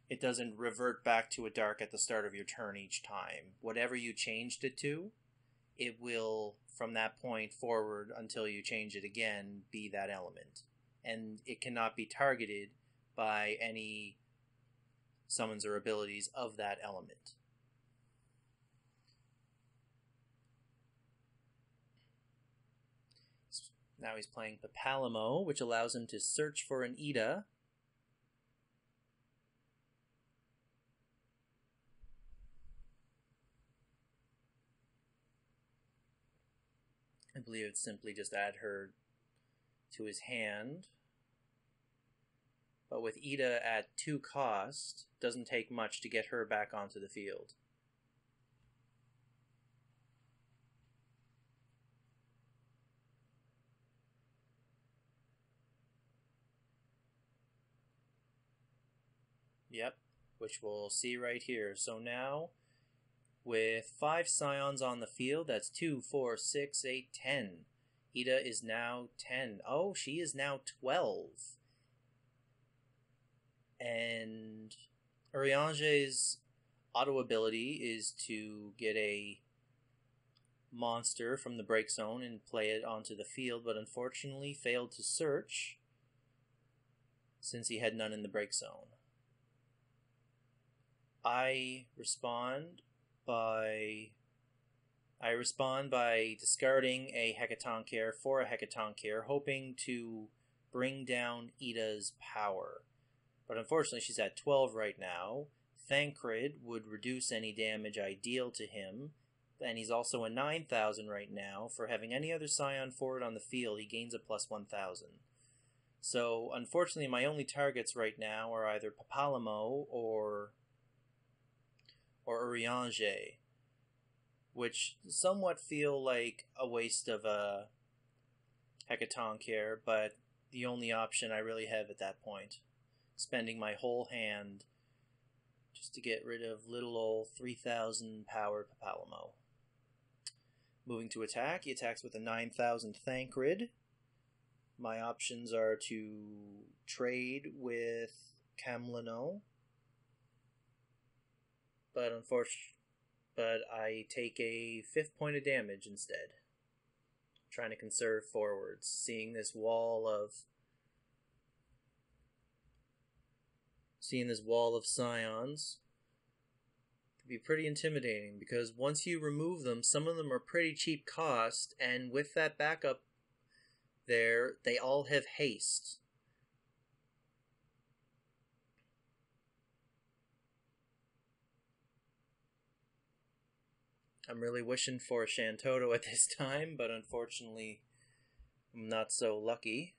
Speaker 1: it doesn't revert back to a dark at the start of your turn each time. Whatever you changed it to, it will, from that point forward until you change it again, be that element. And it cannot be targeted by any summons or abilities of that element. Now he's playing Papalamo, which allows him to search for an Ida. I believe it's simply just add her to his hand. But with Ida at 2 cost, doesn't take much to get her back onto the field. Yep, which we'll see right here. So now, with 5 Scions on the field, that's 2, 4, 6, 8, 10. Ida is now 10. Oh, she is now 12. And Urianger's auto ability is to get a monster from the break zone and play it onto the field, but unfortunately failed to search since he had none in the break zone. I respond by discarding a Hecatoncheir for a Hecatoncheir, hoping to bring down Ida's power. But unfortunately she's at 12 right now. Thancred would reduce any damage I deal to him, and he's also a 9,000 right now. For having any other Scion forward on the field, he gains a plus 1,000. So unfortunately my only targets right now are either Papalamo or Urianger, which somewhat feel like a waste of a Hecatoncheir, but the only option I really have at that point. Spending my whole hand just to get rid of little old 3,000 powered Papalamo. Moving to attack, he attacks with a 9,000 Thancred. My options are to trade with Camlino, but I take a 5th point of damage instead. Trying to conserve forwards, seeing this wall of Scions could be pretty intimidating, because once you remove them, some of them are pretty cheap cost, and with that backup there, they all have haste. I'm really wishing for a Shantoto at this time, but unfortunately I'm not so lucky.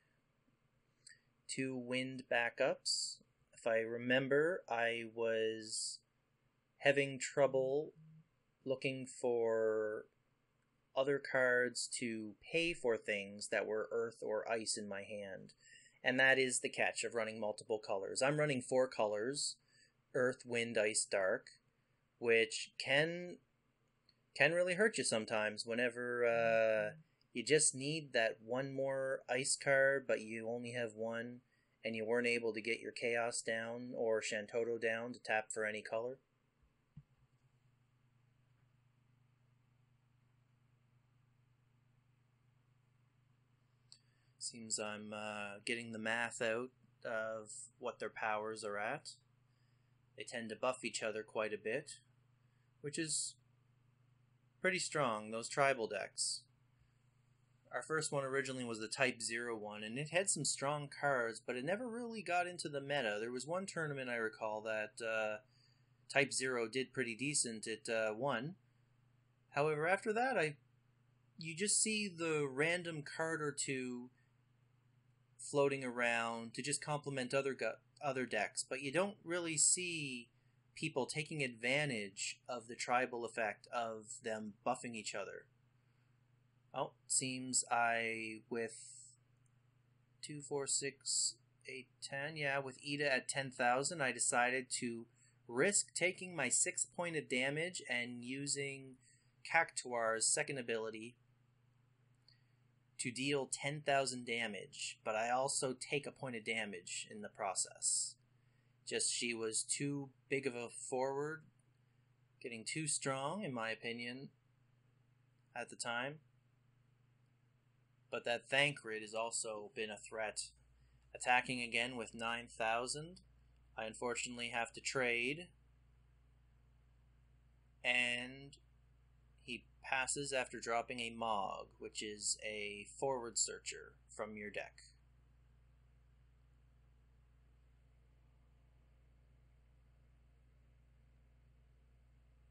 Speaker 1: 2 wind backups. If I remember, I was having trouble looking for other cards to pay for things that were earth or ice in my hand. And that is the catch of running multiple colors. I'm running 4 colors, earth, wind, ice, dark, which can really hurt you sometimes whenever you just need that one more ice card, but you only have one, and you weren't able to get your Chaos down or Shantoto down to tap for any color. Seems I'm getting the math out of what their powers are at. They tend to buff each other quite a bit, which is pretty strong, those tribal decks. Our first one originally was the Type 0 one, and it had some strong cards, but it never really got into the meta. There was one tournament I recall that Type 0 did pretty decent. It won. However, after that, you just see the random card or two floating around to just complement other decks, but you don't really see people taking advantage of the tribal effect of them buffing each other. Oh, seems I with 2, 4, 6, 8, 10. Yeah, with Ida at 10,000, I decided to risk taking my 6 point of damage and using Cactuar's second ability to deal 10,000 damage, but I also take a point of damage in the process. Just she was too big of a forward, getting too strong, in my opinion, at the time. But that Thancred has also been a threat. Attacking again with 9,000. I unfortunately have to trade. And he passes after dropping a Mog, which is a forward searcher from your deck.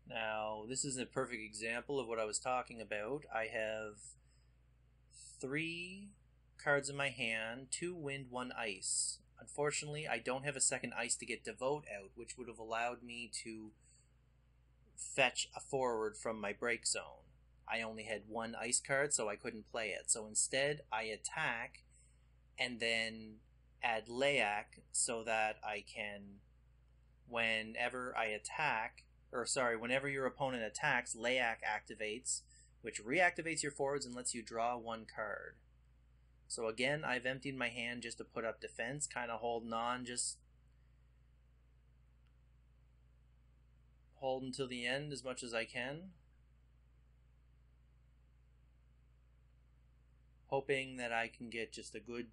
Speaker 1: Now, this is a perfect example of what I was talking about. I have 3 cards in my hand, 2 wind, 1 ice. Unfortunately, I don't have a second ice to get Devote out, which would have allowed me to fetch a forward from my break zone. I only had 1 ice card, so I couldn't play it. So instead, I attack and then add Layak so that I can, whenever your opponent attacks, Layak activates, which reactivates your forwards and lets you draw 1 card. So again, I've emptied my hand just to put up defense, kind of holding on, just hold until the end as much as I can. Hoping that I can get just a good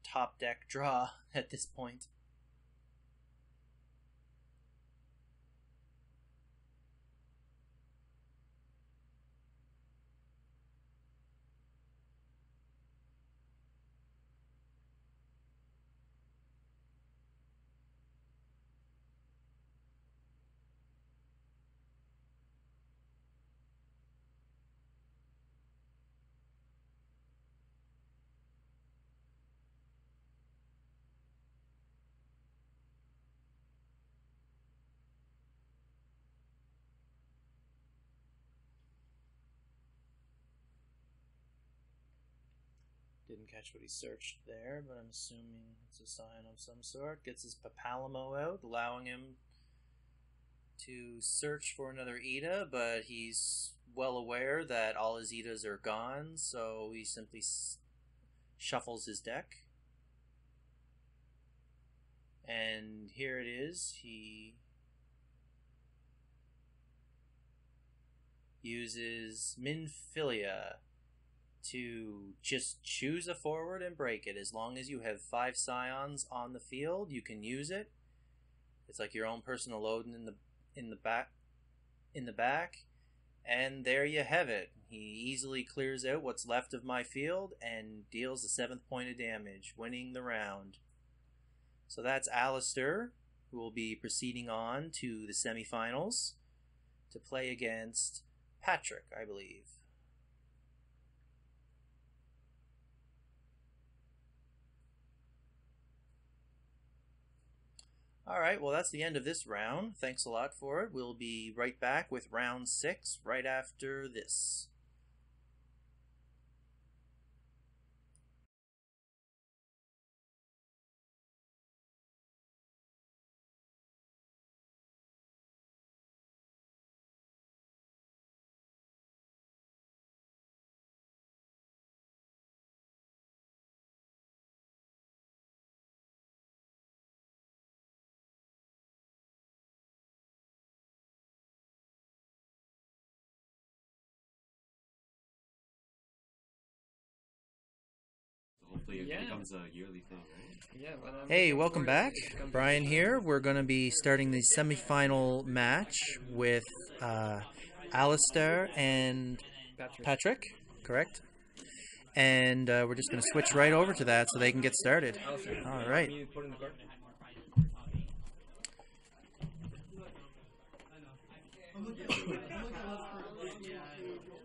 Speaker 1: top deck draw at this point. Didn't catch what he searched there, but I'm assuming it's a sign of some sort. Gets his Papalamo out, allowing him to search for another Ida, but he's well aware that all his Idas are gone, so he simply shuffles his deck. And here it is. He uses Minfilia to just choose a forward and break it. As long as you have 5 Scions on the field, you can use it. It's like your own personal loading in the back. And there you have it. He easily clears out what's left of my field and deals the 7th point of damage, winning the round. So that's Alistair, who will be proceeding on to the semifinals to play against Patrick, I believe. Alright, well that's the end of this round. Thanks a lot for it. We'll be right back with round 6 right after this.
Speaker 9: Hopefully it becomes a yearly thing, right?
Speaker 3: Yeah, well,
Speaker 1: hey, welcome back. Brian here. We're going to be starting the semifinal match with Alistair and Patrick, correct? And we're just going to switch right over to that so they can get started. All right.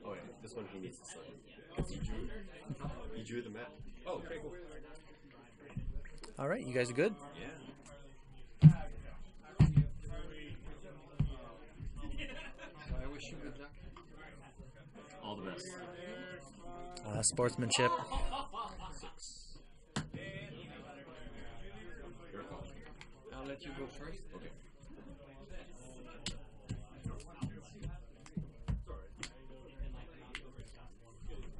Speaker 9: Oh yeah, this one he needs to sign. Because he drew the map. Oh, okay, cool.
Speaker 1: All right, you guys are good?
Speaker 3: Yeah. I wish you good luck.
Speaker 10: All the best.
Speaker 1: Sportsmanship.
Speaker 3: I'll let you go first.
Speaker 10: Okay.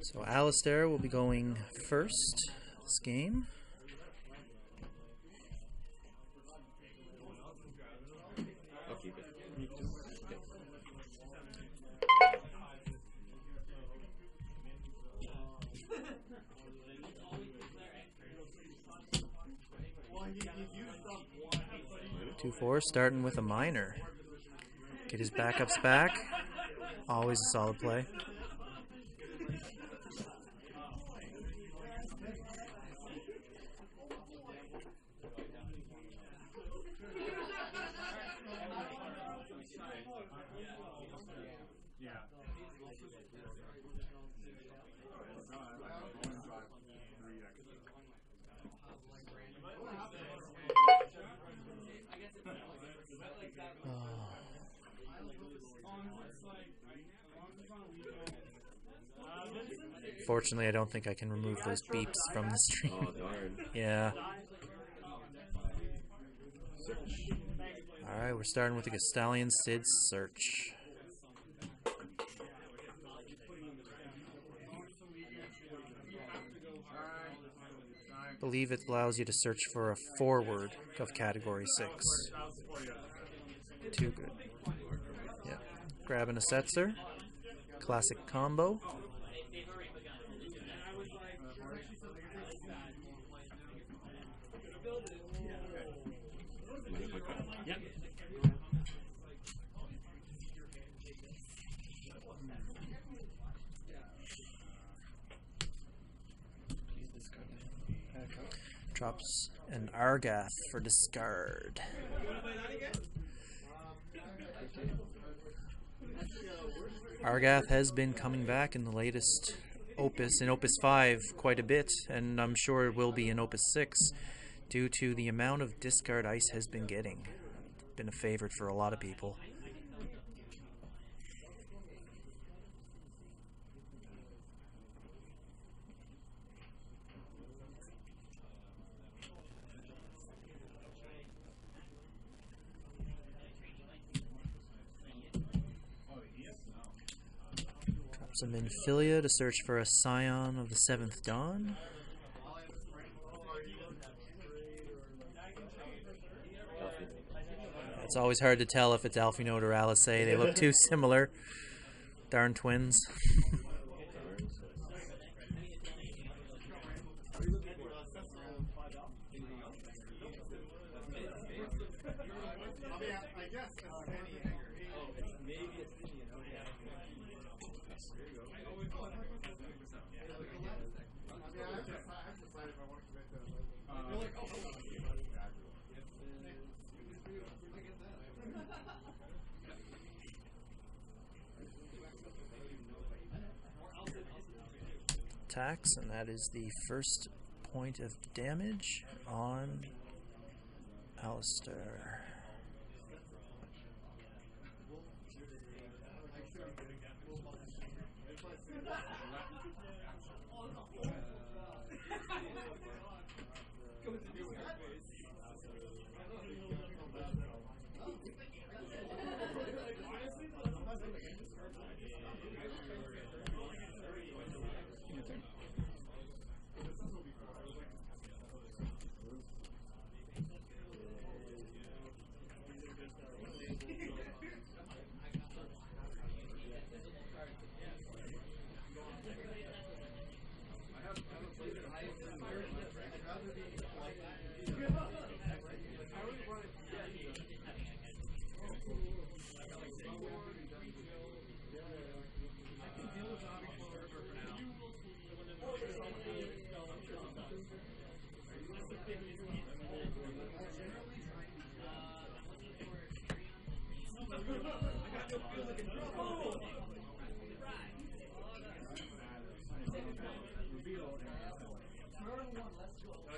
Speaker 1: So Alistair will be going first this game.
Speaker 10: I'll keep it.
Speaker 1: Two 4, starting with a minor. Get his backups back. Always a solid play. Fortunately, I don't think I can remove those beeps from the stream.
Speaker 10: Oh, darn.
Speaker 1: Yeah. Alright, we're starting with the Gastallion Sid Search. I believe it allows you to search for a forward of category 6. Too good. Yeah. Grabbing a Setzer. Classic combo.
Speaker 10: Yep.
Speaker 1: Drops an Argath for discard. Argath has been coming back in the latest Opus, in Opus 5, quite a bit, and I'm sure it will be in Opus 6, due to the amount of discard Ice has been getting. Been a favorite for a lot of people. Some Infilia to search for a Scion of the Seventh Dawn. It's always hard to tell if it's Alphinote or Alice. They look too similar. Darn twins. Attacks, and that is the first point of damage on Alistair.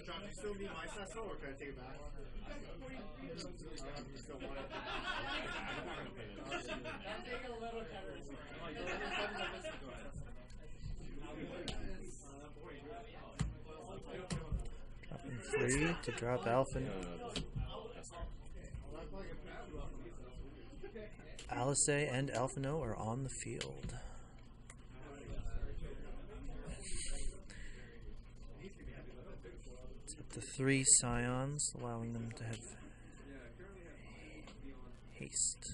Speaker 2: John, do you still need my Cecil, or can I take it back? You still want it? I'm not going to pay it.
Speaker 1: 3 to drop Alpha. Alice and Alphino are on the field. It's up to 3 Scions, allowing them to have haste.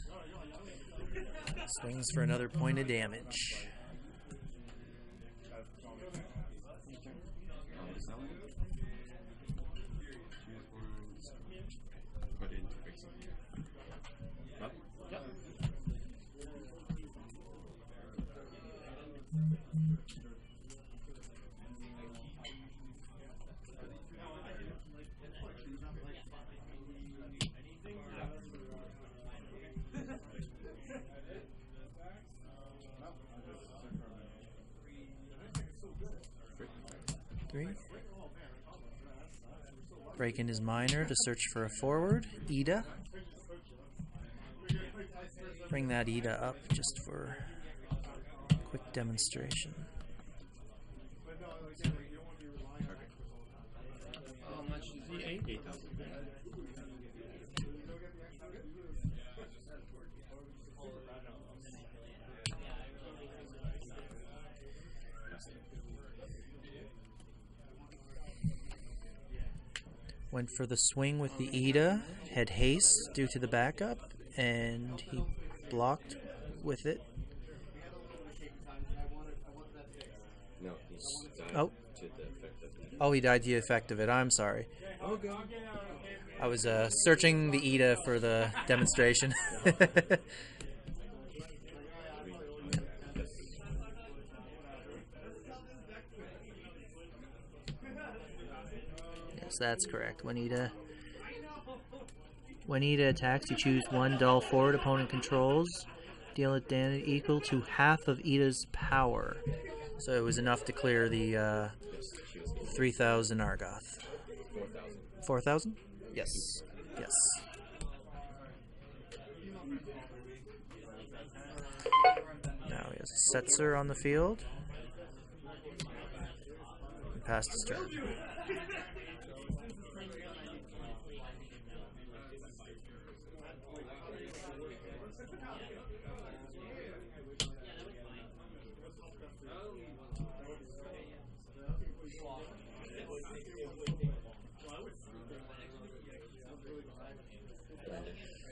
Speaker 1: Swings for another point of damage. Break in his minor to search for a forward. Ida. Bring that Ida up just for a quick demonstration.
Speaker 9: How much is he? 8,000.
Speaker 1: Went for the swing with the Ida, had haste due to the backup, and he blocked with it.
Speaker 9: No, he's died
Speaker 1: Oh.
Speaker 9: to the effect of it.
Speaker 1: Oh, he died to the effect of it. I'm sorry.
Speaker 9: Okay.
Speaker 1: I was searching the Ida for the demonstration. Yes, that's correct. When Ida attacks, you choose one dull forward opponent controls. Deal it damage equal to half of Ida's power. So it was enough to clear the 3,000 Argoth.
Speaker 9: 4,000.
Speaker 1: 4,000? Yes. Yes. Now he has a Setzer on the field. And passed his turn.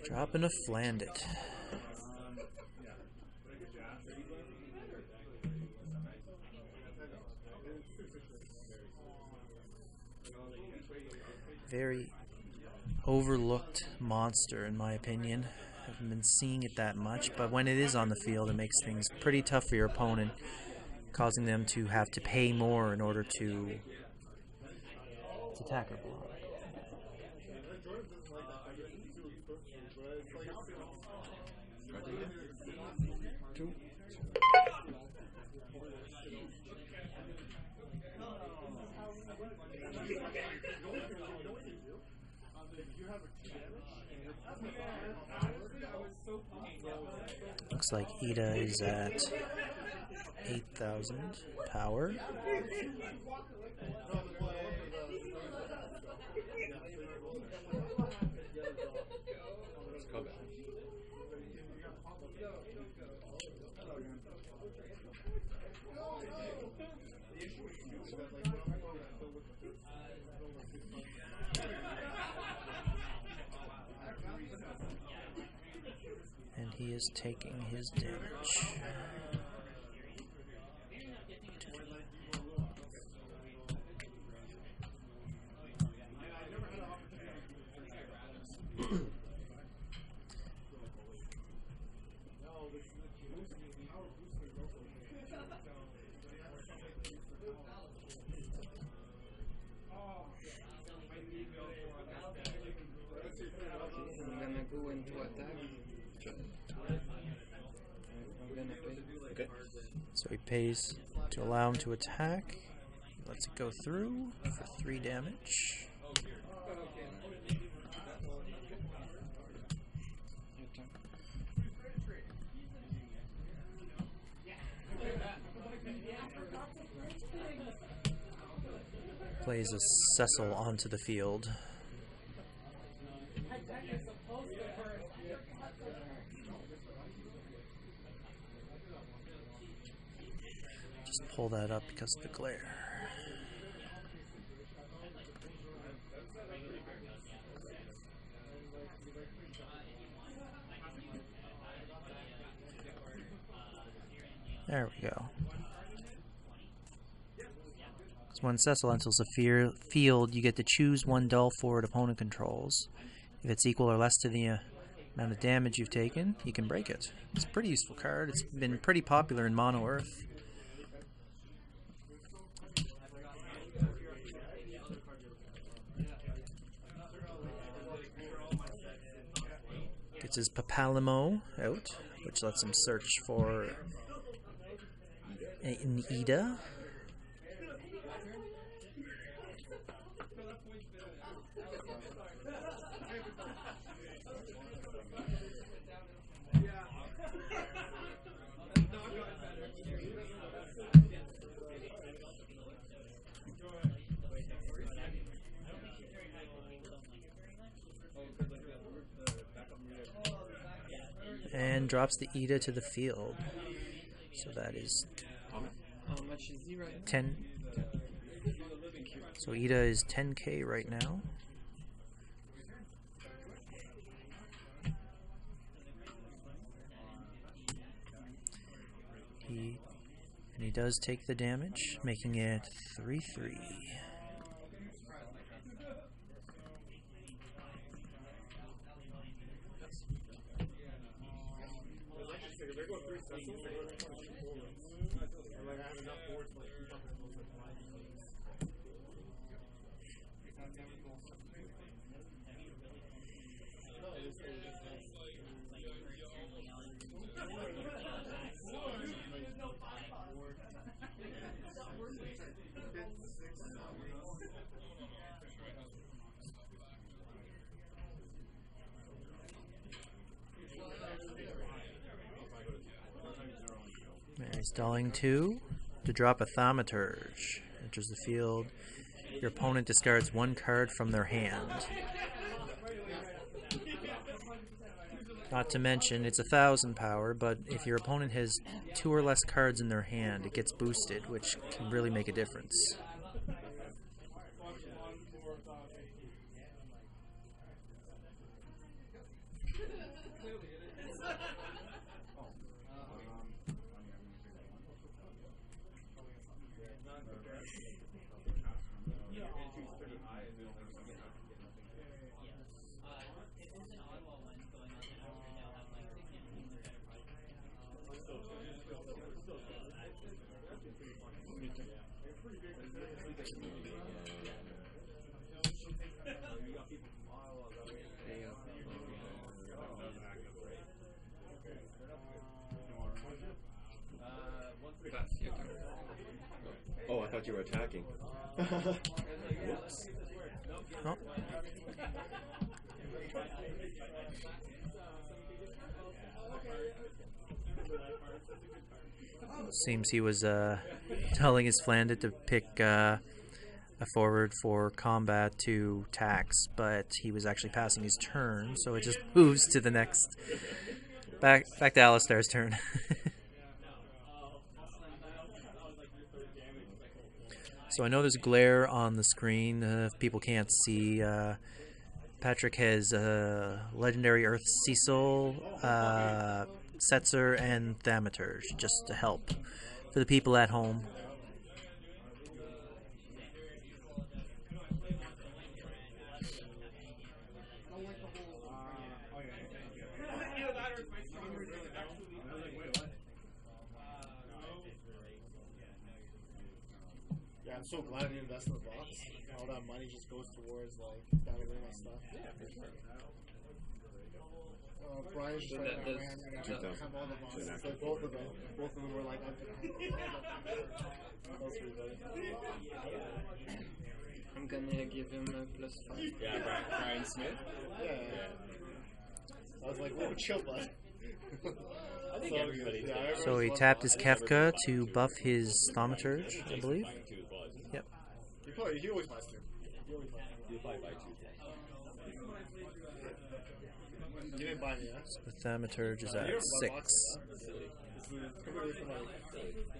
Speaker 1: Dropping a Flandit. Very overlooked monster, in my opinion. I haven't been seeing it that much, but when it is on the field, it makes things pretty tough for your opponent, causing them to have to pay more in order to attack or block. Looks like Ida is at 8,000 power. And he is taking his damage.
Speaker 14: I'm gonna go into attack. I'm gonna pay.
Speaker 9: Okay.
Speaker 1: So he pays to allow him to attack. He lets it go through for 3 damage. Plays a Cecil onto the field. Just pull that up because of the glare. There we go. So when Cecil enters the field, you get to choose one dull forward opponent controls. If it's equal or less to the amount of damage you've taken, you can break it. It's a pretty useful card. It's been pretty popular in Mono Earth. Gets his Papalimo out, which lets him search for an Ida. And drops the Ida to the field. So that is
Speaker 3: How much is he right now?
Speaker 1: 10. So Ida is 10k right now. He does take the damage, making it 3-3. He's dulling 2 to drop a Thaumaturge. Enters the field. Your opponent discards 1 card from their hand. Not to mention, it's 1,000 power, but if your opponent has 2 or less cards in their hand, it gets boosted, which can really make a difference.
Speaker 10: Oh, I thought you were attacking. Whoops.
Speaker 1: Oh. Seems he was telling his Flandit to pick a forward for combat to tax, but he was actually passing his turn, so it just moves to the next. Back to Alistair's turn. So I know there's glare on the screen. If people can't see, Patrick has Legendary Earth Cecil, Setzer, and Thaumaturge, just to help for the people at home.
Speaker 2: I'm so glad I didn't invest in the box. All that money just goes towards like that arena stuff. Yeah, for sure. Brian's
Speaker 3: So
Speaker 2: trying
Speaker 3: that
Speaker 2: to
Speaker 3: does-
Speaker 2: have all the boxes. Like both of them were like, that was pretty funny.
Speaker 14: I'm gonna give him a +5.
Speaker 3: Yeah, Brian Smith.
Speaker 2: Yeah. I was like, whoa, chill, bud.
Speaker 3: I think everybody.
Speaker 1: So he tapped his Kefka to buff his Thaumaturge, I believe. Yep.
Speaker 11: he always buys two. He always buys two.
Speaker 9: He'll probably buy two.
Speaker 11: You didn't buy me, huh?
Speaker 1: So the Thaumaturge is at 6.
Speaker 9: Silly.
Speaker 11: It's completely different.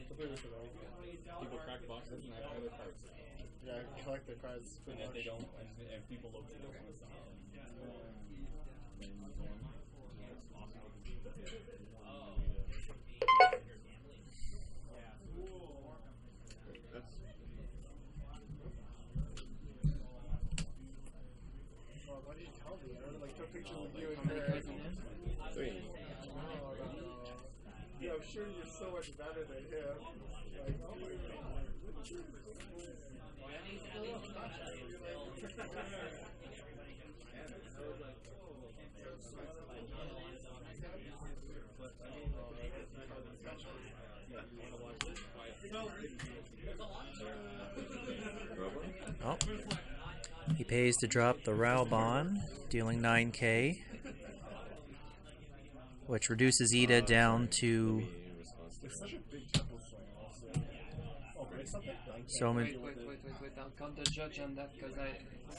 Speaker 11: Completely different.
Speaker 9: People crack boxes and have other cards.
Speaker 11: Yeah, collect the cards.
Speaker 9: And if they don't, and people look to those ones.
Speaker 11: Why did you tell me? I don't like took pictures of you and her.
Speaker 9: 3.
Speaker 11: Yeah, I'm sure you're so much better than him. Like, oh my
Speaker 1: Oh. He pays to drop the Raubon, dealing 9k, which reduces Ida down to so many.
Speaker 14: Wait, I'll call the judge on that because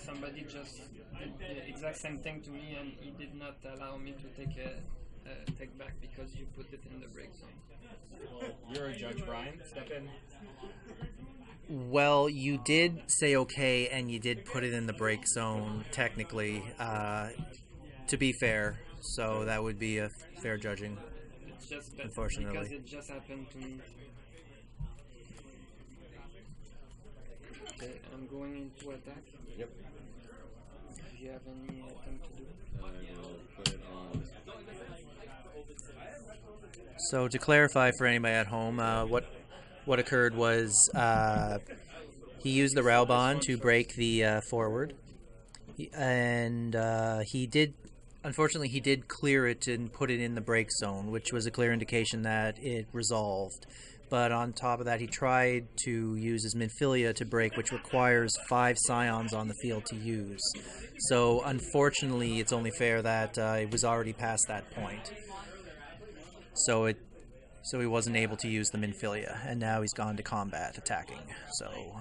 Speaker 14: somebody just did the exact same thing to me and he did not allow me to take back because you put it in the break zone.
Speaker 7: Well, you're a judge, Brian. Step in.
Speaker 1: Well, you did say okay, and you did put it in the break zone, technically, to be fair. So that would be a fair judging,
Speaker 14: It's just that
Speaker 1: unfortunately.
Speaker 14: because it just happened to me. Okay, I'm going into attack.
Speaker 9: Yep.
Speaker 14: Do you have anything to do?
Speaker 9: I will put it on.
Speaker 1: So to clarify for anybody at home, what occurred was he used the Raubon to break the forward, and unfortunately he did clear it and put it in the break zone, which was a clear indication that it resolved. But on top of that, he tried to use his Minfilia to break, which requires 5 Scions on the field to use. So unfortunately, it's only fair that it was already past that point. So he wasn't able to use the Minfilia, and now he's gone to combat attacking. So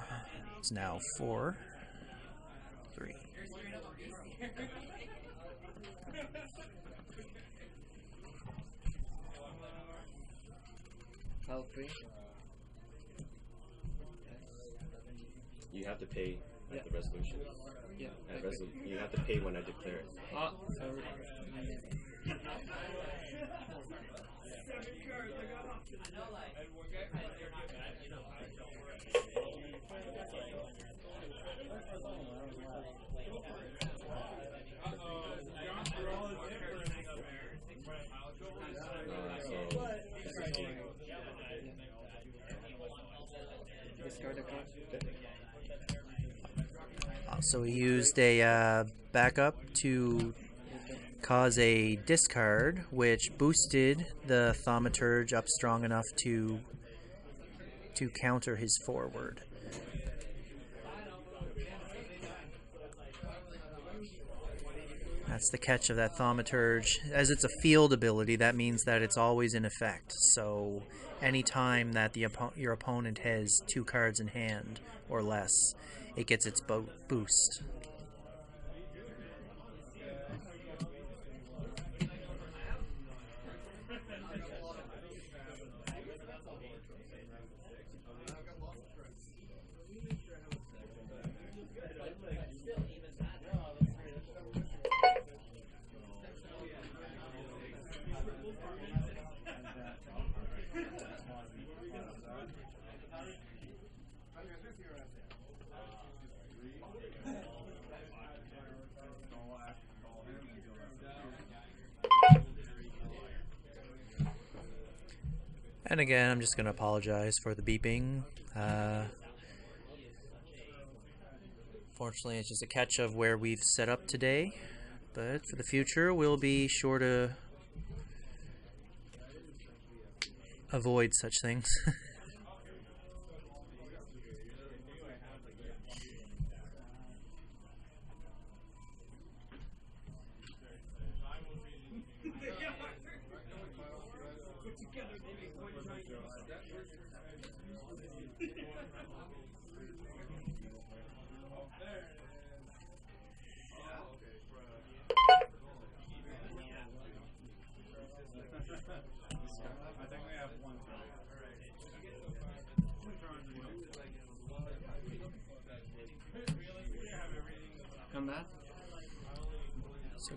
Speaker 1: it's now 4, 3.
Speaker 14: I'll pay.
Speaker 10: You have to pay at
Speaker 14: Yeah.
Speaker 10: the resolution.
Speaker 14: Yeah.
Speaker 10: At you have to pay when I declare it.
Speaker 14: Ah, sorry. Discard a card.
Speaker 1: So he used a backup to cause a discard, which boosted the Thaumaturge up strong enough to counter his forward. That's the catch of that Thaumaturge. As it's a field ability, that means that it's always in effect. So anytime that your opponent has 2 cards in hand or less, it gets its boost. And again, I'm just going to apologize for the beeping. Fortunately, it's just a catch of where we've set up today. But for the future, we'll be sure to avoid such things.
Speaker 14: Combat.
Speaker 1: So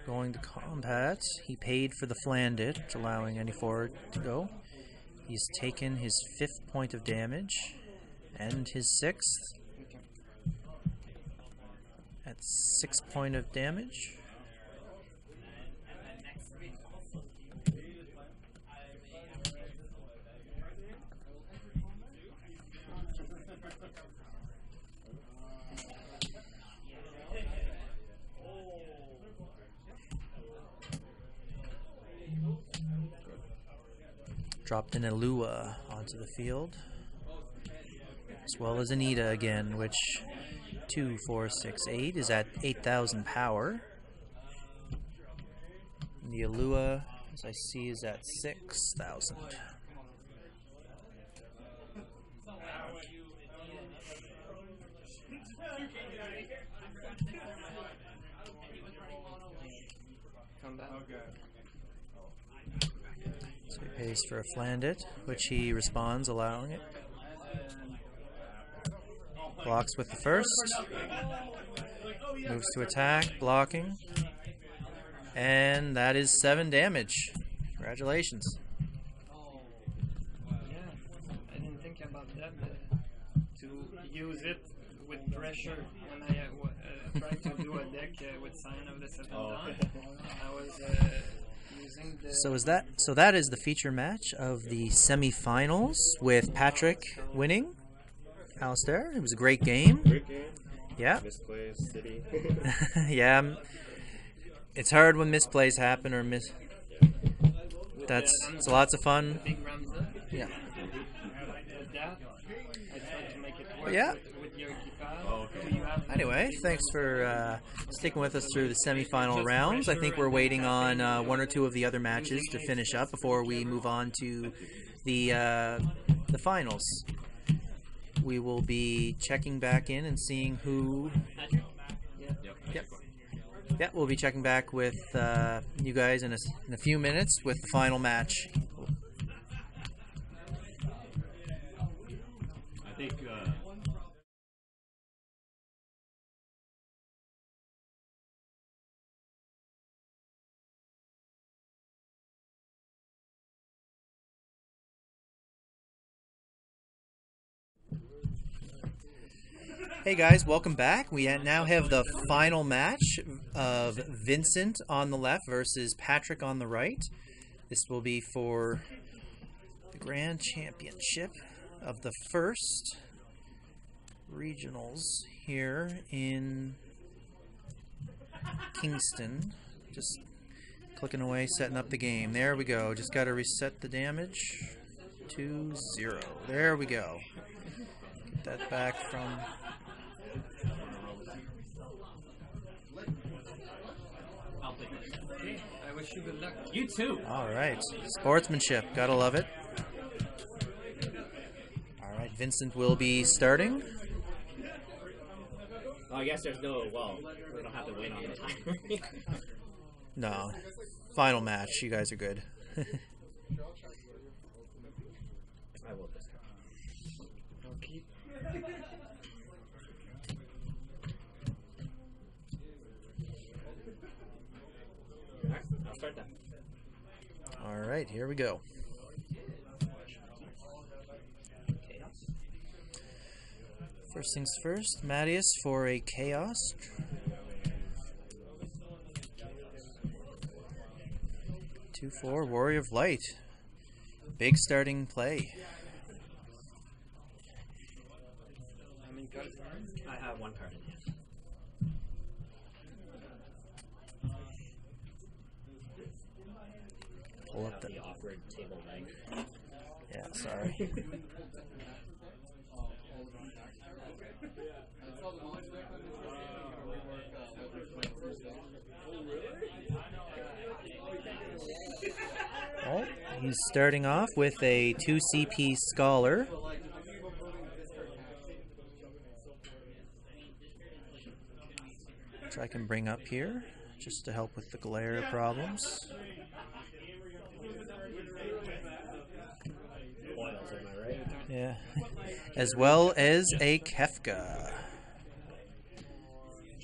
Speaker 1: going to combat. He paid for the Flandit, allowing any forward to go. He's taken his 5th point of damage and his 6th. At 6 point of damage. Dropped in Alua onto the field, as well as Anita again, which 2, 4, 6, 8 is at 8,000 power. And the Alua, as I see, is at 6,000. So he pays for a Flandit, which he responds, allowing it. Blocks with the first. Moves to attack, blocking. And that is 7 damage. Congratulations.
Speaker 14: Yeah, I didn't think about that, to use it with pressure when I tried to do a deck with Sign of the Seven Dawn. I was using the...
Speaker 1: So that is the feature match of the semifinals with Patrick winning. Alistair, it was a great game.
Speaker 9: Great game.
Speaker 1: Yeah.
Speaker 9: Misplays, City.
Speaker 1: Yeah. It's hard when misplays happen or That's it's lots of fun. Yeah. Yeah. Anyway, thanks for sticking with us through the semifinal rounds. I think we're waiting on 1 or 2 of the other matches to finish up before we move on to the finals. We will be checking back in and seeing who. Yep. Yeah, we'll be checking back with you guys in a few minutes with the final match.
Speaker 9: I think.
Speaker 1: Hey guys, welcome back. We now have the final match of Vincent on the left versus Patrick on the right. This will be for the Grand Championship of the first regionals here in Kingston. Just clicking away, setting up the game. There we go. Just got to reset the damage to 0. There we go. Get that back from...
Speaker 14: I wish you good luck.
Speaker 10: You too.
Speaker 1: All right, sportsmanship, gotta love it. All right, Vincent will be starting.
Speaker 15: Oh, I guess there's no. Well, we don't have to wait on the time.
Speaker 1: No, final match. You guys are good.
Speaker 15: I will this time.
Speaker 14: Okay.
Speaker 15: I'll start that.
Speaker 1: All right, here we go. First things first, Mattias for a Chaos. Two, 4, Warrior of Light. Big starting play.
Speaker 15: I have 1 card in hand.
Speaker 1: Pull up
Speaker 15: the awkward table leg.
Speaker 1: Yeah, sorry. Oh, he's starting off with a 2 CP Scholar. Which I can bring up here just to help with the glare problems. Yeah. As well as a Kefka.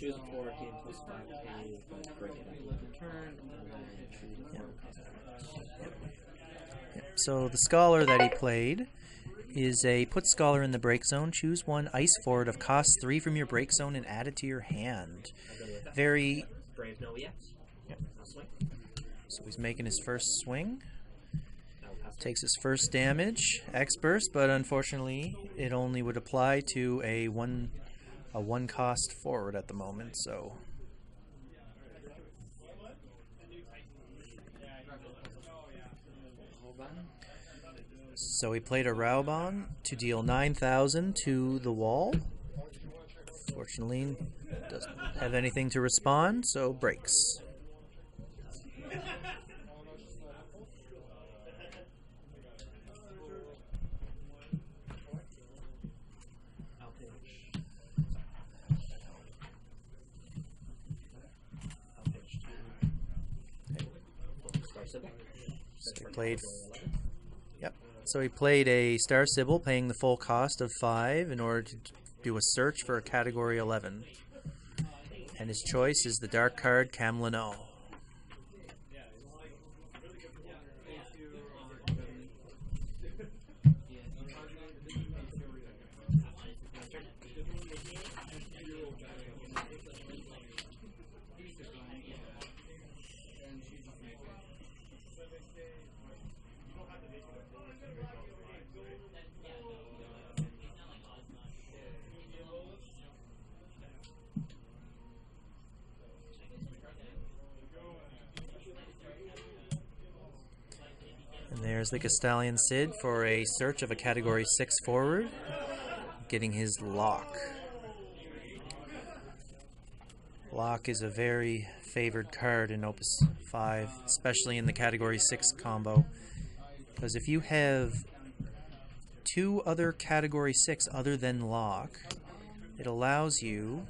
Speaker 15: choose a 4, gain plus 5 to but break it at the turn, and then choose a 4
Speaker 1: So the Scholar that he played is a put Scholar in the break zone. Choose one ice forward of cost 3 from your break zone and add it to your hand. Very...
Speaker 15: Brave no EX.
Speaker 1: Yep. So he's making his first swing. Takes his first damage, X-Burst, but unfortunately it only would apply to a one cost forward at the moment, so... So he played a Raubon to deal 9,000 to the wall. Fortunately, doesn't have anything to respond, so breaks. So he played... Yep. So he played a Star Sybil, paying the full cost of 5 in order to do a search for a Category 11. And his choice is the dark card Camlino. And there's the Castalian Cid for a search of a Category 6 forward, getting his Lock. Lock is a very favored card in Opus 5, especially in the Category 6 combo, because if you have 2 other Category 6 other than Lock, it allows you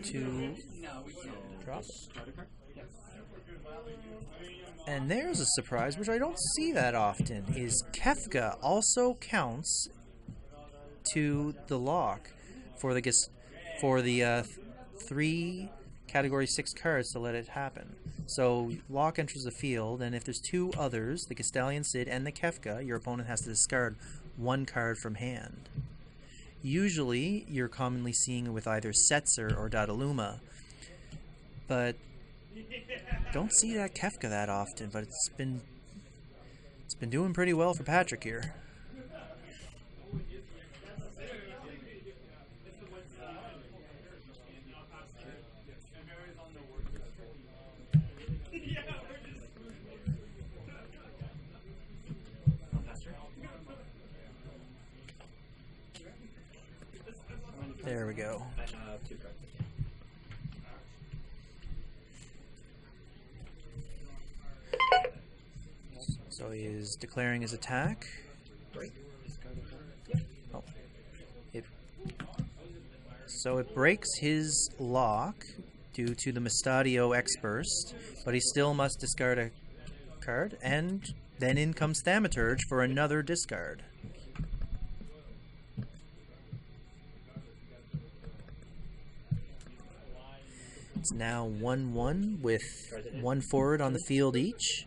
Speaker 1: to drop it. And there's a surprise, which I don't see that often, is Kefka also counts to the Lock for the 3 Category 6 cards to let it happen. So Lock enters the field, and if there's 2 others, the Castalian Cid and the Kefka, your opponent has to discard 1 card from hand. Usually, you're commonly seeing it with either Setzer or Dadaluma, but don't see that Kefka that often, but it's been doing pretty well for Patrick here. There we go. So he is declaring his attack. Oh. So it breaks his Lock due to the Mustadio X-Burst, but he still must discard a card, and then in comes Thaumaturge for another discard. It's now 1-1 with 1 forward on the field each.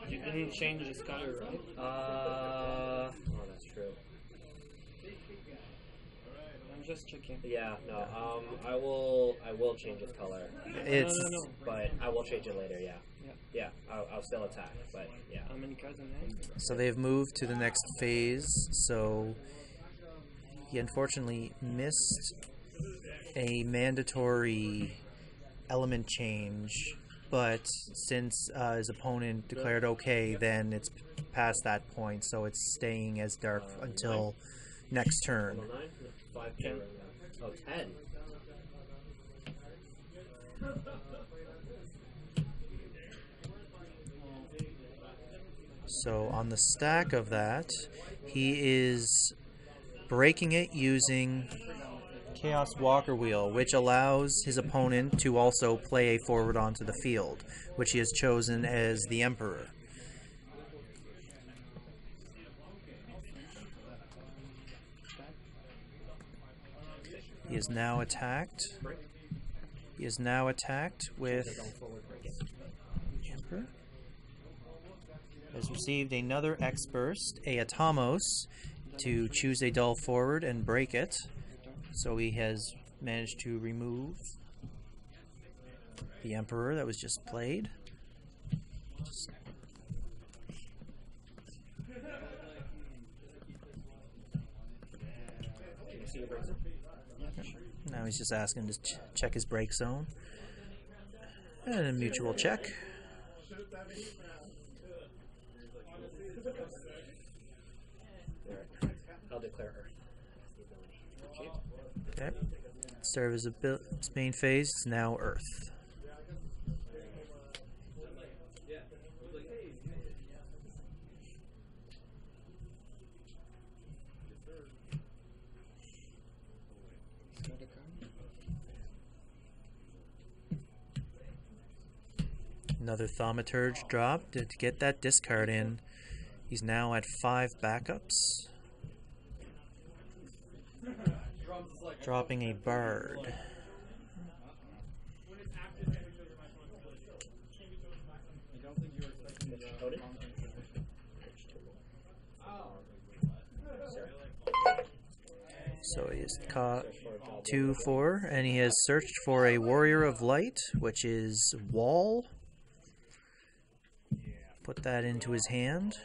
Speaker 14: You didn't change his color, right?
Speaker 15: Oh, that's true.
Speaker 14: I'm just checking.
Speaker 15: Yeah, no. I will change his color.
Speaker 14: No.
Speaker 15: But I will change it later. Yeah. I'll still attack, but yeah.
Speaker 14: How many cards in hand?
Speaker 1: So they've moved to the next phase. So he unfortunately missed a mandatory element change, but since his opponent declared okay, then it's past that point, so it's staying as dark until next turn.
Speaker 15: 5, 10. Oh, 10.
Speaker 1: So on the stack of that, he is breaking it using Chaos Walker Wheel, which allows his opponent to also play a forward onto the field, which he has chosen as the Emperor. He is now attacked. He is now attacked with Emperor. Has received another X Burst, a Atomos, to choose a dull forward and break it. So he has managed to remove the Emperor that was just played. Now he's just asking to check his break zone. And a mutual check.
Speaker 15: I'll declare Earth.
Speaker 1: Okay. Serve as its main phase, it's now Earth. Another Thaumaturge drop to get that discard in. He's now at 5 backups. Dropping a Bard. So he has caught 2-4, and he has searched for a Warrior of Light, which is Wall. Put that into his hand.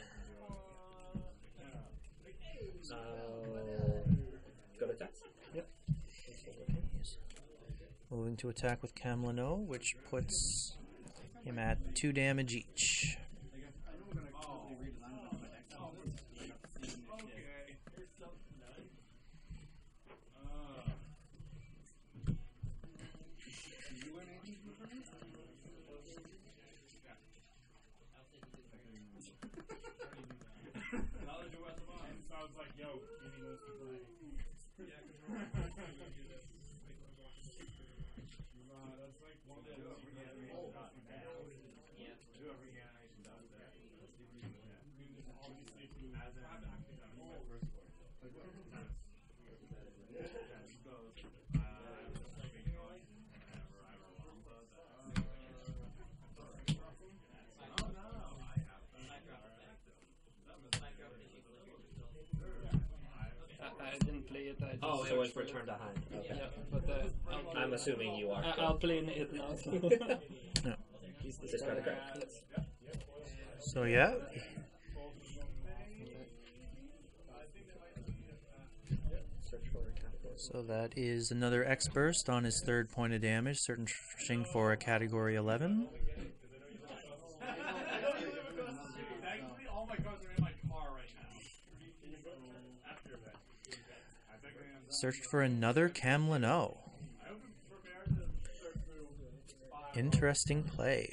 Speaker 15: Go to attack?
Speaker 1: Yep. Moving to attack with Kamlano, which puts him at 2 damage each.
Speaker 5: Sounds like, yo, Jimmy wants to play. That's like one of those reanimations. Yeah. Do a reanimation does that. Obviously, if you as an first one.
Speaker 14: I didn't play it. I just
Speaker 15: Oh, so it's returned to hand. Okay.
Speaker 14: Yeah, but
Speaker 15: I'm assuming you are.
Speaker 14: I'll play it now. So.
Speaker 1: No.
Speaker 15: Discard a card.
Speaker 14: Yes.
Speaker 1: So yeah. So that is another X Burst on his 3rd point of damage, searching for a category 11.
Speaker 5: Actually, all my cards are in my car right now.
Speaker 1: Searched for another Kamlano. Interesting play.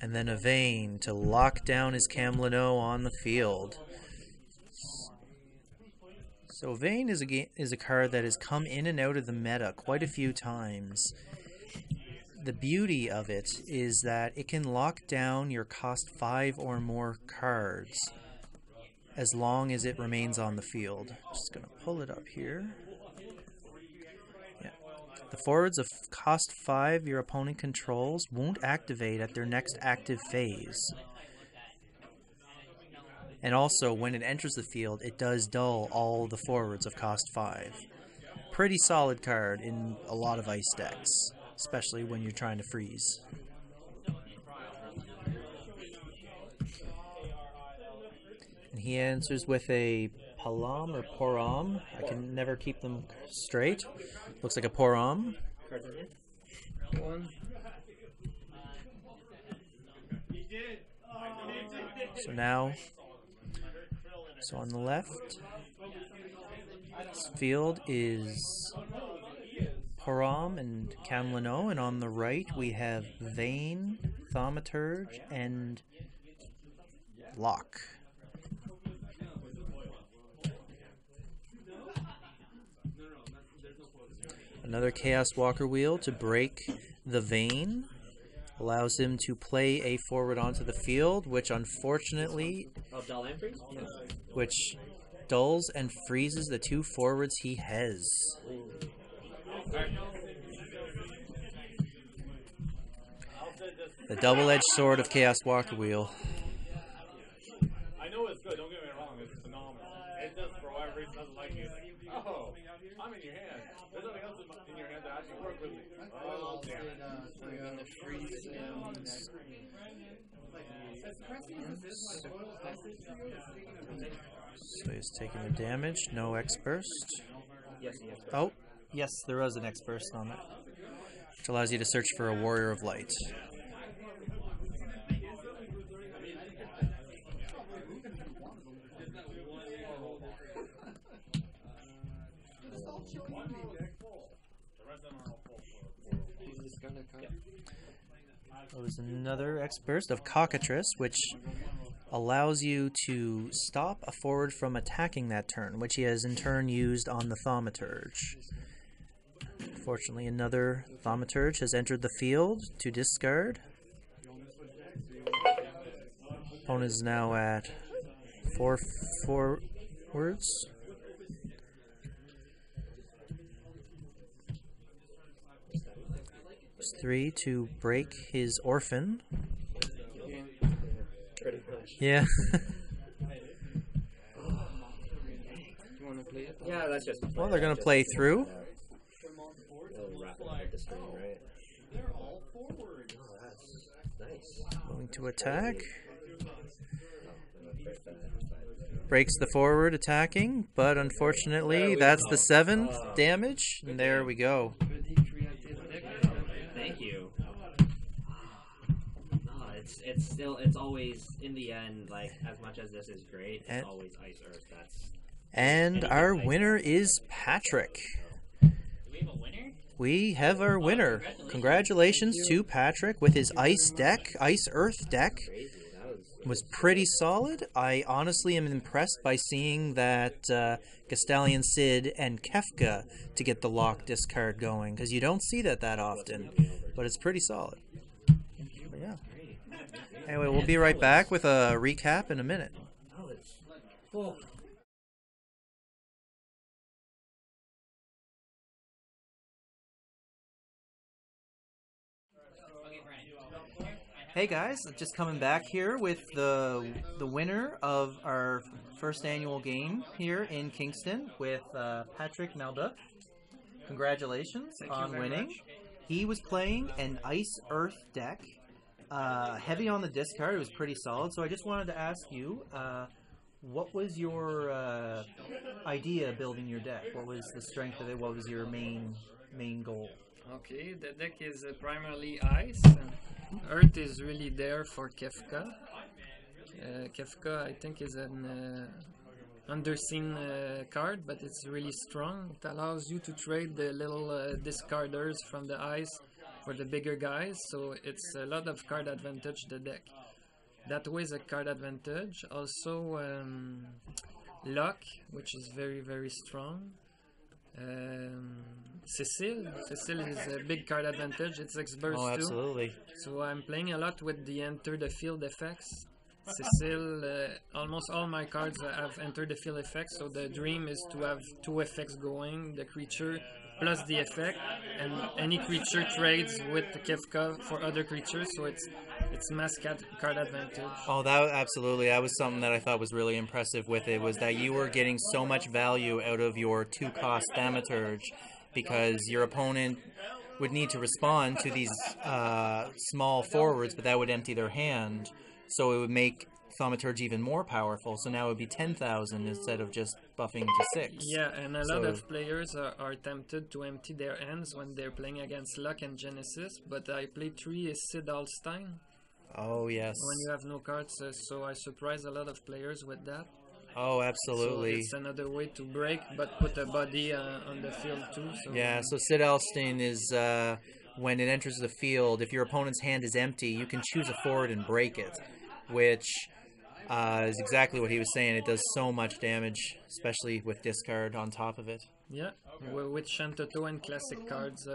Speaker 1: And then a Vayne to lock down his Kamlano on the field. So Vayne is a card that has come in and out of the meta quite a few times. The beauty of it is that it can lock down your cost 5 or more cards as long as it remains on the field. Just going to pull it up here. Yeah. The forwards of cost 5 your opponent controls won't activate at their next active phase. And also, when it enters the field, it does dull all the forwards of cost 5. Pretty solid card in a lot of ice decks, especially when you're trying to freeze. And he answers with a Palam or Poram. I can never keep them straight. Looks like a Poram.
Speaker 14: One.
Speaker 1: So now, so on the left, this field is Poram and Kamlano, and on the right we have Vayne, Thaumaturge, and Locke. Another Chaos Walker wheel to break the Vayne. allows him to play a forward onto the field, which unfortunately,
Speaker 15: Oh, dull and freeze?
Speaker 1: which dulls and freezes the 2 forwards he has. The double-edged sword of Chaos Walker Wheel.
Speaker 5: I know it's good, don't get me wrong, it's phenomenal. It just, for whatever reason, doesn't like you. Oh, I'm in your hand. There's nothing else in your hand that actually work with me. Oh, damn it.
Speaker 14: We're gonna freeze
Speaker 1: So he's taking the damage. No X-Burst.
Speaker 15: Yes, yes.
Speaker 1: Oh, yes, there was an X-Burst on that. Which allows you to search for a Warrior of Light. There was another X-Burst of Cockatrice, which allows you to stop a forward from attacking that turn, which he has in turn used on the Thaumaturge. Fortunately, another Thaumaturge has entered the field to discard. Opponent is now at 4 forwards. It's 3 to break his Orphan.
Speaker 15: Pretty much.
Speaker 1: Yeah.
Speaker 14: You wanna play it?
Speaker 15: Yeah, that's just.
Speaker 1: Well, they're going to play through.
Speaker 15: They'll wrap it up the screen, right? Oh, that's nice.
Speaker 1: Going to attack. Breaks the forward attacking, but unfortunately that's the 7th damage. And there we go.
Speaker 15: Thank you. No, it's always, in the end, like, as much as this is great, it's always Ice Earth.
Speaker 1: And our winner is Patrick.
Speaker 8: Do we have a winner?
Speaker 1: We have our winner. Congratulations to Patrick with his Ice deck, Ice Earth deck. Was pretty solid. I honestly am impressed by seeing that Gastallion Sid and Kefka to get the lock discard going, because you don't see that often, but it's pretty solid. But yeah. Anyway, we'll be right back with a recap in a minute. Hey guys, just coming back here with the winner of our first annual game here in Kingston with Patrick Malduc. Congratulations on winning.
Speaker 14: Much.
Speaker 1: He was playing an Ice Earth deck, heavy on the discard. It was pretty solid. So I just wanted to ask you, what was your idea building your deck? What was the strength of it? What was your main goal?
Speaker 14: Okay, the deck is primarily ice. Earth is really there for Kefka. Kefka, I think, is an underseen card, but it's really strong. It allows you to trade the little discarders from the ice for the bigger guys, so it's a lot of card advantage, the deck. That way is a card advantage. Also, Luck, which is very, very strong. Cecile is a big card advantage. It's X-Burst too.
Speaker 1: Oh, absolutely.
Speaker 14: So I'm playing a lot with the enter the field effects. Cecile, almost all my cards have entered the field effects, so the dream is to have 2 effects going, the creature plus the effect, and any creature trades with the Kefka for other creatures, so it's mass card advantage.
Speaker 1: Oh, that was something that I thought was really impressive with it, was that you were getting so much value out of your 2-cost Thaumaturge, because your opponent would need to respond to these small forwards, but that would empty their hand, so it would make Thaumaturge even more powerful. So now it would be 10,000 instead of just buffing to 6.
Speaker 14: Yeah, and a lot of players are tempted to empty their hands when they're playing against Luck and Genesis, but I played 3 Sid Alstein.
Speaker 1: Oh, yes.
Speaker 14: When you have no cards, so I surprised a lot of players with that.
Speaker 1: Oh, absolutely.
Speaker 14: So it's another way to break, but put a body on the field too. So
Speaker 1: yeah, so Sid Alstein is, when it enters the field, if your opponent's hand is empty, you can choose a forward and break it, which is exactly what he was saying. It does so much damage, especially with discard on top of it.
Speaker 14: Yeah, with Shantato and classic cards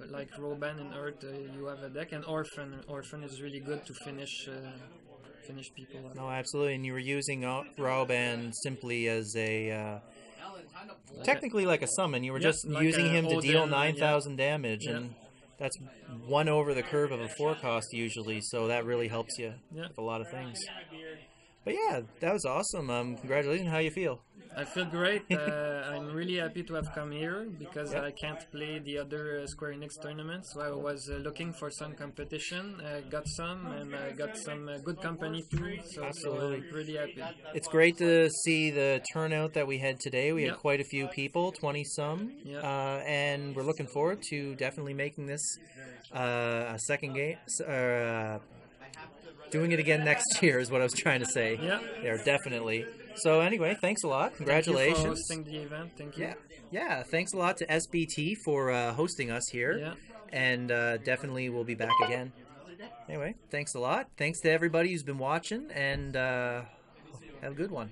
Speaker 14: like Roban and Earth, you have a deck, and Orphan. Orphan is really good to finish people up.
Speaker 1: No, absolutely. And you were using Roban simply as a technically like a summon. You were just
Speaker 14: like
Speaker 1: using him to
Speaker 14: Odin,
Speaker 1: deal 9,000 damage,
Speaker 14: Yeah.
Speaker 1: and that's 1 over the curve of a 4 cost usually. So that really helps you with a lot of things. But yeah, that was awesome. Congratulations. How you feel?
Speaker 14: I feel great. I'm really happy to have come here because I can't play the other Square Enix tournaments. So I was looking for some competition. I got some, and I got some good company too. So I'm really happy.
Speaker 1: It's great to see the turnout that we had today. We had
Speaker 14: Yeah.
Speaker 1: quite a few people, 20 some, and we're looking forward to definitely making this a second game. Doing it again next year is what I was trying to say.
Speaker 14: Yeah.
Speaker 1: There, definitely. So anyway, thanks a lot. Congratulations.
Speaker 14: Thank you for hosting the event. Thank you.
Speaker 1: Yeah. Thanks a lot to SBT for hosting us here.
Speaker 14: Yeah.
Speaker 1: And definitely we'll be back again. Anyway, thanks a lot. Thanks to everybody who's been watching, and have a good one.